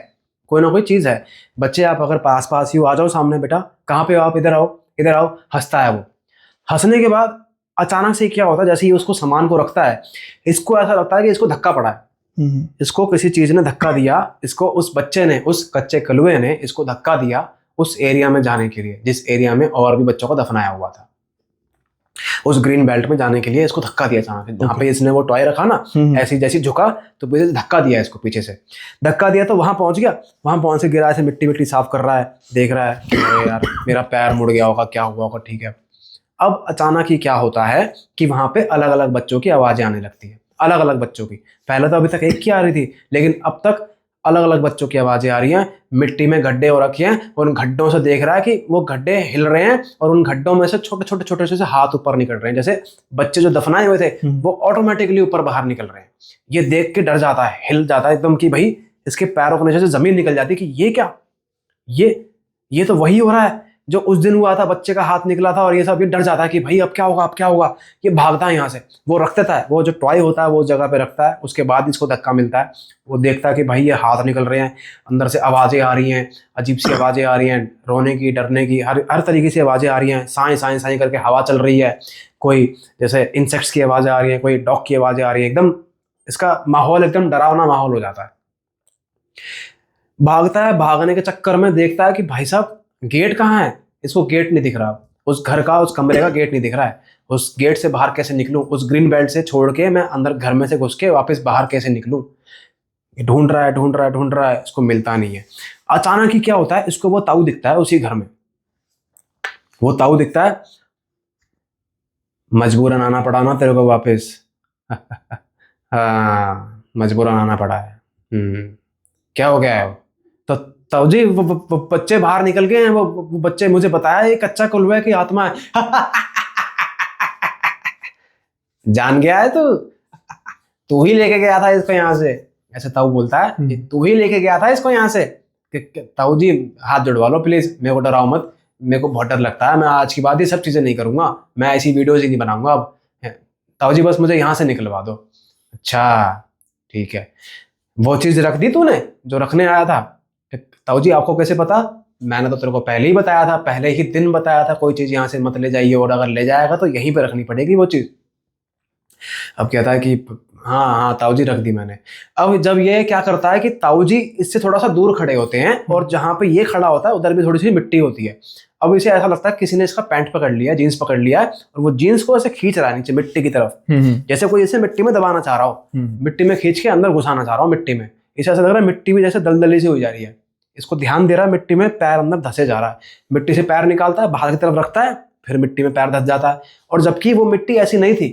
कोई ना कोई चीज है। बच्चे आप अगर पास पास ही हो, आ जाओ सामने बेटा, कहाँ पे हो आप, इधर आओ इधर आओ। हंसता है वो। हंसने के बाद अचानक से क्या होता है, जैसे ही उसको सामान को रखता है, इसको ऐसा लगता है कि इसको धक्का पड़ा है, इसको किसी चीज ने धक्का दिया, इसको उस बच्चे ने, उस कच्चे कलुए ने इसको धक्का दिया उस एरिया में जाने के लिए जिस एरिया में और भी बच्चों को दफनाया हुआ था। उस ग्रीन बेल्ट में जाने के लिए इसको धक्का दिया अचानक, जहाँ पे इसने वो टॉय रखा ना, ऐसी जैसी झुका तो पीछे धक्का दिया, इसको पीछे से धक्का दिया तो वहां पहुंच गया। वहां पहुंच से गिरा, ऐसे मिट्टी मिट्टी साफ कर रहा है, देख रहा है अरे यार मेरा पैर मुड़ गया होगा, क्या हुआ होगा, ठीक है। अब अचानक ही क्या होता है कि वहां पे अलग अलग बच्चों की आवाजें आने लगती है, अलग अलग बच्चों की। पहले तो अभी तक एक की आ रही थी, लेकिन अब तक अलग अलग बच्चों की आवाजें आ रही हैं। मिट्टी में गड्ढे हो रखे हैं, उन गड्ढों से देख रहा है कि वो गड्ढे हिल रहे हैं और उन गड्ढों में से छोटे छोटे छोटे से हाथ ऊपर निकल रहे हैं, जैसे बच्चे जो दफनाए हुए थे वो ऑटोमेटिकली ऊपर बाहर निकल रहे हैं। ये देख के डर जाता है, हिल जाता है एकदम कि भाई इसके पैरों के नीचे से जमीन निकल जाती है कि ये क्या, ये तो वही हो रहा है जो उस दिन हुआ था, बच्चे का हाथ निकला था और ये सब। ये डर जाता है कि भाई अब क्या होगा, अब क्या होगा। ये भागता है यहाँ से, वो रख देता है, वो जो टॉय होता है वो जगह पे रखता है। उसके बाद इसको धक्का मिलता है, वो देखता है कि भाई ये हाथ निकल रहे हैं, अंदर से आवाजें आ रही हैं, अजीब सी आवाजें आ रही हैं, रोने की, डरने की, हर तरीके से आवाजें आ रही हैं। साएं साएं साएं करके हवा चल रही है, कोई जैसे इंसेक्ट्स की आवाजें आ रही हैं, कोई डॉग की आवाजें आ रही हैं। एकदम इसका माहौल एकदम डरावना माहौल हो जाता है। भागता है, भागने के चक्कर में देखता है कि भाई साहब गेट कहाँ है, इसको गेट नहीं दिख रहा, उस घर का, उस कमरे का गेट नहीं दिख रहा है। उस गेट से बाहर कैसे निकलूं, उस ग्रीन बेल्ट से छोड़ के मैं अंदर घर में से घुस के वापस बाहर कैसे निकलूं। ढूंढ रहा है, इसको मिलता नहीं है। अचानक ही क्या होता है, इसको वो ताऊ दिखता है उसी घर में। वो ताऊ दिखता है, मजबूरन आना पड़ा ना तेरे को वापस, हाँ, मजबूरन आना पड़ा है। क्या हो गया है वो? तो ताऊ जी वो बच्चे बाहर निकल गए हैं, वो बच्चे मुझे बताया ये कच्चा कुलवा की आत्मा है। जान गया है तू ही लेके गया था इसको यहाँ से, ऐसे ताऊ बोलता है, तू ही लेके गया था इसको यहाँ से। ताऊ जी हाथ जुड़वा लो प्लीज, मेरे को डराओ मत, मेरे को बहुत डर लगता है, मैं आज के बाद ये सब चीजें नहीं करूंगा, मैं ऐसी वीडियोज ही नहीं बनाऊंगा अब। ताऊ जी बस मुझे यहाँ से निकलवा दो। अच्छा ठीक है, वो चीज रख दी तूने जो रखने आया था? ताऊ जी आपको कैसे पता? मैंने तो तेरे को पहले ही बताया था, पहले ही दिन बताया था कोई चीज यहाँ से मत ले जाइए, और अगर ले जाएगा तो यहीं पे रखनी पड़ेगी वो चीज। अब कहता है कि हाँ हाँ ताऊ जी रख दी मैंने। अब जब ये क्या करता है कि ताऊ जी इससे थोड़ा सा दूर खड़े होते हैं, और जहां पे ये खड़ा होता है उधर भी थोड़ी सी मिट्टी होती है। अब इसे ऐसा लगता है किसी ने इसका पैंट पकड़ लिया, जीन्स पकड़ लिया है, और वो जीन्स को ऐसे खींच रहा है नीचे मिट्टी की तरफ, जैसे कोई इसे मिट्टी में दबाना चाह रहा हो, मिट्टी में खींच के अंदर घुसाना चाह रहा हो मिट्टी में। इसे ऐसा लग रहा है मिट्टी भी जैसे दलदली सी हो जा रही है, इसको ध्यान दे रहा है मिट्टी में, पैर अंदर धसे जा रहा है, मिट्टी से पैर निकालता है, बाहर की तरफ रखता है, फिर मिट्टी में पैर धस जाता है। और जबकि वो मिट्टी ऐसी नहीं थी,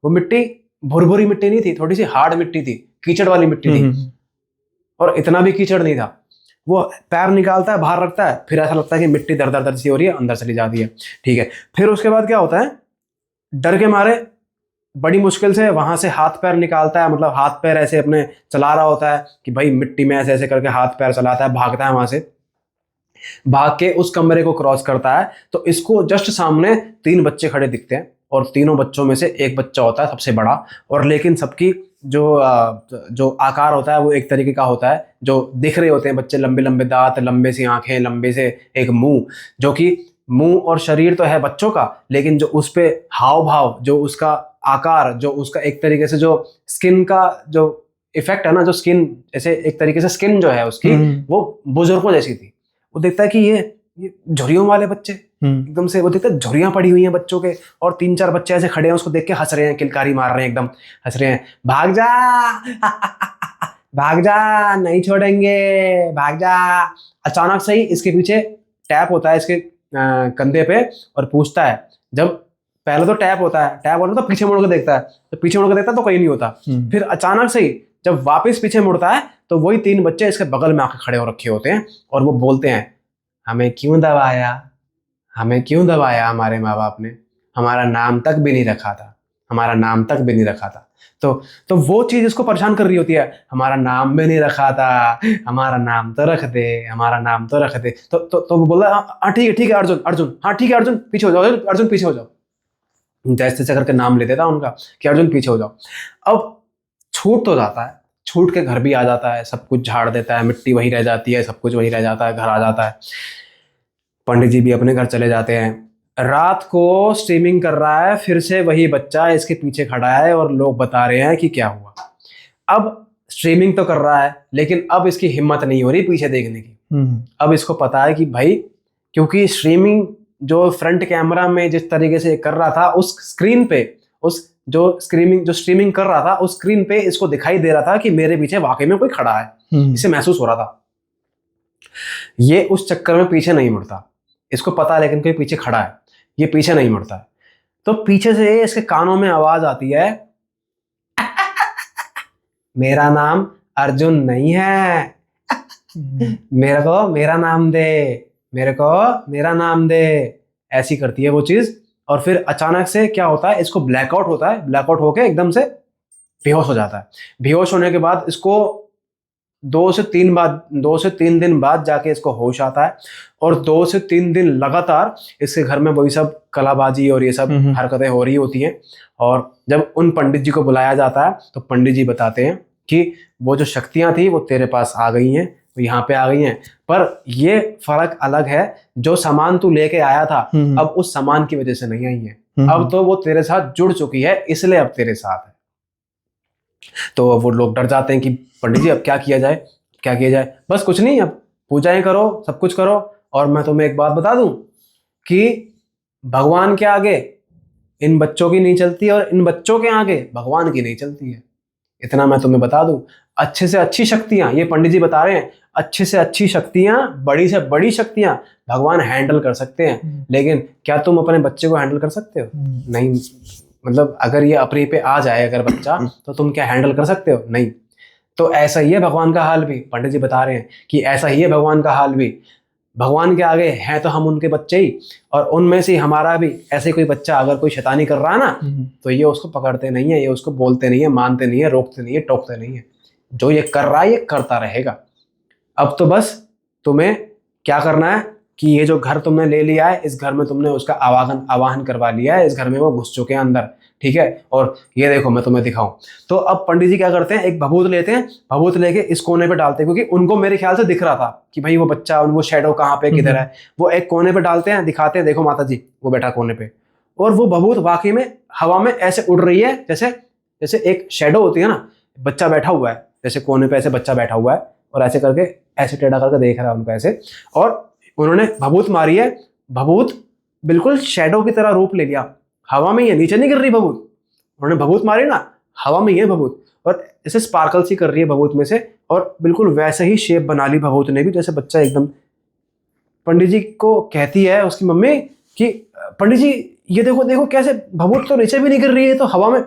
वो मिट्टी भुरभुरी मिट्टी नहीं थी, थोड़ी सी हार्ड मिट्टी थी, कीचड़ वाली मिट्टी थी, और इतना भी कीचड़ नहीं था। वो पैर निकालता है, बाहर रखता है, फिर ऐसा लगता है कि मिट्टी दर दर दर सी हो रही है, अंदर चली जाती है। ठीक है, फिर उसके बाद क्या होता है, डर के मारे बड़ी मुश्किल से वहां से हाथ पैर निकालता है, मतलब हाथ पैर ऐसे अपने चला रहा होता है कि भाई मिट्टी में ऐसे ऐसे करके हाथ पैर चलाता है, भागता है, वहां से भाग के उस कमरे को क्रॉस करता है। तो इसको जस्ट सामने 3 बच्चे खड़े दिखते हैं, और तीनों बच्चों में से एक बच्चा होता है सबसे बड़ा, और लेकिन सबकी जो आकार होता है वो एक तरीके का होता है, जो दिख रहे होते हैं बच्चे, लंबे लंबे दांत, लंबे सी आंखें, लंबे से एक मुंह, जो कि मुंह और शरीर तो है बच्चों का, लेकिन जो उस पे हाव भाव, जो उसका आकार, जो उसका एक तरीके से जो स्किन का जो इफेक्ट है ना, जो स्किन ऐसे एक तरीके से स्किन जो है उसकी वो बुजुर्गों जैसी थी। वो देखता है कि ये झुर्रियों वाले बच्चे, एकदम से वो देखता है झुर्रियां पड़ी हुई हैं बच्चों के, और 3-4 बच्चे ऐसे खड़े हैं, उसको देख के हंस रहे हैं, किलकारी मार रहे हैं, एकदम हंस रहे हैं, भाग जा भाग जा, नहीं छोड़ेंगे, भाग जा। अचानक से ही इसके पीछे टैप होता है इसके कंधे पे, और पूछता है, जब पहले तो टैप होता है, टैप होता है तो पीछे मुड़ के देखता है, तो पीछे मुड़ के देखता है तो कहीं नहीं होता, फिर अचानक से ही जब वापस पीछे मुड़ता है तो वही 3 बच्चे इसके बगल में आके खड़े हो रखे होते हैं, और वो बोलते हैं, हमें क्यों दबाया, हमें क्यों दबाया, हमारे माँ बाप ने हमारा नाम तक भी नहीं रखा था, हमारा नाम तक भी नहीं रखा था। तो वो चीज इसको परेशान कर रही होती है, हमारा नाम भी नहीं रखा था, हमारा नाम तो रख दे, हमारा नाम तो रख दे। तो वो बोला, हाँ ठीक है अर्जुन, अर्जुन, हाँ ठीक है अर्जुन, पीछे हो जाओ, अर्जुन पीछे हो जाओ, जैसे तैसे करके नाम ले देता उनका कि अर्जुन पीछे हो जाओ। अब छूट तो जाता है, छूट के घर भी आ जाता है, सब कुछ झाड़ देता है, मिट्टी वही रह जाती है, सब कुछ वही रह जाता है, घर आ जाता है, पंडित जी भी अपने घर चले जाते हैं। रात को स्ट्रीमिंग कर रहा है, फिर से वही बच्चा इसके पीछे खड़ा है, और लोग बता रहे हैं कि क्या हुआ। अब स्ट्रीमिंग तो कर रहा है, लेकिन अब इसकी हिम्मत नहीं हो रही पीछे देखने की। अब इसको पता है कि भाई, क्योंकि स्ट्रीमिंग जो फ्रंट कैमरा में जिस तरीके से कर रहा था, उस स्क्रीन पे, उस जो स्ट्रीमिंग कर रहा था उस स्क्रीन पे इसको दिखाई दे रहा था कि मेरे पीछे वाकई में कोई खड़ा है, इसे महसूस हो रहा था। ये उस चक्कर में पीछे नहीं मुड़ता, इसको पता है लेकिन कोई पीछे खड़ा है, ये पीछे नहीं मुड़ता है। तो पीछे से इसके कानों में आवाज आती है, मेरा नाम अर्जुन नहीं है, मेरे को मेरा नाम दे, मेरे को मेरा नाम दे। ऐसी करती है वो चीज, और फिर अचानक से क्या होता है, इसको ब्लैकआउट होता है, ब्लैकआउट होके एकदम से बेहोश हो जाता है। बेहोश होने के बाद इसको 2 से 3 दिन बाद जाके इसको होश आता है, और 2 से 3 दिन लगातार इसके घर में वही सब कलाबाजी और ये सब हरकतें हो रही होती हैं। और जब उन पंडित जी को बुलाया जाता है तो पंडित जी बताते हैं कि वो जो शक्तियां थी वो तेरे पास आ गई हैं, वो यहाँ पे आ गई हैं, पर ये फर्क अलग है, जो सामान तू लेके आया था अब उस सामान की वजह से नहीं आई है, अब तो वो तेरे साथ जुड़ चुकी है, इसलिए अब तेरे साथ है। तो वो लोग डर जाते हैं कि पंडित जी अब क्या किया जाए, क्या किया जाए। बस कुछ नहीं, अब पूजाएं करो, सब कुछ करो, और मैं तुम्हें एक बात बता दूं कि भगवान के आगे इन बच्चों की नहीं चलती, और इन बच्चों के आगे भगवान की नहीं चलती है, इतना मैं तुम्हें बता दूं। अच्छे से अच्छी शक्तियां, ये पंडित जी बता रहे हैं, अच्छे से अच्छी शक्तियां, बड़ी से बड़ी शक्तियां भगवान हैंडल कर सकते हैं, लेकिन क्या तुम अपने बच्चे को हैंडल कर सकते हो? नहीं, मतलब अगर ये अपने पे आ जाए अगर बच्चा, तो तुम क्या हैंडल कर सकते हो? नहीं। तो ऐसा ही है भगवान का हाल भी, पंडित जी बता रहे हैं कि ऐसा ही है भगवान का हाल भी। भगवान के आगे हैं तो हम उनके बच्चे ही, और उनमें से हमारा भी ऐसे कोई बच्चा अगर कोई शैतानी कर रहा है ना, तो ये उसको पकड़ते नहीं है, ये उसको बोलते नहीं है, मानते नहीं है, रोकते नहीं है, टोकते नहीं है। जो ये कर रहा है ये करता रहेगा। अब तो बस तुम्हें क्या करना है कि ये जो घर तुमने ले लिया है, इस घर में तुमने उसका आवाहन करवा लिया है, इस घर में वो घुस चुके हैं अंदर, ठीक है। और ये देखो मैं तुम्हें दिखाऊं। तो अब पंडित जी क्या करते हैं, एक भभूत लेते हैं, भभूत लेके इस कोने पे डालते हैं, क्योंकि उनको मेरे ख्याल से दिख रहा था कि भाई वो बच्चा, वो शेडो कहाँ पे किधर है। वो एक कोने पे डालते हैं, दिखाते हैं देखो माता जी वो बैठा कोने पे, और वो भभूत वाकई में हवा में ऐसे उड़ रही है, जैसे जैसे एक शेडो होती है ना, बच्चा बैठा हुआ है जैसे कोने पे, ऐसे बच्चा बैठा हुआ है और ऐसे करके ऐसे टेढ़ा करके देख रहा है उनको ऐसे। और उन्होंने भभूत मारी है, भभूत बिल्कुल शैडो की तरह रूप ले लिया, हवा में ही है, नीचे नहीं गिर रही भभूत। उन्होंने भभूत मारी ना, हवा में ही है भभूत, और ऐसे स्पार्कल सी कर रही है भभूत में से, और बिल्कुल वैसे ही शेप बना ली भभूत ने भी जैसे बच्चा एकदम। पंडित जी को कहती है उसकी मम्मी कि पंडित जी ये देखो देखो कैसे भभूत तो नीचे भी नहीं गिर रही है, तो हवा में।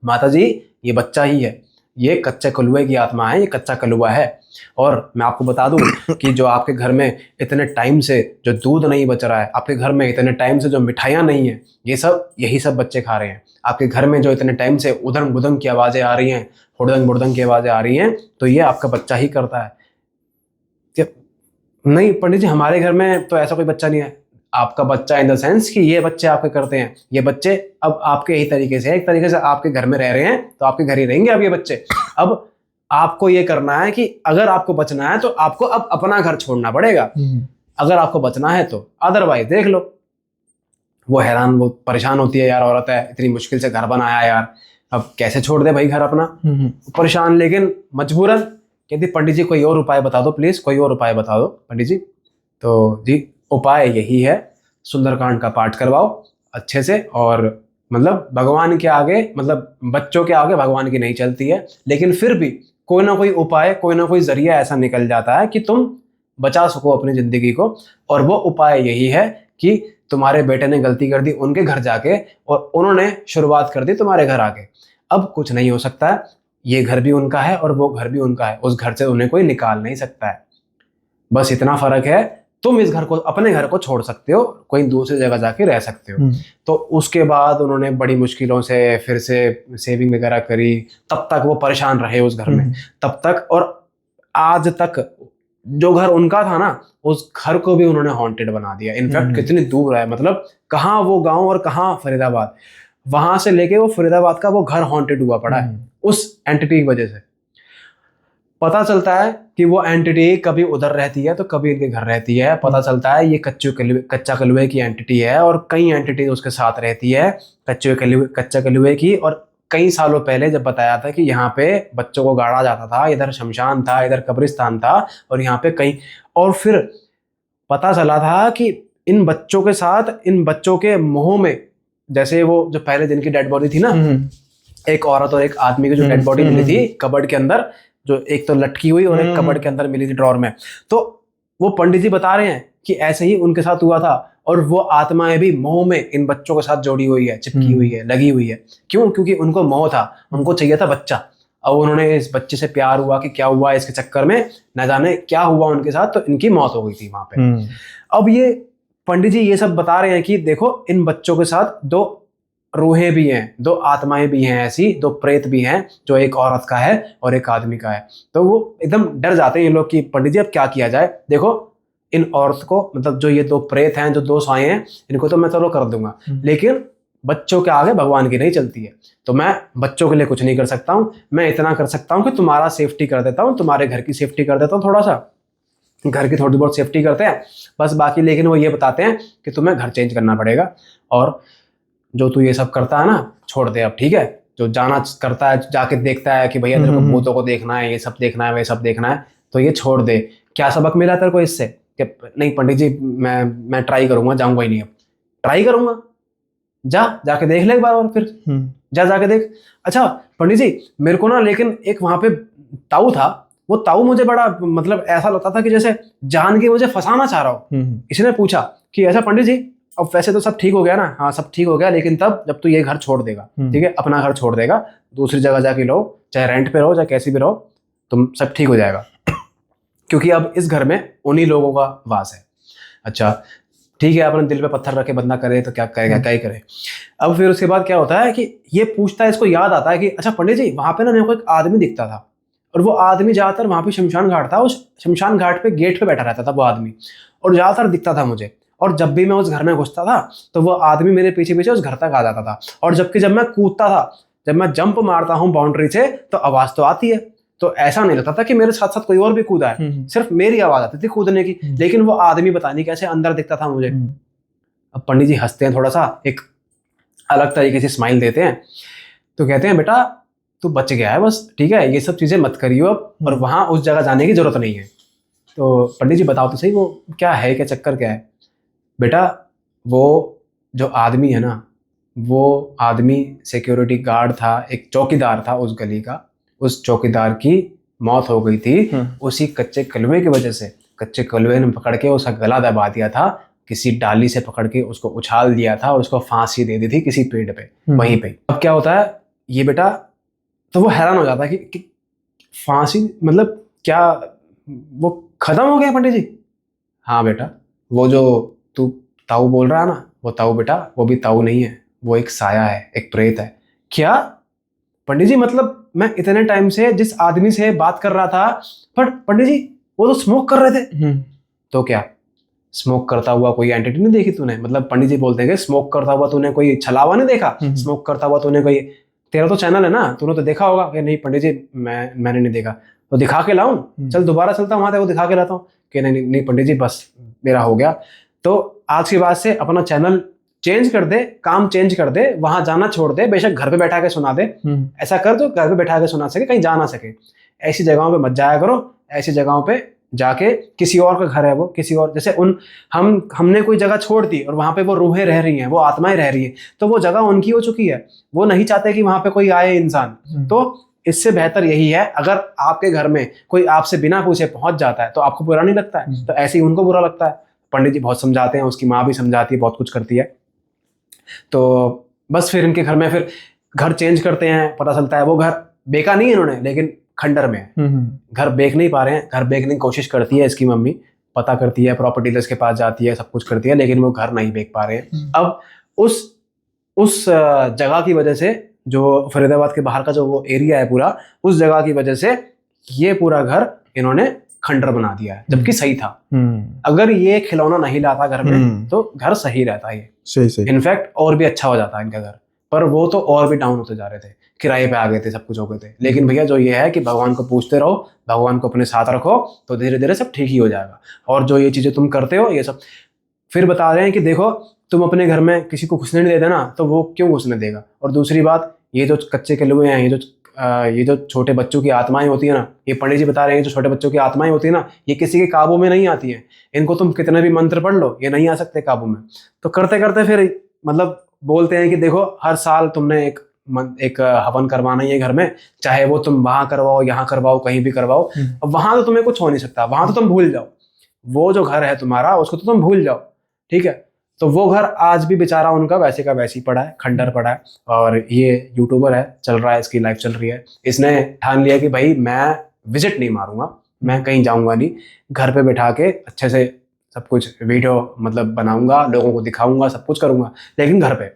माता जी ये बच्चा ही है, ये कच्चे कलुए की आत्मा है, ये कच्चा कलुआ है। और मैं आपको बता दूं कि जो आपके घर में इतने टाइम से जो दूध नहीं बच रहा है, आपके घर में इतने टाइम से जो मिठाइयाँ नहीं है, ये सब यही सब बच्चे खा रहे हैं। आपके घर में जो इतने टाइम से उधंग बुधंग की आवाज़ें आ रही हैं, हुड़दंग बुड़दंग की आवाज़ें आ रही हैं, तो ये आपका बच्चा ही करता है। नहीं पंडित जी हमारे घर में तो ऐसा कोई बच्चा नहीं है। आपका बच्चा इन द सेंस कि ये बच्चे आपके करते हैं, ये बच्चे अब आपके ही तरीके से, एक तरीके से आपके घर में रह रहे हैं, तो आपके घर ही रहेंगे अब ये बच्चे। अब आपको ये करना है कि अगर आपको बचना है तो आपको अब अपना घर छोड़ना पड़ेगा, अगर आपको बचना है तो, अदरवाइज देख लो। वो हैरान, वो परेशान होती है, यार औरत है, इतनी मुश्किल से घर बनाया यार, अब कैसे छोड़ दे भाई घर अपना, परेशान, लेकिन मजबूरन कहती पंडित जी कोई और उपाय बता दो प्लीज, कोई और उपाय बता दो पंडित जी। तो जी उपाय यही है, सुंदरकांड का पाठ करवाओ अच्छे से, और मतलब भगवान के आगे, मतलब बच्चों के आगे भगवान की नहीं चलती है, लेकिन फिर भी कोई ना कोई उपाय, कोई ना कोई जरिया ऐसा निकल जाता है कि तुम बचा सको अपनी जिंदगी को। और वो उपाय यही है कि तुम्हारे बेटे ने गलती कर दी उनके घर जाके, और उन्होंने शुरुआत कर दी तुम्हारे घर आके। अब कुछ नहीं हो सकता है, ये घर भी उनका है और वो घर भी उनका है, उस घर से उन्हें कोई निकाल नहीं सकता है। बस इतना फर्क है, तुम इस घर को, अपने घर को छोड़ सकते हो, कोई दूसरी जगह जाके रह सकते हो। तो उसके बाद उन्होंने बड़ी मुश्किलों से फिर से सेविंग वगैरह करी, तब तक वो परेशान रहे उस घर में, तब तक। और आज तक जो घर उनका था ना, उस घर को भी उन्होंने हॉन्टेड बना दिया। इनफैक्ट कितनी दूर है, मतलब कहाँ वो गांव और कहाँ फरीदाबाद, वहां से लेके वो फरीदाबाद का वो घर हॉन्टेड हुआ पड़ा है उस एंटिटी की वजह से। पता चलता है कि वो एंटिटी कभी उधर रहती है तो कभी इनके घर रहती है। पता चलता है ये कच्चा कलुए की एंटिटी है, और कई एंटिटी उसके साथ रहती है कच्चा कलुए की। और कई सालों पहले जब बताया था कि यहाँ पे बच्चों को गाड़ा जाता था, इधर शमशान था, इधर कब्रिस्तान था, और यहाँ पे कई, और फिर पता चला था कि इन बच्चों के साथ, इन बच्चों के मुंह में, जैसे वो जो पहले जिनकी डेड बॉडी थी ना, एक औरत और एक आदमी की जो डेड बॉडी मिली थी कबर्ड के अंदर, जो एक तो लटकी हुई और एक कबर्ड के अंदर मिली थी ड्रॉर में, तो वो पंडित जी बता रहे हैं कि ऐसे ही उनके साथ हुआ था। और वो आत्माएं भी मोह में इन बच्चों के साथ जोड़ी हुई है, चिपकी हुई है, लगी हुई है। क्यों? क्योंकि उनको मोह था, उनको चाहिए था बच्चा। अब उन्होंने इस बच्चे से प्यार हुआ कि क्या हुआ इसके चक्कर में, न जाने क्या हुआ उनके साथ, तो इनकी मौत हो गई थी वहां पे। अब ये पंडित जी ये सब बता रहे हैं कि देखो इन बच्चों के साथ दो रूहें भी हैं, दो आत्माएं भी हैं, ऐसी दो प्रेत भी हैं, जो एक औरत का है और एक आदमी का है। तो वो एकदम डर जाते हैं ये लोग कि पंडित जी अब क्या किया जाए। देखो इन औरत को, मतलब जो ये दो प्रेत हैं, जो दो साएं हैं, इनको तो मैं चलो कर दूंगा, लेकिन बच्चों के आगे भगवान की नहीं चलती है, तो मैं बच्चों के लिए कुछ नहीं कर सकता हूँ। मैं इतना कर सकता हूँ कि तुम्हारा सेफ्टी कर देता हूँ, तुम्हारे घर की सेफ्टी कर देता हूँ, थोड़ा सा घर की थोड़ी बहुत सेफ्टी करते हैं बस, बाकी लेकिन वो ये बताते हैं कि तुम्हें घर चेंज करना पड़ेगा, और जो तू ये सब करता है ना छोड़ दे अब, ठीक है। जो जाना करता है, जाके देखता है कि भैया तेरे को भूतों को देखना है, ये सब देखना है, वे सब देखना है, तो ये छोड़ दे। क्या सबक मिला तेरे को इससे? कि नहीं पंडित जी मैं ट्राई करूंगा, जाऊंगा ही नहीं, अब ट्राई करूंगा। जाके देख ले एक बार, और फिर जाके देख। अच्छा पंडित जी मेरे को ना, लेकिन एक वहां पे ताऊ था, वो ताऊ मुझे बड़ा, मतलब ऐसा लगता था कि जैसे जान के मुझे फंसाना चाह रहा हो। इसने पूछा कि ऐसा पंडित जी अब वैसे तो सब ठीक हो गया ना, हाँ सब ठीक हो गया, लेकिन तब जब तू ये घर छोड़ देगा, ठीक है, अपना घर छोड़ देगा, दूसरी जगह जाके रहो, चाहे रेंट पे रहो चाहे कैसी भी रहो, तुम सब ठीक हो जाएगा, क्योंकि अब इस घर में उन्हीं लोगों का वास है। अच्छा ठीक है, अपने दिल पे पत्थर रखे बंदा करे तो क्या करेगा, क्या ही करे। अब फिर उसके बाद क्या होता है कि ये पूछता है, इसको याद आता है कि अच्छा पंडित जी वहां पे ना मेरे को एक आदमी दिखता था, और वो आदमी ज्यादातर वहां पे शमशान घाट था, उस शमशान घाट पे गेट पे बैठा रहता था वो आदमी, और ज्यादातर दिखता था मुझे, और जब भी मैं उस घर में घुसता था तो वो आदमी मेरे पीछे पीछे उस घर तक आ जाता था, और जब मैं कूदता था, जब मैं जंप मारता हूँ बाउंड्री से तो आवाज तो आती है, तो ऐसा नहीं लगता था कि मेरे साथ साथ कोई और भी कूदा है, सिर्फ मेरी आवाज आती थी कूदने की, लेकिन वो आदमी पता नहीं कैसे अंदर दिखता था मुझे। अब पंडित जी हंसते हैं, थोड़ा सा एक अलग तरीके से स्माइल देते हैं, तो कहते हैं बेटा तू बच गया है बस, ठीक है, ये सब चीजें मत करियो अब, और वहां उस जगह जाने की जरूरत नहीं है। तो पंडित जी बताओ तो सही वो क्या है, क्या चक्कर क्या है। बेटा वो जो आदमी है ना, वो आदमी सिक्योरिटी गार्ड था, एक चौकीदार था उस गली का, उस चौकीदार की मौत हो गई थी उसी कच्चे कलवे की वजह से। कच्चे कलवे ने पकड़ के उसका गला दबा दिया था, किसी डाली से पकड़ के उसको उछाल दिया था और उसको फांसी दे दी थी किसी पेड़ पे, वहीं पे। अब क्या होता है ये बेटा, तो वो हैरान हो जाता है कि फांसी मतलब क्या, वो खत्म हो गया पंडित जी। हाँ बेटा, वो जो तू ताऊ बोल रहा है ना, वो ताऊ बेटा वो भी ताऊ नहीं है, वो एक साया है, एक प्रेत है। क्या पंडित जी, मतलब मैं इतने टाइम से जिस आदमी से बात कर रहा था, पर पंडित जी वो तो स्मोक कर रहे थे। तो क्या स्मोक करता हुआ कोई एंटिटी नहीं देखी तूने? मतलब पंडित जी बोलते हैं कि स्मोक करता हुआ तूने कोई छलावा नहीं देखा, स्मोक करता हुआ तूने कोई, तेरा तो चैनल है ना, तूने तो देखा होगा। कि नहीं पंडित जी मैंने नहीं देखा। तो दिखा के लाऊं? चल दोबारा चलता हूँ वहां तक, वो दिखा के लाता हूँ। कि नहीं पंडित जी बस मेरा हो गया। तो आज के बाद से अपना चैनल चेंज कर दे, काम चेंज कर दे, वहां जाना छोड़ दे, बेशक घर पे बैठा के सुना दे, ऐसा कर दो घर पे बैठा के सुना सके, कहीं जा ना सके। ऐसी जगहों पे मत जाया करो, ऐसी जगहों पे जाके किसी और का घर है वो, किसी और जैसे हमने कोई जगह छोड़ दी और वहां पे वो रूहें रह रही हैं, वो आत्माएं रह रही हैं, तो वो जगह उनकी हो चुकी है, वो नहीं चाहते कि वहां पे कोई आए इंसान। तो इससे बेहतर यही है, अगर आपके घर में कोई आपसे बिना पूछे पहुंच जाता है तो आपको बुरा नहीं लगता है, तो ऐसे ही उनको बुरा लगता है। पंडित जी बहुत समझाते हैं, उसकी माँ भी समझाती है, बहुत कुछ करती है। तो बस फिर इनके घर में फिर घर चेंज करते हैं, पता चलता है वो घर बेचा नहीं है इन्होंने, लेकिन खंडर में है। घर बेच नहीं पा रहे हैं, घर बेचने की कोशिश करती है इसकी मम्मी, पता करती है, प्रॉपर्टी डीलर्स के पास जाती है, सब कुछ करती है, लेकिन वो घर नहीं बेच पा रहे हैं। अब उस जगह की वजह से, जो फरीदाबाद के बाहर का जो वो एरिया है पूरा, उस जगह की वजह से ये पूरा घर इन्होंने खंडर बना दिया है, जबकि सही था। अगर ये खिलौना नहीं लाता घर में तो घर सही रहता है, सही इनफैक्ट और भी अच्छा हो जाता है इनका घर। पर वो तो और भी डाउन होते जा रहे थे, किराए पे आ गए थे, सब कुछ हो गए थे। लेकिन भैया जो ये है कि भगवान को पूछते रहो, भगवान को अपने साथ रखो, तो धीरे धीरे सब ठीक ही हो जाएगा। और जो ये चीजें तुम करते हो ये सब, फिर बता रहे हैं कि देखो तुम अपने घर में किसी को घुसने नहीं देते ना, तो वो क्यों घुसने देगा। और दूसरी बात, ये जो कच्चे कलुए हैं, ये जो छोटे बच्चों की आत्माएं होती है ना, ये पंडित जी बता रहे हैं, जो छोटे बच्चों की आत्माएं होती है ना, ये किसी के काबू में नहीं आती है। इनको तुम कितने भी मंत्र पढ़ लो, ये नहीं आ सकते काबू में। तो करते करते फिर मतलब बोलते हैं कि देखो हर साल तुमने एक हवन करवाना ही है घर में, चाहे वो तुम वहां करवाओ, यहाँ करवाओ, कहीं भी करवाओ। अब वहां तो तुम्हें कुछ हो नहीं सकता, वहां तो तुम भूल जाओ, वो जो घर है तुम्हारा उसको तो तुम भूल जाओ, ठीक है। तो वो घर आज भी बेचारा उनका वैसे का वैसे ही पड़ा है, खंडर पड़ा है। और ये यूट्यूबर है, चल रहा है, इसकी लाइफ चल रही है। इसने ठान लिया कि भाई मैं विजिट नहीं मारूंगा, मैं कहीं जाऊंगा नहीं, घर पे बैठा के अच्छे से सब कुछ वीडियो मतलब बनाऊंगा, लोगों को दिखाऊंगा, सब कुछ करूंगा, लेकिन घर पे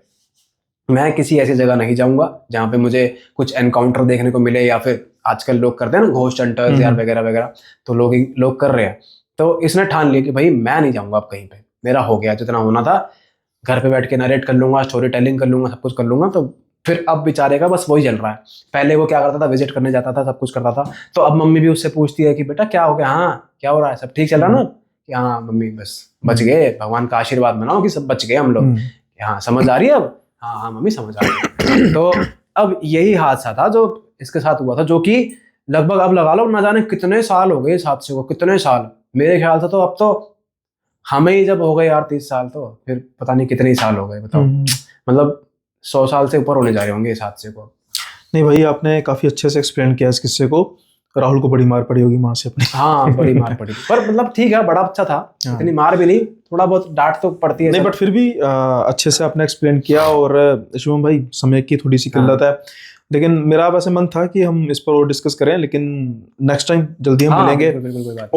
मैं किसी ऐसी जगह नहीं जाऊंगा जहाँ पे मुझे कुछ एनकाउंटर देखने को मिले, या फिर आजकल लोग करते हैं ना घोस्ट हंटर्स यार वगैरह वगैरह, तो लोग कर रहे हैं। तो इसने ठान लिया कि भाई मैं नहीं जाऊंगा अब कहीं पे, मेरा हो गया, जितना होना था घर पे बैठ के नरेट कर लूंगा, स्टोरी टेलिंग कर लूंगा, सब कुछ कर लूंगा। तो फिर अब बेचारे का बस वही चल रहा है। पहले वो क्या करता था, विजिट करने जाता था, सब कुछ करता था। तो अब मम्मी भी उससे पूछती है कि बेटा क्या हो गया, हाँ क्या हो रहा है, सब ठीक चल रहा ना? कि हाँ मम्मी बस बच गए, भगवान का आशीर्वाद बनाओ कि सब बच गए हम लोग। हाँ समझ आ रही है अब? हाँ मम्मी समझ आ रही है। तो अब यही हादसा था जो इसके साथ हुआ था, जो कि लगभग अब लगा लो ना जाने कितने साल हो गए इस हादसे को, कितने साल। मेरे ख्याल से तो अब तो हमें ही जब हो गए यार 30 साल, तो फिर पता नहीं कितने ही साल हो गए, बताओ। मतलब 100 साल से ऊपर होने जा रहे होंगे इस हादसे को। नहीं भाई, आपने काफ़ी अच्छे से एक्सप्लेन किया इस किस्से को। राहुल को बड़ी मार पड़ी होगी माँ से अपनी। हाँ बड़ी मार पड़ी थी, पर मतलब ठीक है, बड़ा अच्छा था, हाँ। इतनी मार भी नहीं, थोड़ा बहुत डांट तो पड़ती है नहीं सब। बट फिर भी अच्छे से आपने एक्सप्लेन किया। और शुभम भाई समय की थोड़ी सी किल्लत है, लेकिन मेरा वैसे मन था कि हम इस पर और डिस्कस करें, लेकिन नेक्स्ट टाइम जल्दी हम हाँ मिलेंगे। बिल्कुल बिल्कुल, कोई बात नहीं।